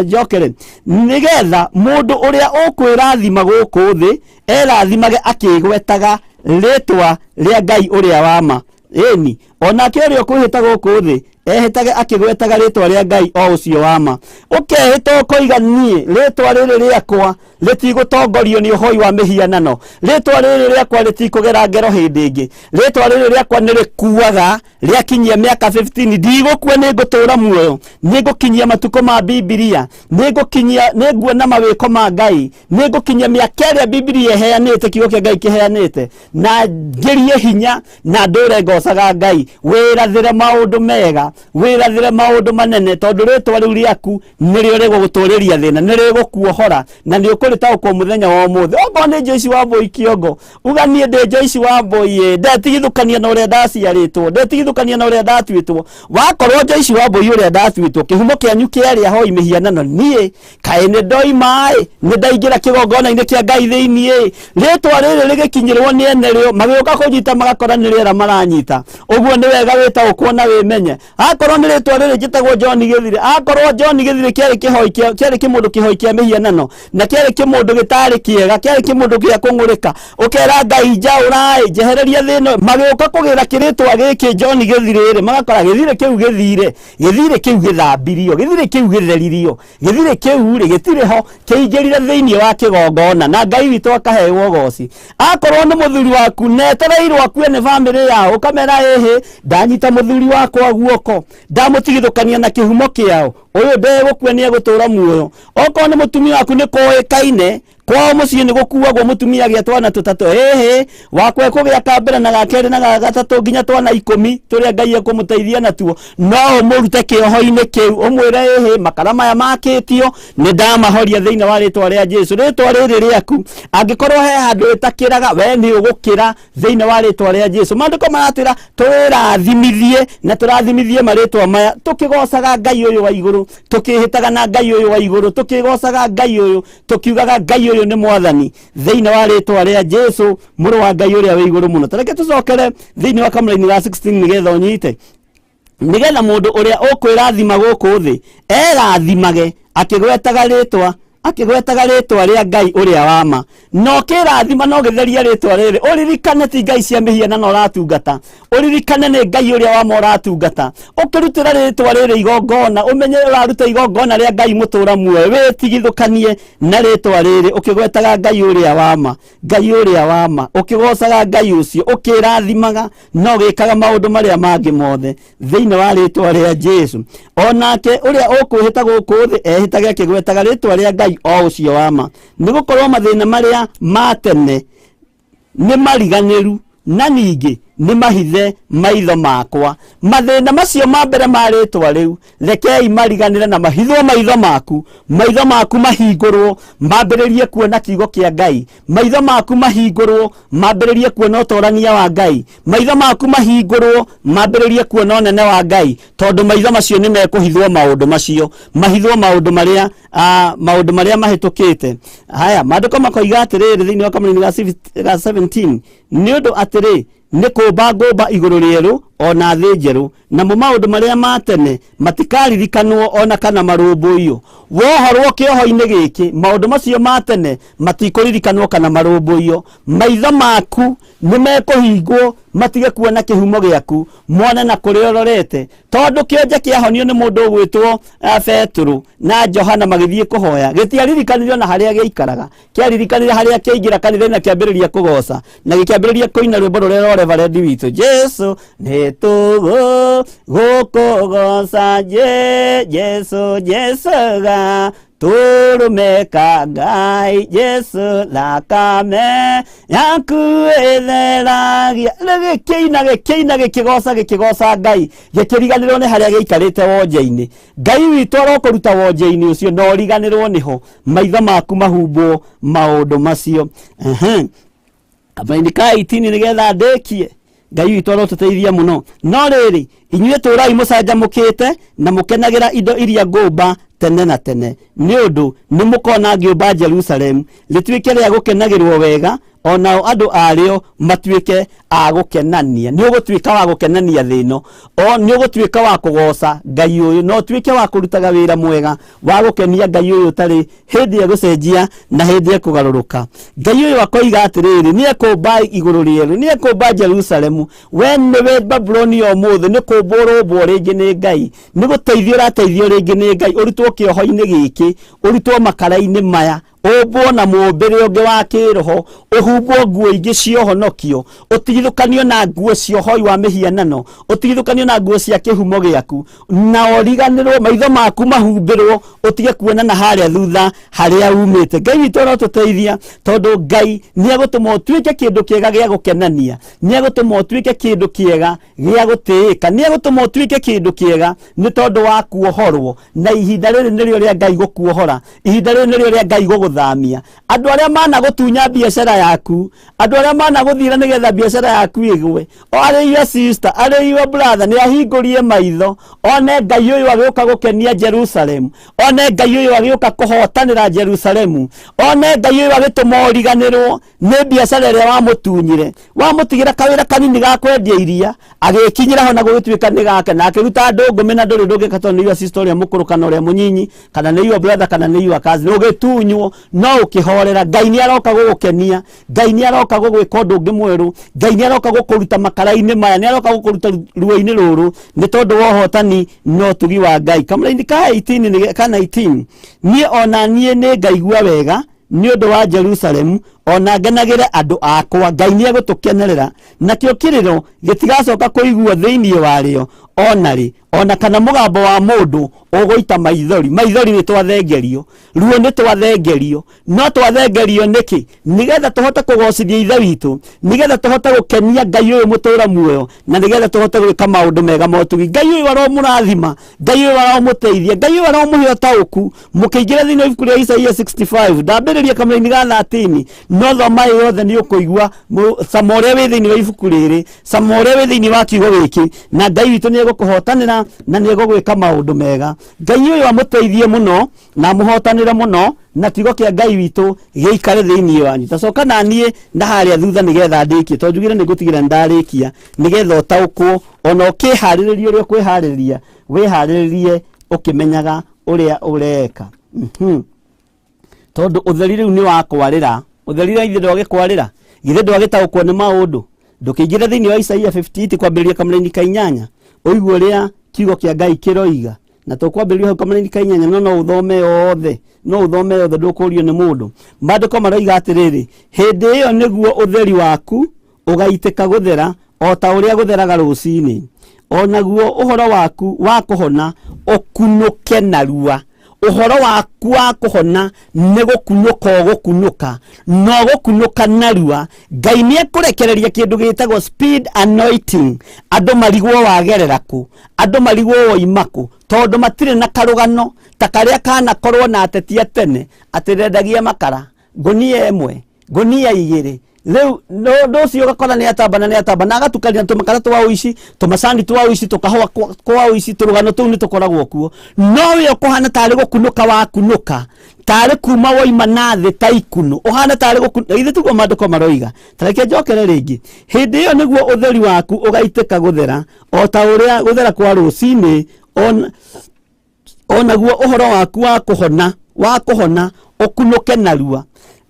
njokere, nĩgetha mũndũ ũrĩa ũkwĩrathima gũkũ thĩ erathimage akĩgwetaga rĩtwa rĩa Ngai ũrĩa wa ma. Ĩni onake ũrĩa ũkwĩhĩta gũkũ thĩ ehitage akigwetaga rĩtwa rĩa Ngai o ũcio wa ma. Ũkehĩta ũkoiga niĩ rĩtwa rĩrĩ rĩakwa rĩtigũtongorio nĩ ũhoi wa mĩhianano, rĩtwa rĩrĩ rĩakwa rĩtikũgera ngero hĩndĩ ĩngĩ, rĩtwa rĩrĩ rĩakwa nĩrĩkuaga rĩakinyia mĩaka 15 ndigũkua nĩngũtũra muoyo, nĩngũkinyia matukũ ma Biblia, nĩnguona mawĩko ma Ngai, nĩngũkinyia mĩaka ĩrĩa Biblia ĩheanĩte, kiugo kĩa Ngai kĩheanĩte, na ngĩrie hinya na ndũre ngocaga Ngai. Wĩrathĩre maũndũ mega, wĩrathĩre maũndũ manene, tondũ rĩtwa rĩu rĩaku nĩrĩo rĩgũgũtũrĩria thĩna, nĩrĩgũkuohora na nĩũkũrĩtaũkwo mũthenya wa ũmũthĩ. Okorwo nĩ Joyce Wambui kĩongo, uga niĩ ndĩ Joyce Wambui, ndetigithũkania na ũrĩa ndaciarĩtwo, ndetigithũkania na ũrĩa ndatuĩtwo. Wakorwo Joyce Wambui ũrĩa ndatuĩtwo, kĩhumo kĩanyu kĩarĩ ahoi mĩhianano, niĩ kaĩ nĩ ndoima nĩ ndaingĩra kĩgongona-inĩ kĩa Ngai thĩinĩ, rĩtwa rĩrĩ rĩgĩkinyĩrwo nĩ ene rĩo magĩũka kũnyita magakora nĩ rĩera maranyita. Ũguo nĩ wega wĩtaũkwo na wĩmenye. Akorwo nĩ rĩtwa rĩrĩ njĩtagwo John Gĩthire, akorwo John Gĩthire kĩarĩ kĩmũndũ kĩhoi kĩa mĩhianano, na kĩarĩ kĩmũndũ gĩtarĩ kĩega, kĩarĩ kĩmũndũ gĩa kũng'ũrĩka, ũkera Ngai njaũra njehereria thĩno, magĩũka kũgĩra kĩrĩtwa gĩkĩ John Gĩthire rĩ, magakora Gĩthire kĩu gĩthire, Gĩthire kĩu gĩthambirio, Gĩthire kĩu gĩtheririo, Gĩthire kĩu rĩ gĩtirĩ ho, kĩingĩrire thĩinĩ wa kĩgongona, na Ngai witũ akaheo goci. Akorwo nĩ mũthuri waku netereirwo akue nĩ bamĩrĩ yao, ũkamera ĩhĩ ndanyita mũthuri wakwa guoko, ndamũtigithũkania na kĩhumo kĩao, ũyũ ndegũkua nĩegũtũra muoyo. Okorwo nĩ mũtumia waku nĩ kũĩkaine, kwao mũciĩ nĩ gũkuagwo mũtumia agĩa twana tũtatũ, hĩhĩ wakwa kũgĩa ka mbere na gakerĩ na gatatũ nginya twana 10 tũrĩa Ngai ekũmũteithia natuo, no ũmũrute kĩoho-inĩ kĩu, ũmwĩre hĩhĩ makara maya makĩtio nĩ ndamahoria thĩinĩ wa rĩtwa rĩa Jesũ. Rĩtwa rĩrĩ rĩaku angĩkorwo he handũ ĩtakĩraga, we nĩ ũgũkĩra thĩinĩ wa rĩtwa rĩa Jesũ. Maandĩko maratwĩra twĩrathimithie na tũrathimithie marĩtwa maya tũkĩgocaga Ngai ũyũ wa igũrũ, tũkĩhĩtaga na Ngai ũyũ wa igũrũ, tũkĩgocaga Ngai ũyũ, tũkiugaga Ngai ũyũ nĩ mwathani thĩinĩ wa rĩtwa rĩa Jesũ mũrũ wa Ngai ũrĩa wĩ igũrũ mũno. Tareke tũcokere thĩinĩ wa kamũra-inĩ ga 16 nĩgetha ũnyite, nĩgetha mũndũ ũrĩa ũkwĩrathima gũkũ thĩ erathimage akĩgwetaga rĩtwa rĩa Ngai ũrĩa wa ma. No kĩrathima no gĩtheria rĩtwa rĩrĩ, ũririkane ti ngai cia mĩhianano ũratungata, ũririkane nĩ Ngai ũrĩa wa ma ũratungata. Ũkĩrutĩra rĩtwa rĩrĩ igongona, ũmenye ũraruta igongona rĩa Ngai mũtũra muoyo, wĩtigithũkanie na rĩtwa rĩrĩ ũkĩgwetaga Ngai ũrĩa wa ma, Ngai ũrĩa wa ma, ũkĩgocaga Ngai ũcio, ũkĩrathimaga no gĩkaga maũndũ marĩa mangĩ mothe thĩinĩ wa rĩtwa rĩa Jesũ. Onake ũrĩa ũkwĩhĩta gũkũ thĩ ehĩtage akĩgwetaga rĩtwa rĩa Ngai o ũcio wa ma, nĩgũkorwo mathĩna marĩa ma tene nĩ mariganĩru na ningĩ nĩ mahithe maitho makwa. Mathĩna macio ma mbere ma rĩtwa rĩu rekei mariganĩre na mahithwo maitho maku mahingũrwo, mambĩrĩrie kuona kiugo kĩa Ngai, maitho maku mahingũrwo, mambĩrĩrie kuona ũtorania wa Ngai, maitho maku mahingũrwo, mambĩrĩrie kuona ũnene wa Ngai, tondũ maitho macio nĩ mekũhithwo maũndũ macio, mahithwo maũndũ marĩa mahĩtũkĩte. Haya, maandĩko makoiga atĩrĩrĩ thĩinĩ wa kamũra-inĩ ga 17, nĩ ũndũ atĩrĩ nĩ kũmba ngũmba igũrũ rĩerũ ona thĩ njerũ, namo maũndũ marĩa ma tene matikaririkanwo ona kana marũmbũiyo. Wohorwo kĩoho-inĩ gĩkĩ, maũndũ macio ma tene matikũririkanwo kana marũmbũiyo. Maitho maku nĩ mekũhingwo matige kuona kĩhumo gĩaku, mone na kũrĩa ũrorete, tondũ kĩonje kĩahonio nĩ mũndũ ũgwĩtwo Petero na Johana magĩthiĩ kũhoya, gĩtiaririkanire na harĩa gĩikaraga, kĩaririkanire harĩa kĩaingĩra kanitha na kĩambĩrĩria kũgoca na gĩkĩambĩrĩria kũina rwĩmbo rũrĩa rwa Reverend witũ, Jesũ nĩtũgũkũgoca Jesũ Jesũga turumeka Ngai Jesu thakame yaku itheragia gĩkĩina gĩkĩgoca Ngai gĩkĩriganĩrwo nĩ harĩa gĩikarĩte wonje-inĩ. Ngai witũ arokũruta wonje-inĩ ũcio na ũriganĩrwo nĩho, maitho maku mahumbwo maũndũ macio. Kamũira ka 18 nĩgetha ndĩkie. Ngai witũ arotũteithia mũno. No rĩrĩ, inyuĩ tũrai mũcanjamũkĩte na mũkenagĩra indo iria ngũmba tene na tene, nĩ ũndũ nĩ mũkona ngĩũmba Jerusalem rĩtuĩke rĩa gũkenagĩrwo wega, onao andũ arĩo matuĩke a gũkenania. Nĩ ũgũtuĩka wa gũkenania thĩ ĩno, nĩ ũgũtuĩka wa kũgoca Ngai ũyũ, no ũtuĩke wa kũrutaga wĩra mwega wa gũkenia Ngai ũyũ ũtarĩ hĩndĩ ya gũcenjia na hĩndĩ ya kũgarũrũka. Ngai ũyũ akoiga atĩrĩrĩ, nĩ ekũmba igũrũ rĩerũ, nĩ ekũmba Jerusalemu. We nĩwe Babuloni ya ũmũthĩ nĩ kũmbwo ũrũmbwo rĩngĩ nĩ Ngai, nĩ gũteithio ũrateithio rĩngĩ nĩ Ngai, ũrutwo kĩoho-inĩ gĩkĩ, ũrutwo makara-inĩ maya, ũmbwo na mũmbĩre ũngĩ wa kĩroho, ũhumbwo nguo ingĩ cia ũhonokio, ũtigithũkanio na nguo cia ũhoi wa mĩhianano, ũtigithũkanio na nguo cia kĩhumo gĩaku, na ũriganĩrwo, maitho maku mahumbĩrwo, ũtige kuonana harĩa thutha harĩa umĩte. Ngai witũ arotũteithia, tondũ Ngai nĩ egũtũma ũtuĩke kĩndũ kĩega gĩa gũkenania, nĩ egũtũma ũtuĩke kĩndũ kĩega gĩa gũtĩĩka, nĩ egũtũma ũtuĩke kĩndũ kĩega nĩ tondũ wa kuohorwo, na ihinda rĩrĩ nĩrĩo rĩa Ngai gũkuohora, ihinda rĩrĩ nĩrĩo rĩa Ngai gũgũthamia. Andũ arĩa mana gũtunya biacara yaku, andũ arĩa mana gũthira nĩgetha biacara yaku ĩgwe, o arĩ iwe sister, arĩ iwe brother, nĩ ahingũrie maitho, one Ngai ũyũ agĩũka gũkenia Jerusalem, one Ngai ũyũ agĩũka kũhotanĩra Jerusalemu, one Ngai ũyũ agĩtũma ũriganĩrwo nĩ biacara ĩrĩa wamũtunyire, wamũtigĩra kawĩra kanini ga kwendia iria, agĩkinyĩra ho na gũgĩtuĩka nĩ gake, na akĩruta ndũngũme na ndũrĩ ndũngĩka, tondũ nĩ iwe sister ũrĩa mũkũrũ kana ũrĩa mũnyinyi, kana nĩ iwe brother kana nĩ iwe cousin, ũgĩtunywo no ũkĩhorera. Ngai nĩ aroka gũgũkenia, Ngai nĩ aroka gũgwĩka ũndũ ũngĩ mwerũ, Ngai nĩ aroka gũkũruta makara-inĩ maya, nĩ aroka gũkũruta ruo-inĩ rũrũ, nĩ tondũ wa ũhotani no ũtugi wa Ngai. Kamũira ka 18 kana 19, niĩ ona niĩ nĩ ngaigua wega nĩ ũndũ wa Jerusalemu, ona ngenagĩre andũ akwa. Ngai nĩ egũtũkenerera, nakĩo kĩrĩro gĩtigacoka kũiguo thĩinĩ warĩo onarĩ, ona kana mũgambo wa mũndũ ũgũita maithori. Maithori nĩ twathengerio, ruo nĩ twathengerio, no twathengerio nĩkĩ? Nĩgetha tũhote kũgocithia ithe witũ, nĩgetha tũhote gũkenia Ngai ũyũ mũtũra muoyo, na nĩgetha tũhote gwĩka maũndũ mega ma ũtugi. Ngai ũyũ aromũrathima, Ngai ũyũ aromũteithia, Ngai ũyũ aromũhe ũtaũku. Mũkĩingĩra thĩinĩ wa ibuku rĩa Isaia 65 ndambĩrĩria kamũira ga 13, no thoma yothe nĩ ũkũigua cama ũrĩa wĩ thĩinĩ wa ibuku rĩrĩ, cama ũrĩa wĩ thĩinĩ wa kiugo gĩkĩ, na Ngai witũ nĩ egũkũhotanĩra na nĩ egũgwĩka maũndũ mega. Ngai ũyũ amũteithie mũno na mũhotanĩre mũno, na kiugo kĩa Ngai witũ gĩikare thĩinĩ wanyu. Tacoka na niĩ na harĩa thutha nĩgetha ndĩkie, tondũ njugire nĩngũtigĩra ndarĩkia, nĩgetha ũtaũkwo ona ũkĩharĩrĩrie ũrĩa ũkwĩharĩrĩria, wĩharĩrĩrie ũkĩmenyaga ũrĩa ũreka. Tondũ ũtheri rĩu nĩ wa kwarĩra, ũtheri wa ithe ndwagĩkwarĩra, githĩ ndwagĩtaũkwo nĩ maũndũ. Ndũkĩingĩre thĩinĩ wa Isaia 58 kwambĩrĩria kamũira ka 8, ũigua ũrĩa kiugo kĩa Ngai kĩroiga, na tũkwambĩrĩria hau kamũira ka 8, no ũthome yothe, no ũthome yothe, ndũkũrio nĩ mũndũ. Maandĩko maroiga atĩrĩrĩ, hĩndĩ ĩyo nĩguo ũtheri waku ũgaitĩka gũthera o ta ũrĩa gũtheraga rũcinĩ, o naguo ũhoro waku wa kũhona ũkunũke narua. Ũhoro waku wa kũhona nĩ gũkunũka ũgũkunũka, no gũkunũka narua. Ngai nĩ ekũrekereria kĩndũ gĩtagwo speed anointing. Andũ marigwo wagerera kũ, andũ marigwo woima kũ, tondũ matirĩ na karũgano ta karĩa kanakorwo na ateti a tene, atĩ ndendagia makara ngũnia ĩmwe, ngũnia igĩrĩ. Rĩu ũndũ ũcio ũgakora nĩ atamba na agatukania tũmakara twa ũici, tũmacani twa ũici, tũkahũa kwa ũici, tũrũgano tũu nĩ tũkoragwo kuo. No we ũkũhana tarĩ gũkunũka wakunũka, tarĩ kuma woima na thĩ ta ikuno, ũhana tarĩ gũkunũka. Ithe tuguo maandĩko maroiga. Tareke njokere rĩngĩ, hĩndĩ ĩyo nĩguo ũtheri waku ũgaitĩka gũthera o ta ũrĩa gũthera kwa rũcinĩ, o naguo ũhoro waku wa kũhona ũkunũke narua.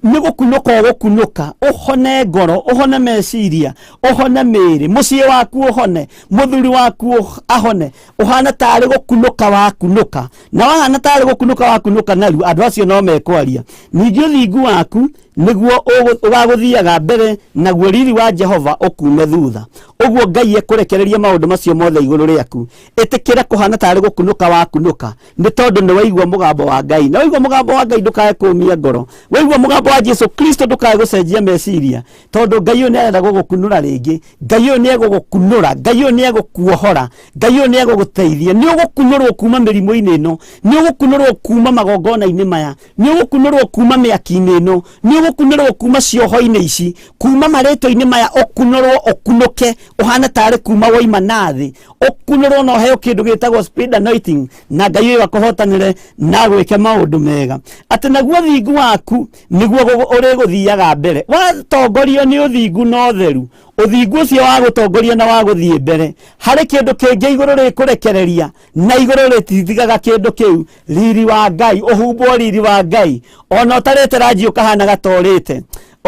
Nĩ gũkunũka ũgũkunũka, ũhone ngoro, ũhone meciria, ũhone mĩĩrĩ, mũciĩ waku ũhone, mũthuri waku ahone, ũhana tarĩ gũkunũka wakunũka. Na wahana tarĩ gũkunũka wakunũka narua, andũ acio no mekwaria. Ningĩ ũthingu waku niguo ugaguthiaga mbere naguo riri wa Jehova ukume thutha. Uguo Ngai ekurekereria maundu macio mothe iguru riaku. Itikira kuhana tari gukunuka wa kunuka ni tondu ni waigua mugambo wa Ngai. Na waigua mugambo wa Ngai ndukae kumia ngoro. Waigua mugambo wa Jesu Kristo ndukae gucenjia meciria tondu Ngai uyu ni arenda gugukunura ringi. Ngai uyu ni egugukunura, Ngai uyu ni egukuohora, Ngai uyu ni eguguteithia. Ni ugukunurwo kuma mirimu-ini ino, ni ugukunurwo kuma magongona-ini maya, ni ugukunurwo kuma miaki-ini ino, ni ugukunurwo kuma cioho-ini ici, kuma maritwa-ini maya ukunurwo ukunuke uhana tari kuma waima nathi, ukunurwo no heo kindu gitagwo speed anointing na Ngai uyu akohotanire na gwike maundu mega. Ati naguo thingu waku niguo uriguthiaga mbere. Watongorio ni uthingu no theru, uthingu ucio wa gutongoria na wa guthie mbere hari kindu kingi iguru rikurekereria na iguru ritithigaga kindu kiu. Riri wa Ngai, uhumbo riri wa Ngai, ona utarete rangi ukahana gatorite,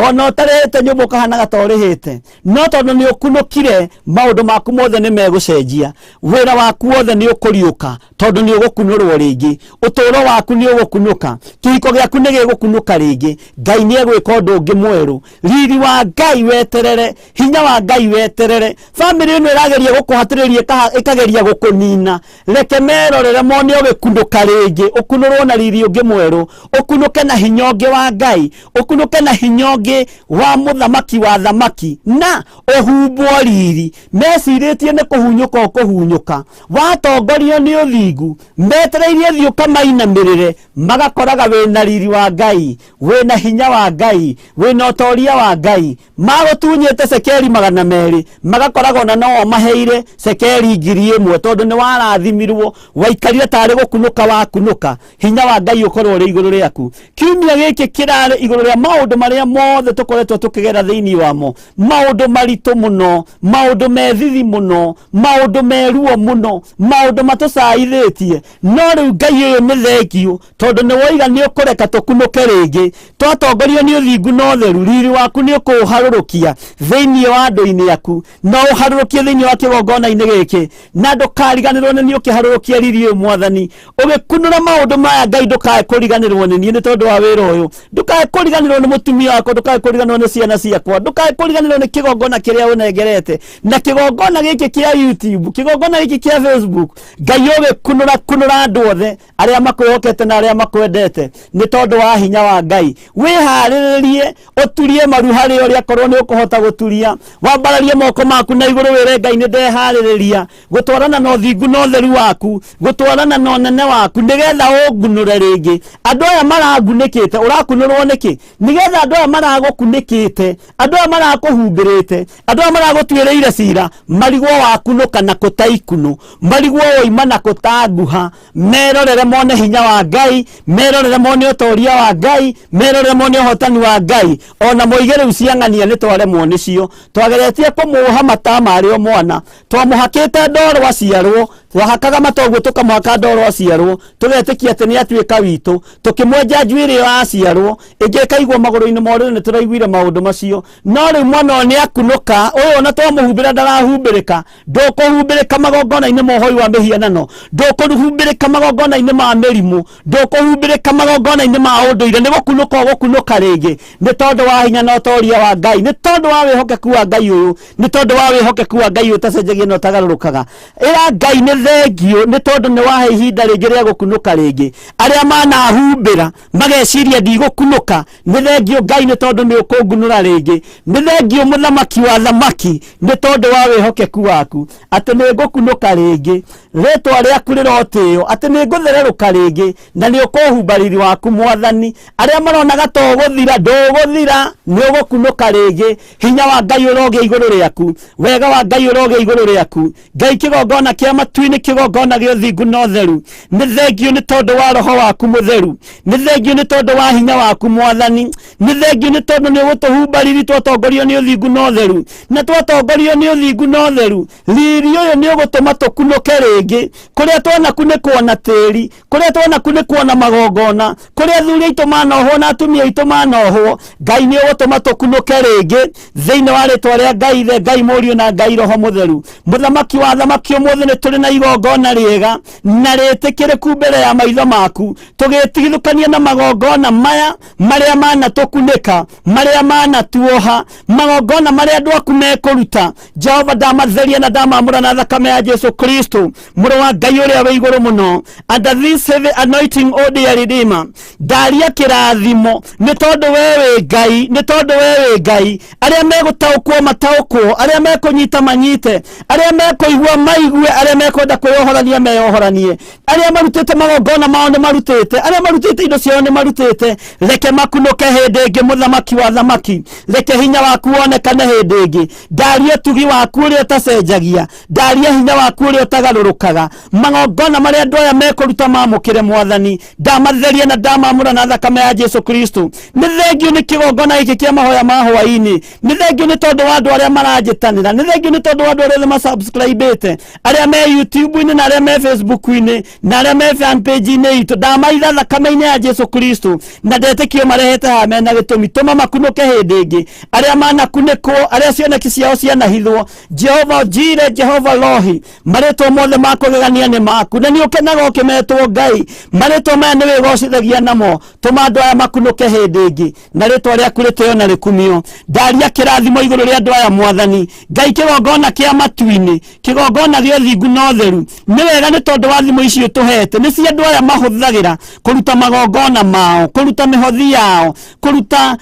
ona utarete nyumba ukahana gatorihite, no tondu ni ukunukire maundu maku mothe ni megucenjia. Wira waku wothe ni ukuriuka tondu ni ugukunurwo ringi, uturo waku ni ugukunuka, kihiko giaku ni gigukunuka ringi. Ngai ni egwika undu ungi mweru. Riri wa Ngai weterere, hinya wa Ngai weterere. Family ino irageria gukuhatiriria ikageria gukunina, reke merorere mone ugikunuka ringi, ukunurwo na riri ungi mweru, ukunuke na hinya ungi wa Ngai, ukunuke na hinya ungi wa muthamaki wa thamaki na uhumbwo riri. Meciritie ni kuhunyuka ukuhunyuka. Watongorio ni uthingu, metereirie thiuka mainamirire, magakoraga wina riri wa Ngai, wina hinya wa Ngai, wina utoria wa Ngai. Magutunyite cekeri 200, magakoraga ona no maheire cekeri 1000 tondu ni warathimirwo, waikarire tari gukunuka wa kunuka. Hinya wa Ngai ukorwo ri iguru riaku. Kiumia giki kirare iguru ria maundu maria mothe tukoretwo tukigera thiini wamo, maundu maritu muno, maundu methithi muno, maundu meruo muno, maundu matucaithitie. No riu Ngai uyu ni thengio tondu ni woiga ni ukureka tukunuke ringi. Twatongorio ni uthingu no theru, riri waku ni ukuharurukia thiini wa andu-ini aku, no uharurukie thiini wa kigongona-ini giki, na ndukariganirwo ni ukiharurukia riri uyu Mwathani. Ugikunura maundu maya Ngai ndukae kuriganirwo ni ni tondu wa wira uyu, ndukae kuriganirwo ni mutumia wako, ndukae kuriganirwo ni ciana ciakwa, ndukae kuriganirwo ni kigongona kiria unengerete na kigongona giki kia YouTube, kigongona giki kia Facebook. Ngai ugikunura andu othe aria makwihokete na aria makwendete ni tondu wa hinya wa Ngai. Wihariririe uturie maru hari uria korwo ni ukuhota guturia, wambararie moko maku na iguru wire Ngai ni ndehaririria gutwarana no thingu no theru waku, gutwarana no nene waku, nigetha ungunure ringi. Andu aya maragunikite, urakunurwo niki? Nigetha andu aya maragukunikite, andu aya marakuhumbirite, andu aya maragutwireire cira, marigwo wakunuka na kutaikunu, marigwo oima na kutanguha. Merorere mone hinya wa Ngai, merorere mone utoria wa Ngai, merorere mone uhotani wa Ngai. Ona moigere uciang'ania ni twaremwo nicio, twageretie kumuha mata mari o mwana, twamuhakite ndoro aciarwo, twahakaga matoguo tukamuhaka ndoro aciarwo, tugetikia ati ni atuika witu, tukimwenja njuiri yo aciarwo, ingi kaigwo maguru-ini moru ni turaiguire maundu macio. No riu mwana ni akunuka, uyu ona twamuhumbira ndarahumbirika, ndukuhumbirika magongona-ini mohoi wa mihianano, ndukuhumbirika magongona-ini ma mirimu, ndukuhumbirika magongona-ini ma unduire. Ni gukunuka gukunuka ringi ni tondu wa hinya na utoria wa Ngai, ni tondu wa wihokeku wa Ngai uyu, ni tondu wa wihokeku wa Ngai utacenjagia na utagarurukaga. Ira Ngai ni thengio ni tondu ni wahe ihinda ringi ria gukunuka ringi. Aria manahumbira mageciria ndigukunuka, ni thengio Ngai ni tondu ni ukungunura ringi. Ni thengio muthamaki wa thamaki ni tondu wa wihokeku waku ati ni ngukunuka ringi, ritwa riaku rirotio ati ni nguthereruka ringi na ni ukuhumba riri waku Mwathani. Aria maronaga to guthira nduguthira, ni ugukunuka ringi. Hinya wa Ngai urogia iguru riaku, wega wa Ngai urogia iguru riaku. Ngai kigongona kia matu-ini, kigongona gio thingu no theru. Ni thengio ni tondu wa roho waku mutheru, ni thengio ni tondu wa hinya waku Mwathani, ni thengio ni tondu ni ugutuhumba riri twatongorio ni uthingu no theru, na twatongorio ni uthingu no theru. Riri uyu ni ugutuma tukunuke ringi. rĩngĩ kũrĩa twana kunĩkwo na tĩri, kũrĩa twana kunĩkwo na magongona, kũrĩa athuri aitũ manohwo na atumia aitũ manohwo. Ngai nĩ ũgũtũma tũkunũke rĩngĩ thĩinĩ wa rĩtwa rĩa Ngai Ithe, Ngai Mũriũ na Ngai Roho Mũtheru. Mũthamaki wa thamaki, ũmũthĩ nĩ tũrĩ na igongona rĩega na rĩtĩkĩrĩku mbere ya maitho maku, tũgĩtigithũkania na magongona maya marĩa manatũkunĩka, marĩa manatuoha, magongona marĩa andũ aku mekũruta. Jehova, ndamatheria na ndamamũra na thakame ya Jesu Kristo, mũrũ wa Ngai ũrĩa wĩ igũrũ mũno. Under this heavy anointing, O dear Redeemer, ndaria kĩrathimo nĩ tondũ we wĩ Ngai, nĩ tondũ we wĩ Ngai. Arĩa megũtaũkwo mataũkwo, arĩa mekũnyita manyite, arĩa mekũigua maigue, arĩa mekwenda kwĩyohorania meyohoranie, arĩa marutĩte magongona mao nĩ marutĩte, arĩa marutĩte indo ciao nĩ marutĩte. Reke makunũke hĩndĩ ĩngĩ, mũthamaki wa thamaki, reke hinya waku wonekane hĩndĩ ĩngĩ. Ndaria tugi waku ũrĩa ũtacenjagia, ndaria hinya waku ũrĩa ũtagarũrũkaga. Magongona marĩa andũ aya mekũruta mamũkĩre Mwathani, ndamatheria na ndamamũra na thakame ya Jesu Kristo. Nĩ thengio nĩ kĩgongona gĩkĩ kĩa mahoya ma hwaĩ-inĩ, nĩ thengio nĩ tondũ wa andũ arĩa maranjĩtanĩra, nĩ thengio nĩ tondũ wa andũ arĩa masubscribe-ĩte, arĩa me YouTube-inĩ na arĩa me Facebook-inĩ na arĩa me fan page-inĩ itũ. Ndamaitha thakame-inĩ ya Jesu Kristo na ndetĩkio marehete haha mena gĩtũmi. Tũma makunũke hĩndĩ ĩngĩ, arĩa manakunĩkwo, arĩa cioneki ciao cianahithwo. Jehova Jire, Jehova Rohi, marĩtwo mothe makũgegania nĩ maku, na nĩ ũkenaga ũkĩmetwo Ngai. Marĩtwo maya nĩ wĩgocithagia namo. Tũma andũ aya makunũke hĩndĩ ĩngĩ, na rĩtwa rĩaku rĩtĩo na rĩkumio. Ndaria kĩrathimo igũrũ rĩa andũ aya Mwathani. Ngai, kĩgongona kĩa matu-inĩ, kĩgongona gĩa ũthingu na ũtheru, nĩ wega nĩ tondũ wa thimo icio tũhete. Nĩ cia andũ aya mahũthagĩra kũruta magongona mao, kũruta mĩhothi yao, kũruta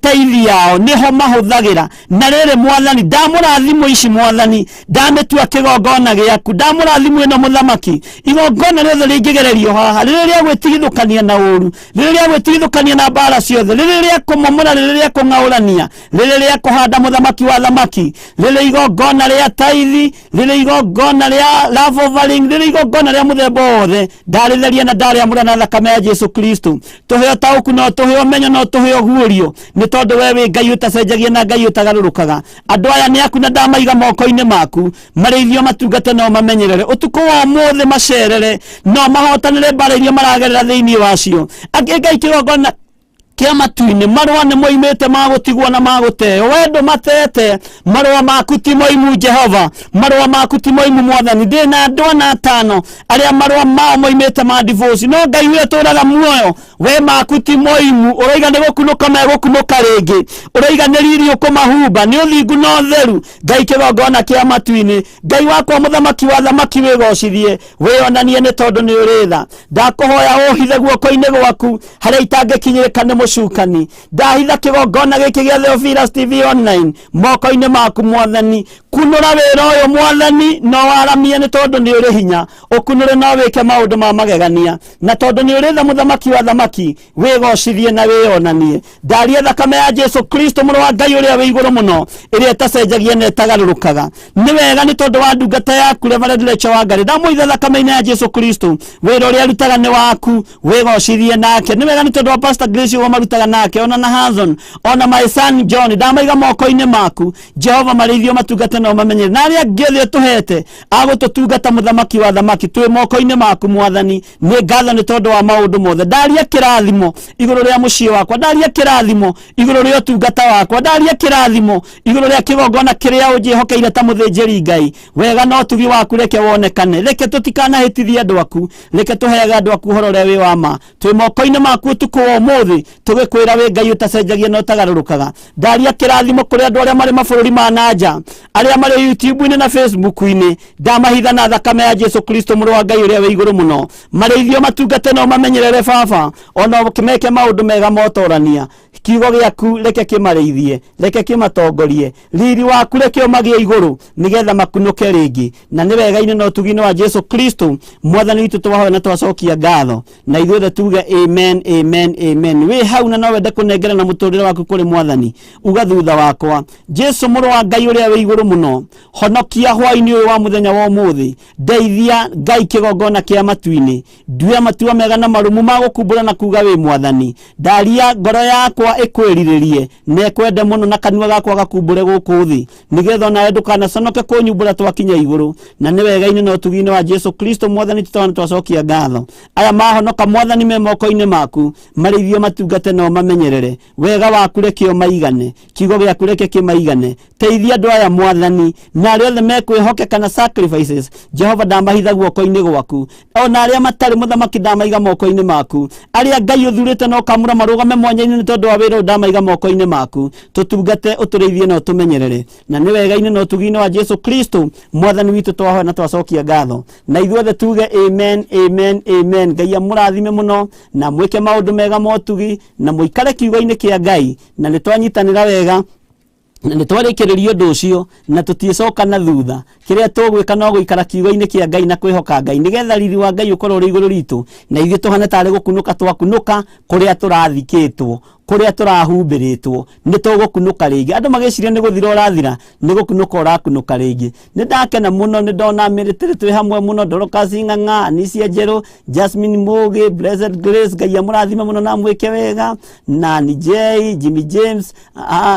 teithi yao, nĩho mahũthagĩra. Na rĩrĩ Mwathani, ndamũra thimo ici Mwathani, ndamĩtua kĩgongona gĩaku, ndamũra thimo ĩno Mũthamaki. Igongona rĩothe rĩngĩgererio haha, rĩrĩ rĩa gwĩtigithũkania na ũru, rĩrĩ rĩa gwĩtigithũkania na mbara ciothe, rĩrĩ rĩa kũmomora, rĩrĩ rĩa kũng'aũrania, rĩrĩ rĩa kũhanda Mũthamaki wa thamaki, rĩrĩ igongona rĩa taithi, rĩrĩ igongona rĩa love offering, rĩrĩ igongona rĩa mũthemba wothe, ndarĩtheria na ndarĩamũra na thakame ya Jesu Kristo. Tũheo taũku no tũheo menyo no tũheo guũrio, nĩ tondũ we wĩ Ngai ũtacenjagia na Ngai ũtagarũrũkaga. Andũ aya nĩ aku na ndamaiga moko-inĩ maku, marĩithio matungate no mamenyerere. Ũtukũ wa ũmũthĩ macerere, no mahotanĩre mbara iria maragerera thĩinĩ wacio. Angĩ Ngai, kĩgongona kĩa matu-inĩ, marũa nĩ moimĩte magũtigwo na magũteo. Wendo matete, marũa maku ti moimu Jehova, marũa maku ti moimu Mwathani. Ndĩ na andũ ana 5 arĩa marũa mao moimĩte ma divorce, no Ngai ũrĩa ũtũũraga muoyo, we maku ti moimu. Ũroiga nĩ gũkunũka megũkunũka rĩngĩ, ũroiga nĩ riri ũkũmahumba, nĩ ũthingu na ũtheru. Ngai, kĩgongona kĩa matu-inĩ, Ngai wakwa Mũthamaki wa thamaki, wĩgocithie, wĩonanie nĩ tondũ nĩ ũrĩ tha. Ndakũhoya ũhithe guoko-inĩ gwaku harĩa itangĩkinyĩrĩka nĩ mũcukani. Ndahitha kĩgongona gĩkĩ gĩa Theophilus TV Online moko-inĩ maku Mwathani. Kunũra wĩra ũyũ Mwathani, no waramie nĩ tondũ nĩ ũrĩ hinya. Ũkunũre no wĩke maũndũ ma magegania, na tondũ nĩ ũrĩ tha Mũthamaki wa thamaki, wĩgocithie na wĩonanie. Ndaria thakame ya Jesu Kristo, mũrũ wa Ngai ũrĩa wĩ igũrũ mũno, ĩrĩa ĩtacenjagia na ĩtagarũrũkaga. Nĩ wega nĩ tondũ wa ndungata yaku Reverend Rachel Wangari, ndamũitha thakame-inĩ ya Jesu Kristo. Wĩra ũrĩa arutaga nĩ waku, wĩgocithie nake. Nĩ wega nĩ tondũ wa Pastor Grace ũrĩa marutaga nake, ona na Hazon, ona my son John, ndamaiga moko-inĩ maku. Jehova, marĩithio matungate no mamenyere, na arĩa angĩ othe ũtũhete agũtũtungata Mũthamaki wa thamaki, twĩ moko-inĩ maku Mwathani. Nĩ ngatho nĩ tondũ wa maũndũ mothe. Ndaria kĩrathimo igũrũ rĩa mũciĩ wakwa, ndaria kĩrathimo igũrũ rĩa ũtungata wakwa, ndaria kĩrathimo igũrũ rĩa kĩgongona kĩrĩa ũnjĩhokeire ta mũthĩnjĩri Ngai. Wega no tugi waku reke wonekane, reke tũtikanahĩtithie andũ aku, reke tũheage andũ aku ũhoro ũrĩa wĩ wa ma. Twĩ moko-inĩ maku ũtukũ wa ũmũthĩ, tũgĩkwĩra wĩ Ngai ũtacenjagia na ũtagarũrũkaga. Ndaria kĩrathimo kũrĩ andũ arĩa marĩ mabũrũri ma nanja, arĩa marĩ YouTube-inĩ na Facebook-inĩ. Ndamahitha na thakame ya Jesu Kristo, mũrũ wa Ngai ũrĩa wĩ igũrũ mũno. Marĩithio matungate no mamenyerere Baba, ona kĩmeke maũndũ mega motorania. Kiugo gĩaku reke kĩmarĩithie, reke kĩmatongorie, riri waku reke ũmagĩe igũrũ, nĩgetha makunũke rĩngĩ. Na nĩ wega-inĩ na ũtugi-inĩ wa Jesu Kristo, Mwathani witũ twahoya na twacokia ngatho, na ithuothe tuge amen, amen, amen. Wĩ hau na no wende kũnengera na mũtũrĩre waku kũrĩ Mwathani, uga thutha wakwa: Jesu, mũrũ wa Ngai ũrĩa wĩ igũrũ mũno, muno honokia hwaini uyu wa muthenya wa umuthi ndeithia Ngai kigongona kia matuini ndue matua mega na marumu ma gukumbura na kuga wi mwathani ndaria ngoro yakwa ikwiriririe na kwende muno na kanua gakwa gakumbure guku thi nigetha nawe ndukanaconoke kunyumbura twakinya iguru na ni wega-ini na utugi-ini wa Jesu Kristo mwathani tutona twacokia ngatho aya mahonoka mwathani me moko-ini maku marithio matungate no mamenyerere wega waku rekio maigane kiugo giaku reke kimaigane teithia andu aya mwathani na aria othe mekwihokeka na sacrifices Jehova ndamahitha guoko-ini gwaku ona aria matari muthamaki ndamaiga moko-ini maku aria Ngai uthurite no kamura marugame mwanya-ini ni tondu wa wira ndamaiga moko-ini maku tutungate utureithie na utumenyerere na ni wega-ini na utugi-ini wa Jesu Kristo mwathani witu twahoya na twacokia ngatho na ithuothe tuge amen amen amen. Ngai amurathime muno na mwike maundu mega motugi na muikare kiugo-ini kia Ngai na ni twanyitanira wega na ni twarikiririo ndu ucio na tutiecoka na thutha kiria tugwika no guikara kiugo-ini kia Ngai na kwihoka Ngai nigetha riri wa Ngai ukorwo ri iguru ritu na ithuĩ tuhane tari gukunuka twakunuka kuria turathikitwo kuria turahumbiritwo ni tugukunuka ringi andu magiciria ni guthira urathira ni gukunuka urakunuka ringi ni ndakena muno ni ndona miritiri twi hamwe muno Dorcas Ng'ang'a Anisia Njero Jasmine Mugi Blessed Grace Ngai amurathime muno na mwike wega na ni Jay Jimmy James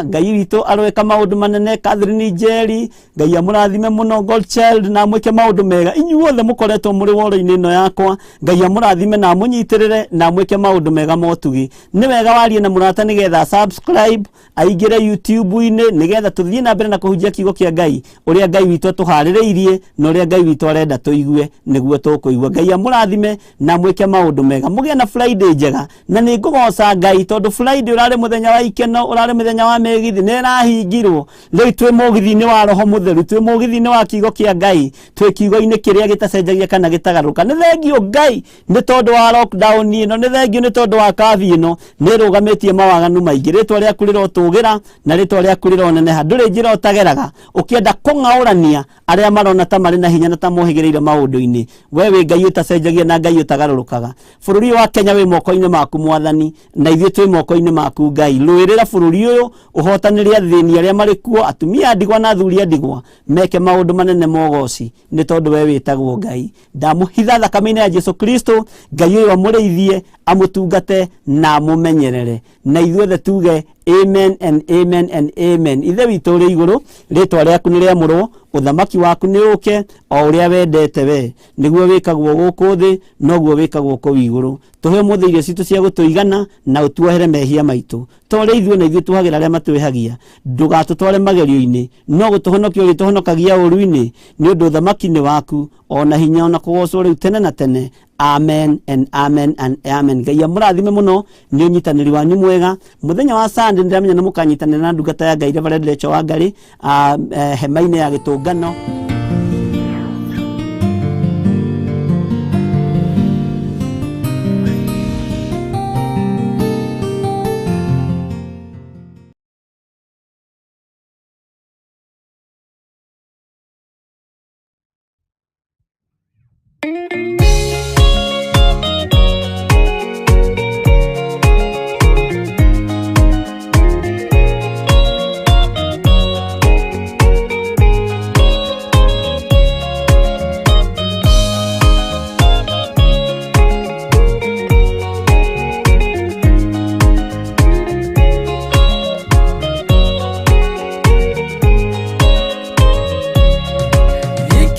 Ngai witu arweka maundu manene Catherine Njeri Ngai amurathime muno Goldchild na mwike maundu mega inyuothe mukoretwo muri woro-ini ino yakwa Ngai amurathime na munyitirire na mwike maundu mega motugi ni wega warie na murata nigetha subscribe aingire YouTube-ini nigetha tuthie na mbere na kuhunjia kiugo kia Ngai uria Ngai witu tuhaririirie na uria Ngai witu arenda tuigue niguo tukuigua Ngai amurathime na mwike maundu mega mugie na Friday njega na ni ngugoca Ngai tondu Friday urari muthenya wa ikeno urari muthenya wa megithi ni rahingirwo riu twi mugithi-ini wa roho mutheru twi mugithi-ini wa kiugo kia Ngai twi kiugo-ini kiria gitacenjagia kana gitagaruka ni thengio Ngai ni tondu wa lockdown ino ni thengio ni tondu wa kavi ino ni rugamitie mawaganu maingi ritwa riaku rirotugira na ritwa riaku rironeneha nduri njira utageraga ukienda kung'aurania aria marona ta mari na hinya na ta muhigireire maundu-ini we wi Ngai utacenjagia na Ngai utagarurukaga bururi wa Kenya wi moko-ini maku mwathani na ithuĩ twi moko-ini maku Ngai rwirira bururi uyu uhotanire athini aria mari kuo atumia ndigwa na athuri ndigwa meke maundu manene mogoci ni tondu we witagwo Ngai ndamuhitha thakame-ini ya Jesu Kristo Ngai uyu amurithie amutungate na mumenyerere na ithuothe tuge amen and amen and amen. Ithe witu uri iguru ritwa riaku ni riamurwo uthamaki waku ni uke o uria wendete we niguo wikagwo guku thi noguo wikagwo ku iguru tuhe muthe irio citu cia gutuigana na utuohere mehia maitu tore ithuĩ na ithuĩ tuhagira aria matwihagia ndugatutware magerio-ini no gutuhonokia ugituhonokagia uru-ini ni undu uthamaki ni waku ona hinya ona kugocwo riu tene na tene amen and amen and amen. Ngai amurathime muno ni unyitaniri wanyu mwega muthenya wa Sunday ndiramenya na mukanyitanira na ndungata ya Ngai Reverend Lecho wa Ngari hema-ini ya gitungano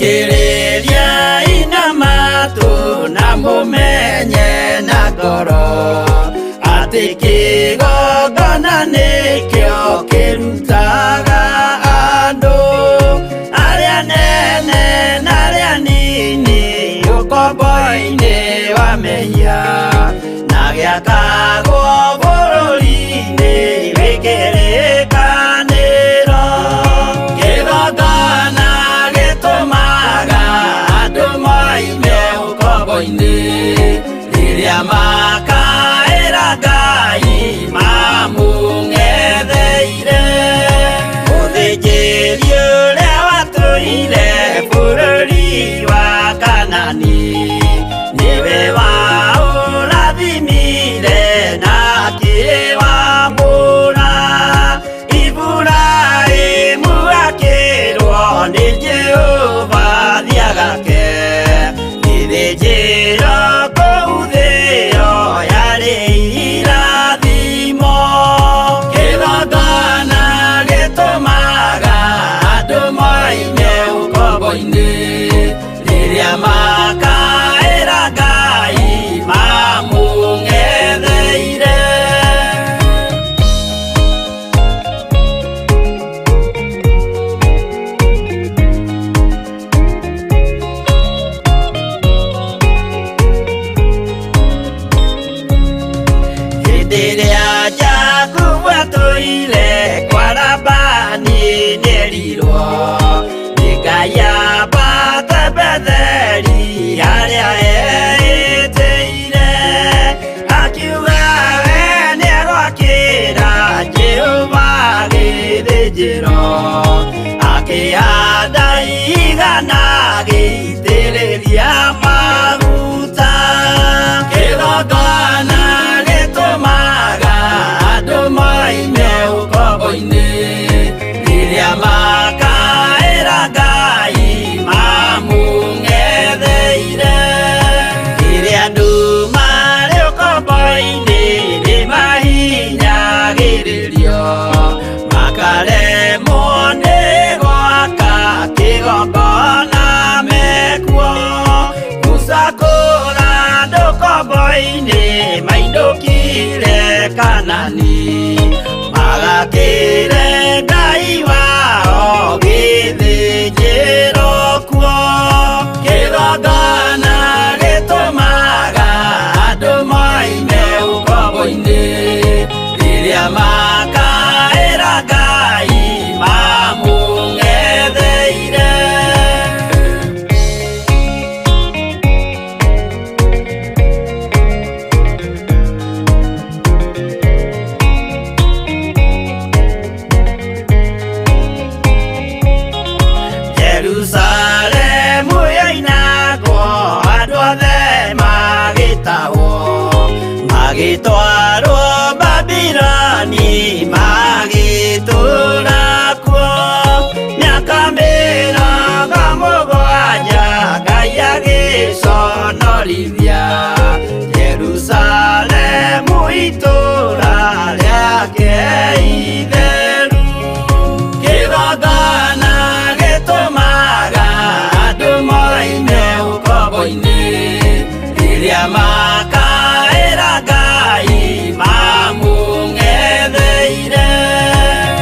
Kiriria ina matu na mumenye na ngoro ati kigongona nikio kirutaga andu aria nene na aria nini ukombo-ini wa mehia na giakagwo bururi-ini wikirikaniro kigongona riria makaira Ngai mamung'etheire uthĩnjĩri ũrĩa watũire bũrũri wa Kanani niwe waũrathimire na akĩwamũra Iburahĩmu akĩrwo ukomboini maindukire Kanani magakire Ngai wao githĩnjĩro kuo kĩgongona gĩtũmaga andũ moime ukomboini rĩrĩa makaĩra Ngai mamũng'etheire. Jerusalemu yainagwo andũ othe magĩtahwo magĩtwarwo Babironi magĩtũũra kuo mĩaka mĩrongo mũgwanja Ngai agĩconorithia Jerusalemu itũũra rĩake itheru. Kĩgongona gĩtũmaga andũ moime ukombo-inĩ rĩrĩa makaĩra Ngai mamũng'etheire.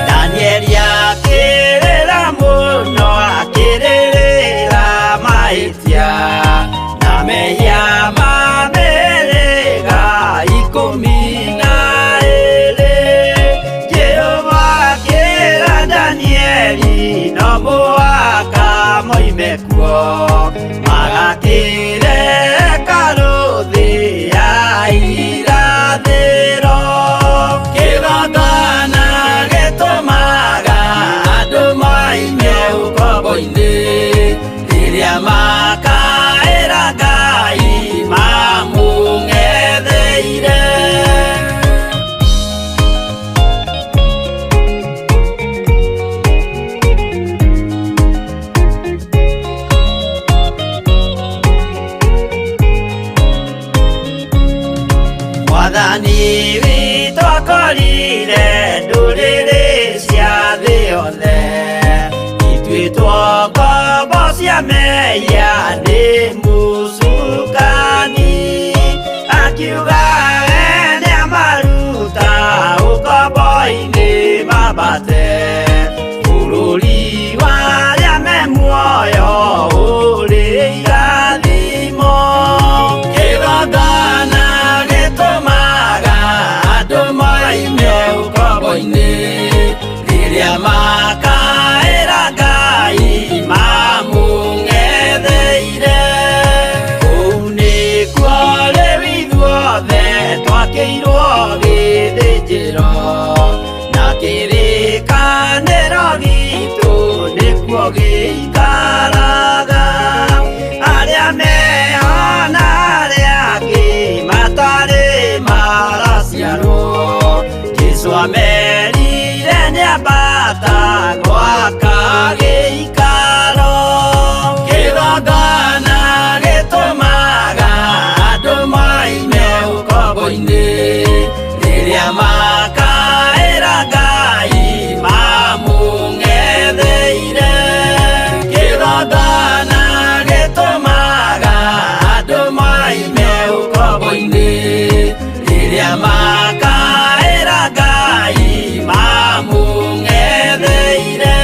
Danieli akĩrĩra mũno akĩrĩrĩra mahĩtia na mehia ma mĩhĩrĩga 12. Jehova akĩra Danieli no mũhaka moime kuo magakĩre hekarũ thĩ ya irathĩro. Kĩgongona gĩtũmaga andũ moime ukombo-inĩ rĩrĩa makaĩra Ngai mamũng'etheire. Mwathani witũ akorire ndũrĩrĩ cia thĩ yothe ituĩtwo ngombo cia mehia nĩ mũcukani. Akiuga we nĩamaruta ũkombo-inĩ mambate bũrũri warĩa me muoyo ũrĩ irathimo. Kĩgongona gĩtũmaga andũ moime ukombo-inĩ rĩrĩa makaĩra Ngai mamũng'etheire. Kũu nĩkuo rĩu ithuothe twakĩirwo gĩthĩnjĩro na kĩrĩkanĩro gitũ nĩkuo gĩikaraga. Arĩa meho na arĩa angĩ matarĩ maraciarwo Jesũ amerire nĩambata gwaka gĩikaro. Kĩgongona gĩtũmaga andũ moime ukombo-inĩ rĩrĩa makaĩra Ngai mamũng'etheire. Kĩgongona gĩtũmaga andũ moime ukombo-inĩ rĩrĩa makaĩra Ngai mamũng'etheire.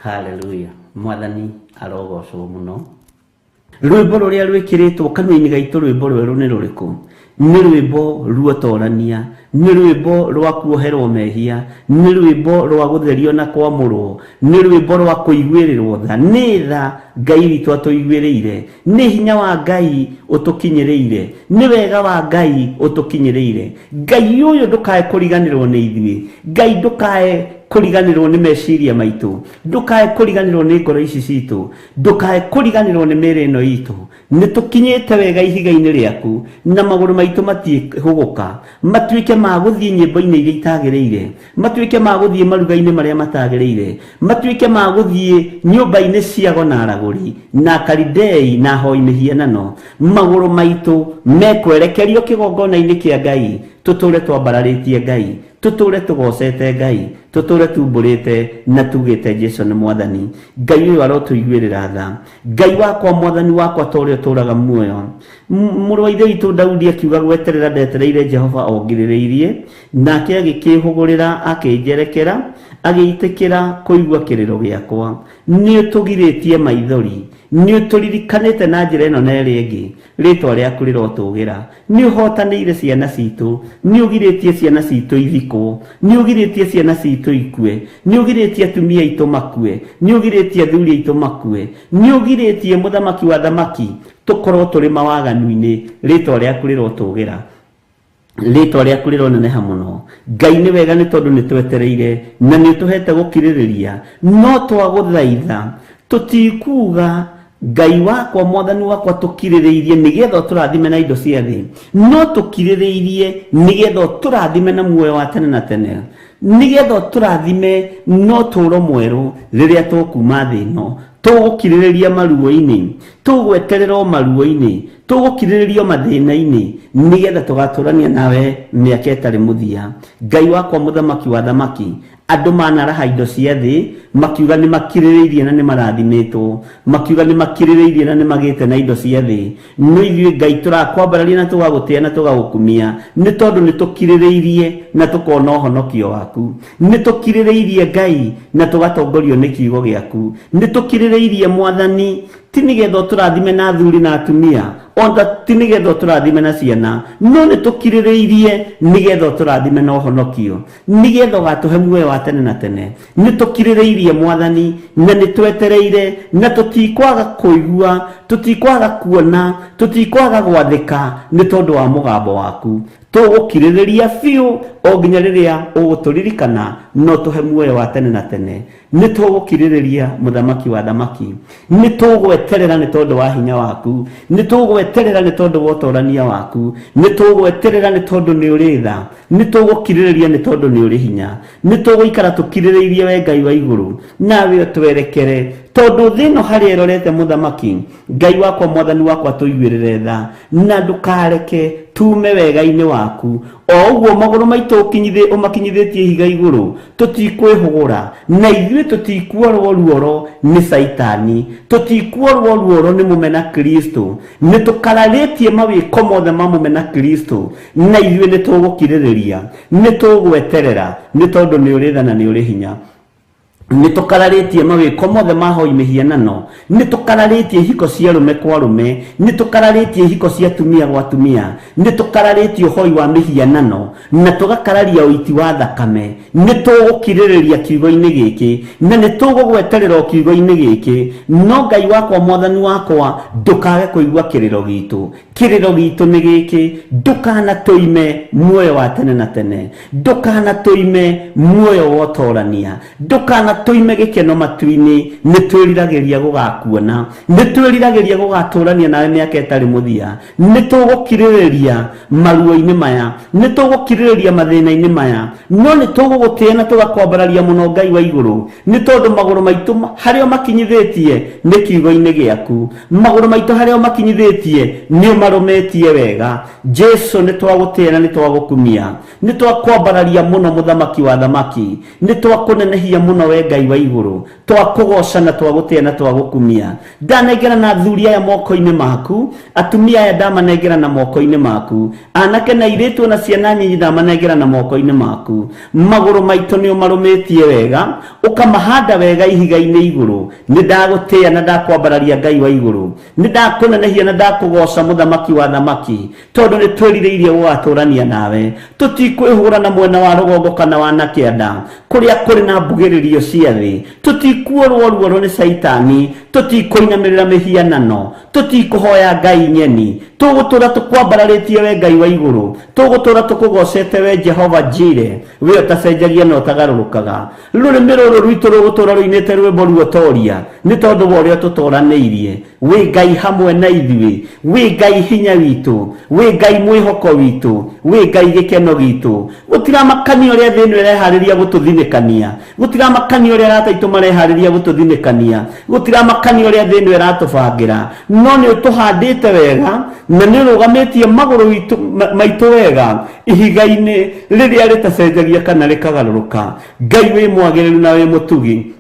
Haleluya. Mwathani arogocwo muno rwimbo ruria rwikiritwo kanua-ini gaitu rwimbo rweru ni ruriku ni rwimbo ruotorania ni rwimbo rwa kuoherwo mehia ni rwimbo rwa gutherio na kwamurwo ni rwimbo rwa kuiguirirwo tha ni tha Ngai witu atuiguiriire ni hinya wa Ngai utukinyireire ni wega wa Ngai utukinyireire Ngai uyu ndukae kuriganirwo ni ithui Ngai ndukae kuriganirwo ni meciria maitu ndukae kuriganirwo ni ngoro ici citu ndukae kuriganirwo ni mĩĩrĩ ĩno itu ni tukinyite wega ihiga-ini riaku na maguru maitu matihuguka matuike ma guthie nyimbo-ini iria itagiriire matuike ma guthie maruga-ini maria matagiriire matuike ma guthie nyumba-ini cia gonaraguri na karidei na hoi mihianano maguru maitu mekwerekerio kigongona-ini kia Ngai tuture twambararitie Ngai tuture tugocete Ngai tuture tumburite na tugite Jesu ni mwathani Ngai uyu arotuiguirira tha Ngai wakwa mwathani wakwa tore uturaga muoyo muru wa ithe witu Daudi akiuga gweterera ndetereire Jehova ongirireirie nake agikihugurira akinjerekera agiitikira kuigua kiriro giakwa ni utugiritie maithori ni uturirikanite na njira ino na iri ingi ritwa riaku rirotugira ni uhotanire ciana citu ni ugiritie ciana citu ithiko ni ugiritie ciana citu ikue ni ugiritie atumia itu makue ni ugiritie athuri itu makue ni ugiritie muthamaki wa thamaki tukorwo turi mawaganu-ini ritwa riaku rirotugira ritwa riaku rironeneha muno Ngai ni wega ni tondu ni twetereire na ni tuhete gukiririria no twaguthaitha tutikuga Ngai wakwa mwathani wakwa tukiririirie nigetha turathime na indo cia thi no tukiririirie nigetha turathime na muoyo wa tene na tene nigetha turathime no turo mweru riria tukuma thi no tugukiririria maruo-ini tugweterera maruo-ini tugukiririria mathina-ini nigetha tugaturania nawe miaka itari muthia Ngai wakwa muthamaki wa thamaki andu manaraha indo cia thi makiuga ni makiririirie na ni marathimitwo makiuga ni makiririirie na ni magite na indo cia thi no ithuĩ Ngai turakwambararia na tugagutia na tugagukumia ni tondu ni tukiririirie na tukona uhonokio waku ni tukiririirie Ngai na tugatongorio ni kiugo giaku ni tukiririirie mwathani ti nigetha turathime na athuri na atumia onda ti nigetha turathime na ciana no ni tukiririirie nigetha turathime na uhonokio nigetha gatuhe muoyo wa tene na tene ni tukiririirie mwathani na ni twetereire na tutikwaga kuigua tutikwaga kuona tutikwaga gwathika ni tondu wa mugambo waku tugukiririria fiu o nginya riria uguturirikana no tuhe muoyo wa tene na tene ni tugukiririria muthamaki wa thamaki ni tugweterera ni tondu wa hinya waku ni tugweterera ni tondu wa utorania waku ni tugweterera ni tondu ni uri tha ni tugukiririria ni tondu ni uri hinya ni tuguikara tukiririirie we Ngai wa iguru nawe twerekere tondu thino hari erorete muthamaki Ngai wakwa mwathani wakwa tuiguirire tha na ndukareke tume wega-ini waku o uguo maguru maitu umakinyithitie higa iguru tutikwihugura na ithuĩ tutikuorwo ruoro ni saitani tutikuorwo ruoro ni mumena Kristo ni tukararitie mawiko mothe ma mumena Kristo na ithuĩ ni tugukiririria ni tugweterera ni tondu ni uri tha na ni uri hinya ni tukararitie mawiko mothe ma hoi mihianano ni tukararitie hiko cia rume kwa rume ni tukararitie hiko cia tumia gwa tumia ni tukararitie hoi wa mihianano na tugakararia uiti wa thakame ni tugukiririria kiugo-ini giki na ni tugugweterera kiugo-ini giki no Ngai wakwa mwathani wakwa ndukage kuigua kiriro gitu ni giki ndukana tuime muoyo wa tene na tene ndukana tuime muoyo wa utorania ndukana tuime gikeno matu-ini ni twiriragiria gugakuona ni twiriragiria gugaturania nawe miaka itari muthia ni tugukiririria maruo-ini maya ni tugukiririria mathina-ini maya no ni tugugutia na tugakwambararia muno Ngai wa iguru ni tondu maguru maitu hario makinyithitie ni kiugo-ini giaku maguru maitu hario makinyithitie ni marumetie wega Jesu ni twagutia na ni twagukumia ni twakwambararia muno muthamaki wa thamaki ni twakunenehia muno we Ngai wa iguru twakugoca na twagutia na twagukumia ndanengera na thuri aya moko-ini maku atumia aya ndamanengera na moko-ini maku anake na iritu na ciana nyinyi ndamanengera na moko-ini maku maguru maitu ni umarumitie wega ukamahanda wega ihiga-ini iguru ni ndagutia na ndakwambararia Ngai wa iguru ni ndakunenehia na ndakugoca muthamaki wa thamaki tondu ni twiririirie gwaturania nawe tutikwihura na mwena wa rugongo kana wa nakianda kuria kuri na mbugiririo cia thi tutikuorwo ruoro ni saitani tutikuinamirira mihianano tutikuhoya Ngai nyeni tugutura tukwambararitie we Ngai wa iguru tugutura tukugocete we Jehova Jire we utacenjagia no tagarurukaga rurimi ruru rwitu rugutura ruinite rwimbo ruotoria ni tondu wa uria tutoraniirie we Ngai hamwe na ithui we Ngai hinya witu we Ngai mwihoko witu we Ngai gikeno gitu gutiramakania uria thinu irehariria gututhinikania gutiramakania uria rataitu marehariria gututhinikania gutiramakania uria thinu iratubangira no ni utuhandite wega na ni rugamitie maguru witu maitu wega ihiga-ini riria ritacenjagia kana rikagaruruka Ngai wi mwagiriru na wi mutugi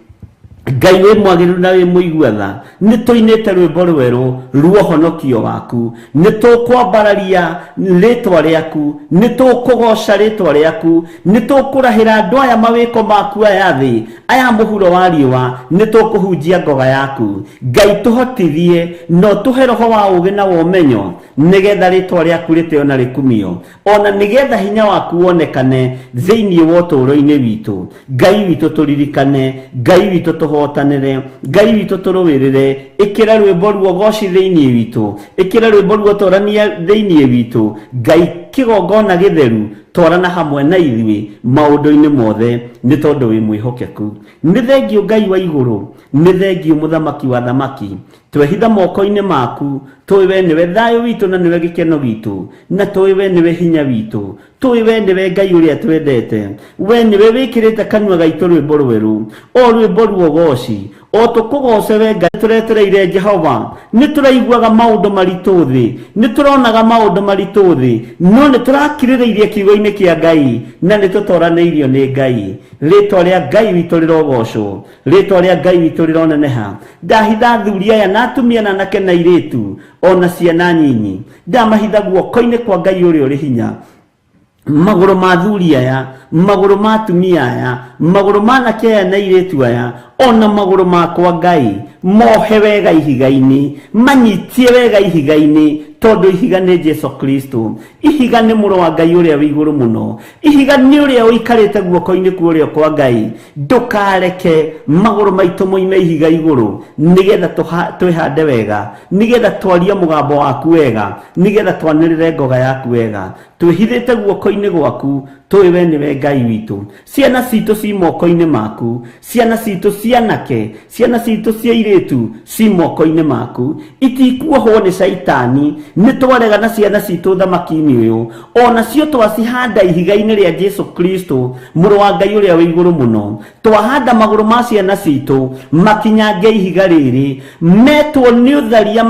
Ngai wi mwagiriru na wi muiguatha ni tuinite rwimbo rweru ruohonokio waku ni tukwambararia ritwa riaku ni tukugoca ritwa riaku ni tukurahira andu aya mawiko maku aya thi aya muhuro wa riwa ni tukuhunjia ngoga yaku Ngai tuhotithie no tuhe roho wa ugi na womenyo nigetha ritwa riaku riteo na rikumio ona nigetha hinya waku wonekane thiini wa uturo-ini witu Ngai witu turirikane Ngai witu tuhotanire Ngai witu turuwirire ikira rwimbo ruo goci thiini witu ikira rwimbo ruo torania thiini witu Ngai kigongona githeru twarana hamwe na ithui maundu-ini mothe ni tondu wi mwihokeku ni thengio Ngai wa iguru ni thengio muthamaki wa thamaki twehitha moko-ini maku twiwe niwe thayo witu na niwe gikeno gitu na twiwe niwe hinya witu twiwe niwe Ngai uria twendete we niwe wikirite kanua gaitu rwimbo rweru o rwimbo ruo goci o tukugoce we Ngai turetereire Jehova ni turaiguaga maundu maritu thi ni turonaga maundu maritu thi no ni turakiririirie kiugo-ini kia Ngai na ni tutoraneirio ni Ngai ritwa ria Ngai witu rirogocwo ritwa ria Ngai witu rironeneha ndahitha thuri aya na atumia na anake na iritu ona ciana nyinyi ndamahitha guoko-ini kwa Ngai uria uri hinya maguru ma thuri aya maguru ma atumia aya maguru ma anake aya na iritu aya ona maguru makwa Ngai mohe wega ihiga-ini manyitie wega ihiga-ini tondu ihiga ni Jesu Kristo ihiga ni muro wa Ngai uria wi iguru muno ihiga ni uria uikarite guoko-ini kwa uria kwa Ngai ndukareke maguru maitu moime ihiga iguru nigetha twihande wega nigetha twaria mugambo waku wega nigetha twanirire ngoga yaku wega twihithite guoko-ini gwaku twiwe niwe Ngai witu ciana citu ci moko-ini maku ciana citu cianake ciana citu cia iritu ci moko-ini maku itikuohwo ni saitani ni twarega na ciana citu thamaki-ini uyu ona cio twacihanda ihiga-ini ria Jesu Kristo muru wa Ngai uria wi iguru muno twahanda maguru ma ciana citu makinyange ihiga riri metwo ni utharia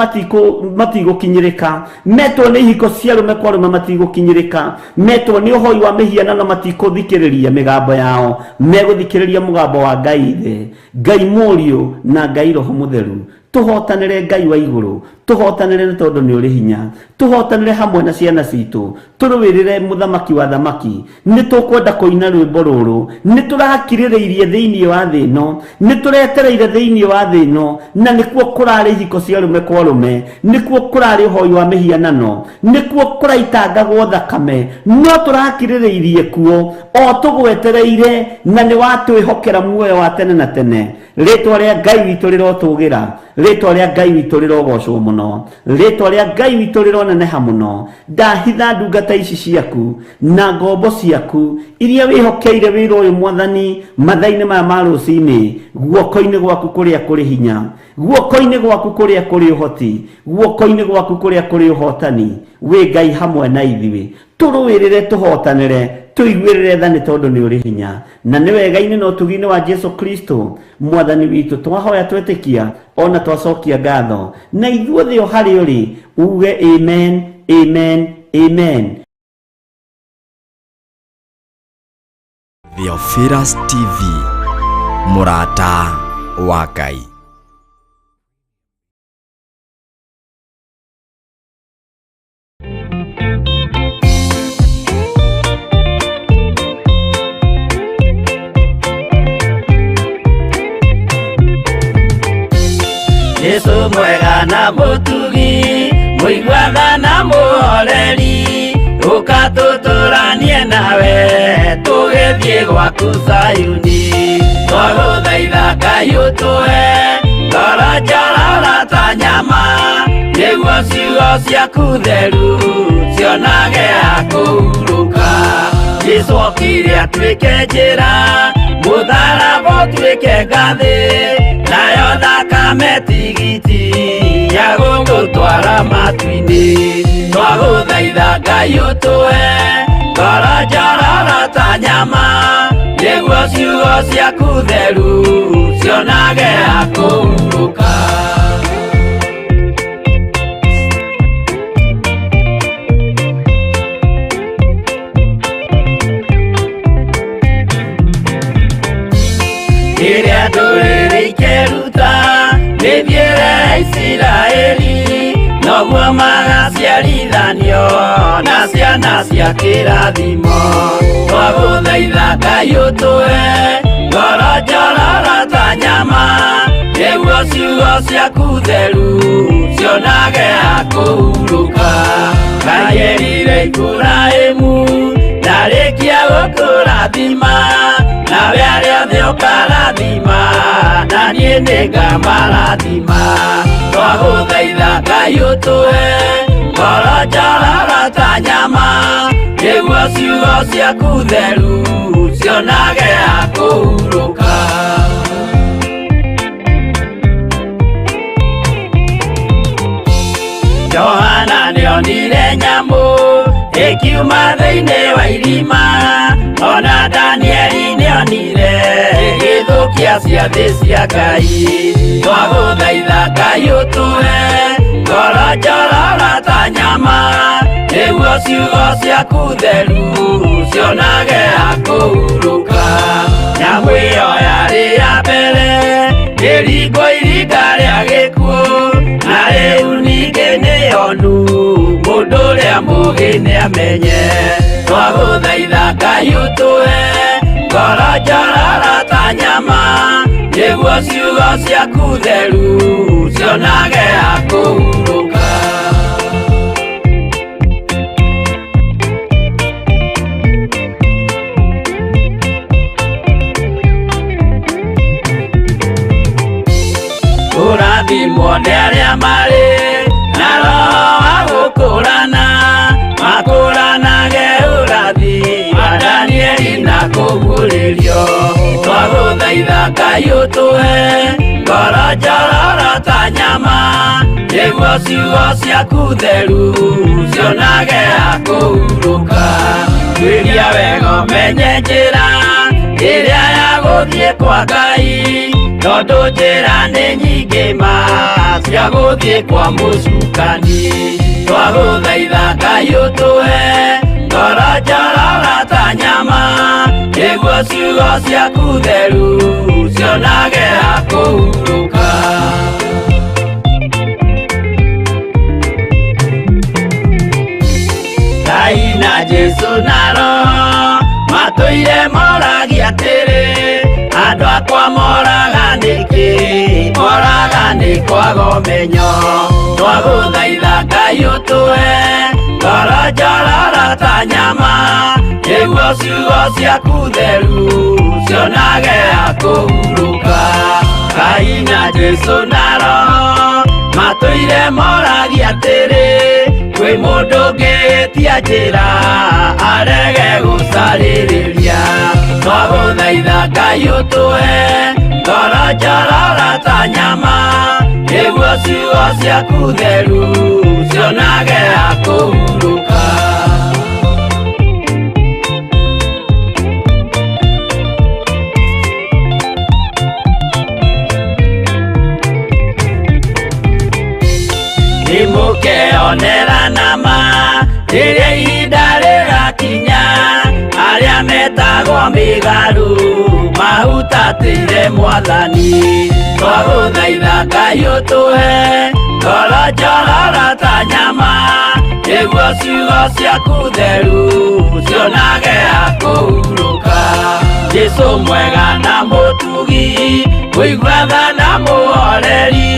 matigukinyirika metwo ni ihiko cia rume kwa rume matigukinyirika metwo ni uhoi wa mihianano matikuthikiriria migambo yao meguthikiriria mugambo wa Ngai the Ngai murio na Ngai roho mutheru tuhotanire Ngai wa iguru tuhotanire tondu ni uri hinya tuhotanire hamwe na ciana citu turuwirire muthamaki wa thamaki ni tukwenda kuina rwimbo ruru ni turakiririirie thiini wa thi no ni turetereire thiini wa thi no na nikuo kurari hiko cia rume kwa rume nikuo kurari hoi wa mihianano nikuo kuraitangagwo thakame no turakiririirie kuo o tugwetereire na ni watwihokera muoyo wa tene na tene ritwa ria Ngai witu rirotugira ritwa ria Ngai witu rirogocwo muno ritwa ria Ngai witu rironeneha muno ndahitha ndungata ici ciaku na ngombo ciaku iria wihokeire wira uyu mwathani mathaini maya ma rucini guoko-ini gwaku kuria kuri hinya guoko-ini gwaku kuria kuri uhoti guoko-ini gwaku kuria kuri uhotani we Ngai hamwe na ithui turuwirire tuhotanire tuiguirire tha ni tondu ni uri hinya na ni wega-ini no tugi-ini wa Jesu Kristo mwathani witu twahoya twetikia ona twacokia ngatho na ithuothe o hari uri uge amen amen amen. Theophilus TV, mũrata wa Ngai. Yesu mwega na mũtugi, mũiguana na mũhoreri, ũkatũtũranie nawe tũgĩthiĩ gwaku Zayuni. Twagũthaitha Ngai ũtũhe ngoro njororo ta nyama, nĩguo ciugo ciaku theru cionage ha kũhurũka. Jesũ okire atuĩke njĩra, mũtharaba ũtuĩke ngathĩ, nayo thakame tigiti ya gũgũtwara matu-inĩ. Twagũthaitha Ngai ũtũhe ngoro njororo ta nyama, nĩguo ciugo ciaku theru cionage ha kũhurũka. Rĩrĩa ndũrĩrĩ ikeruta rĩthiĩre Isiraeli, noguo magaciarithanio na ciana cia kĩrathimo. Twagũthaitha Ngai ũtũhe ngoro njororo ta nyama, nĩguo ciugo ciaku theru cionage ha kũhurũka. Ngai erire Iburahĩmu ndarĩkia gũkũrathima, nawe arĩa othe ũkarathima na niĩ nĩngamarathima. Twagũthaitha Ngai ũtũhe ngoro njororo ta nyama, nĩguo ciugo ciaku theru cionage ha kũhurũka. Johana nĩonire nyamũ ĩkiuma thĩinĩ wa irima, ona Danieli nĩonire igĩthũkia ciathĩ cia Ngai. Twagũthaitha Ngai ũtũhe ngoro njororo ta nyama, nĩguo ciugo ciaku theru cionage ha kũhurũka. Nyamũ ĩyo yarĩ ya mbere ĩringwo iringa rĩa gĩkuũ, na rĩu ningĩ nĩyonu mũndũ ũrĩa mũũgĩ nĩamenye. Twagũthaitha Ngai ũtũhe ngoro njororo ta nyama, nĩguo ciugo ciaku theru cionage ha kũhurũka. Kũrathimwo nĩ arĩa marĩ na roho wa gũkũrana, makũranage ũrathi wa Danieli na kũguũrĩrio. Twagũthaitha Ngai ũtũhe ngoro njororo ta nyama, nĩguo ciugo ciaku theru cionage ha kũhurũka. Twĩria wega ũmenye njĩra ĩrĩa ya gũthiĩ kwa Ngai, tondũ njĩra nĩ nyingĩ ma cia gũthiĩ kwa mũcukani. Twagũthaitha Ngai ũtũhe ngoro njororo ta nyama, nĩguo ciugo ciaku theru cionage ha kũhurũka. Ngai na Jesũ na Roho matũire moragia atĩrĩ, andũ akwa moraga nĩkĩ, moraga nĩ kwaga ũmenyo. Twagũthaitha Ngai ũtũhe ngoro njororo ta nyama, nĩguo ciugo ciaku theru cionage ha kũhurũka. Ngai na Jesũ na Roho matũire moragia atĩrĩ, kwĩ mũndũ ũngĩtia njĩra arege gũcarĩrĩria. Twagũthaitha Ngai ũtũhe ngoro njororo ta nyama, nĩguo ciugo ciaku theru cionage ha kũhurũka. Nĩmũkeonera nama rĩrĩa ihinda rĩgakinya, arĩa metagwo mĩgarũ mahutatĩire Mwathani twagũthaitha Ngai ũtũhe ngoro njororo ta nyama nĩguo ciugo ciaku theru cionage ha kũhurũka. Jesũ mwega na mũtugi ũigua tha na mũhoreri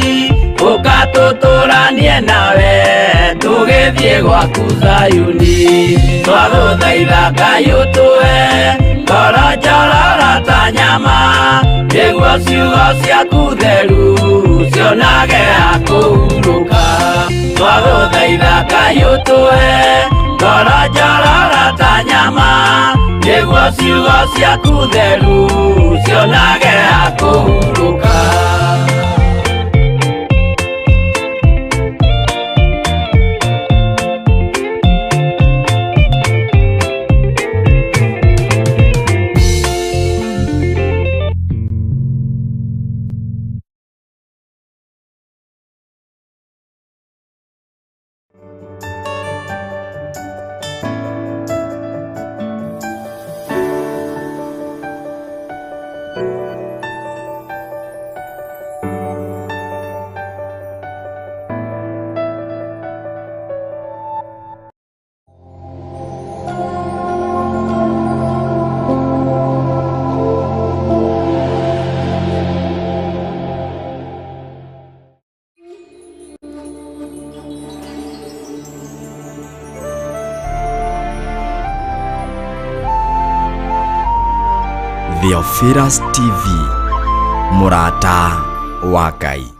ũgatũtũranie nawe tũgĩthiĩ gwaku Zayuni twagũthaitha Ngai ũtũhe ngoro njororo ta nyama nĩguo ciugo ciaku theru cionage ha kũhurũka. Twagũthaitha Ngai ũtũhe ngoro njororo ta nyama nĩguo ciugo ciaku theru cionage ha kũhurũka. Theophilus TV, mũrata wa Ngai.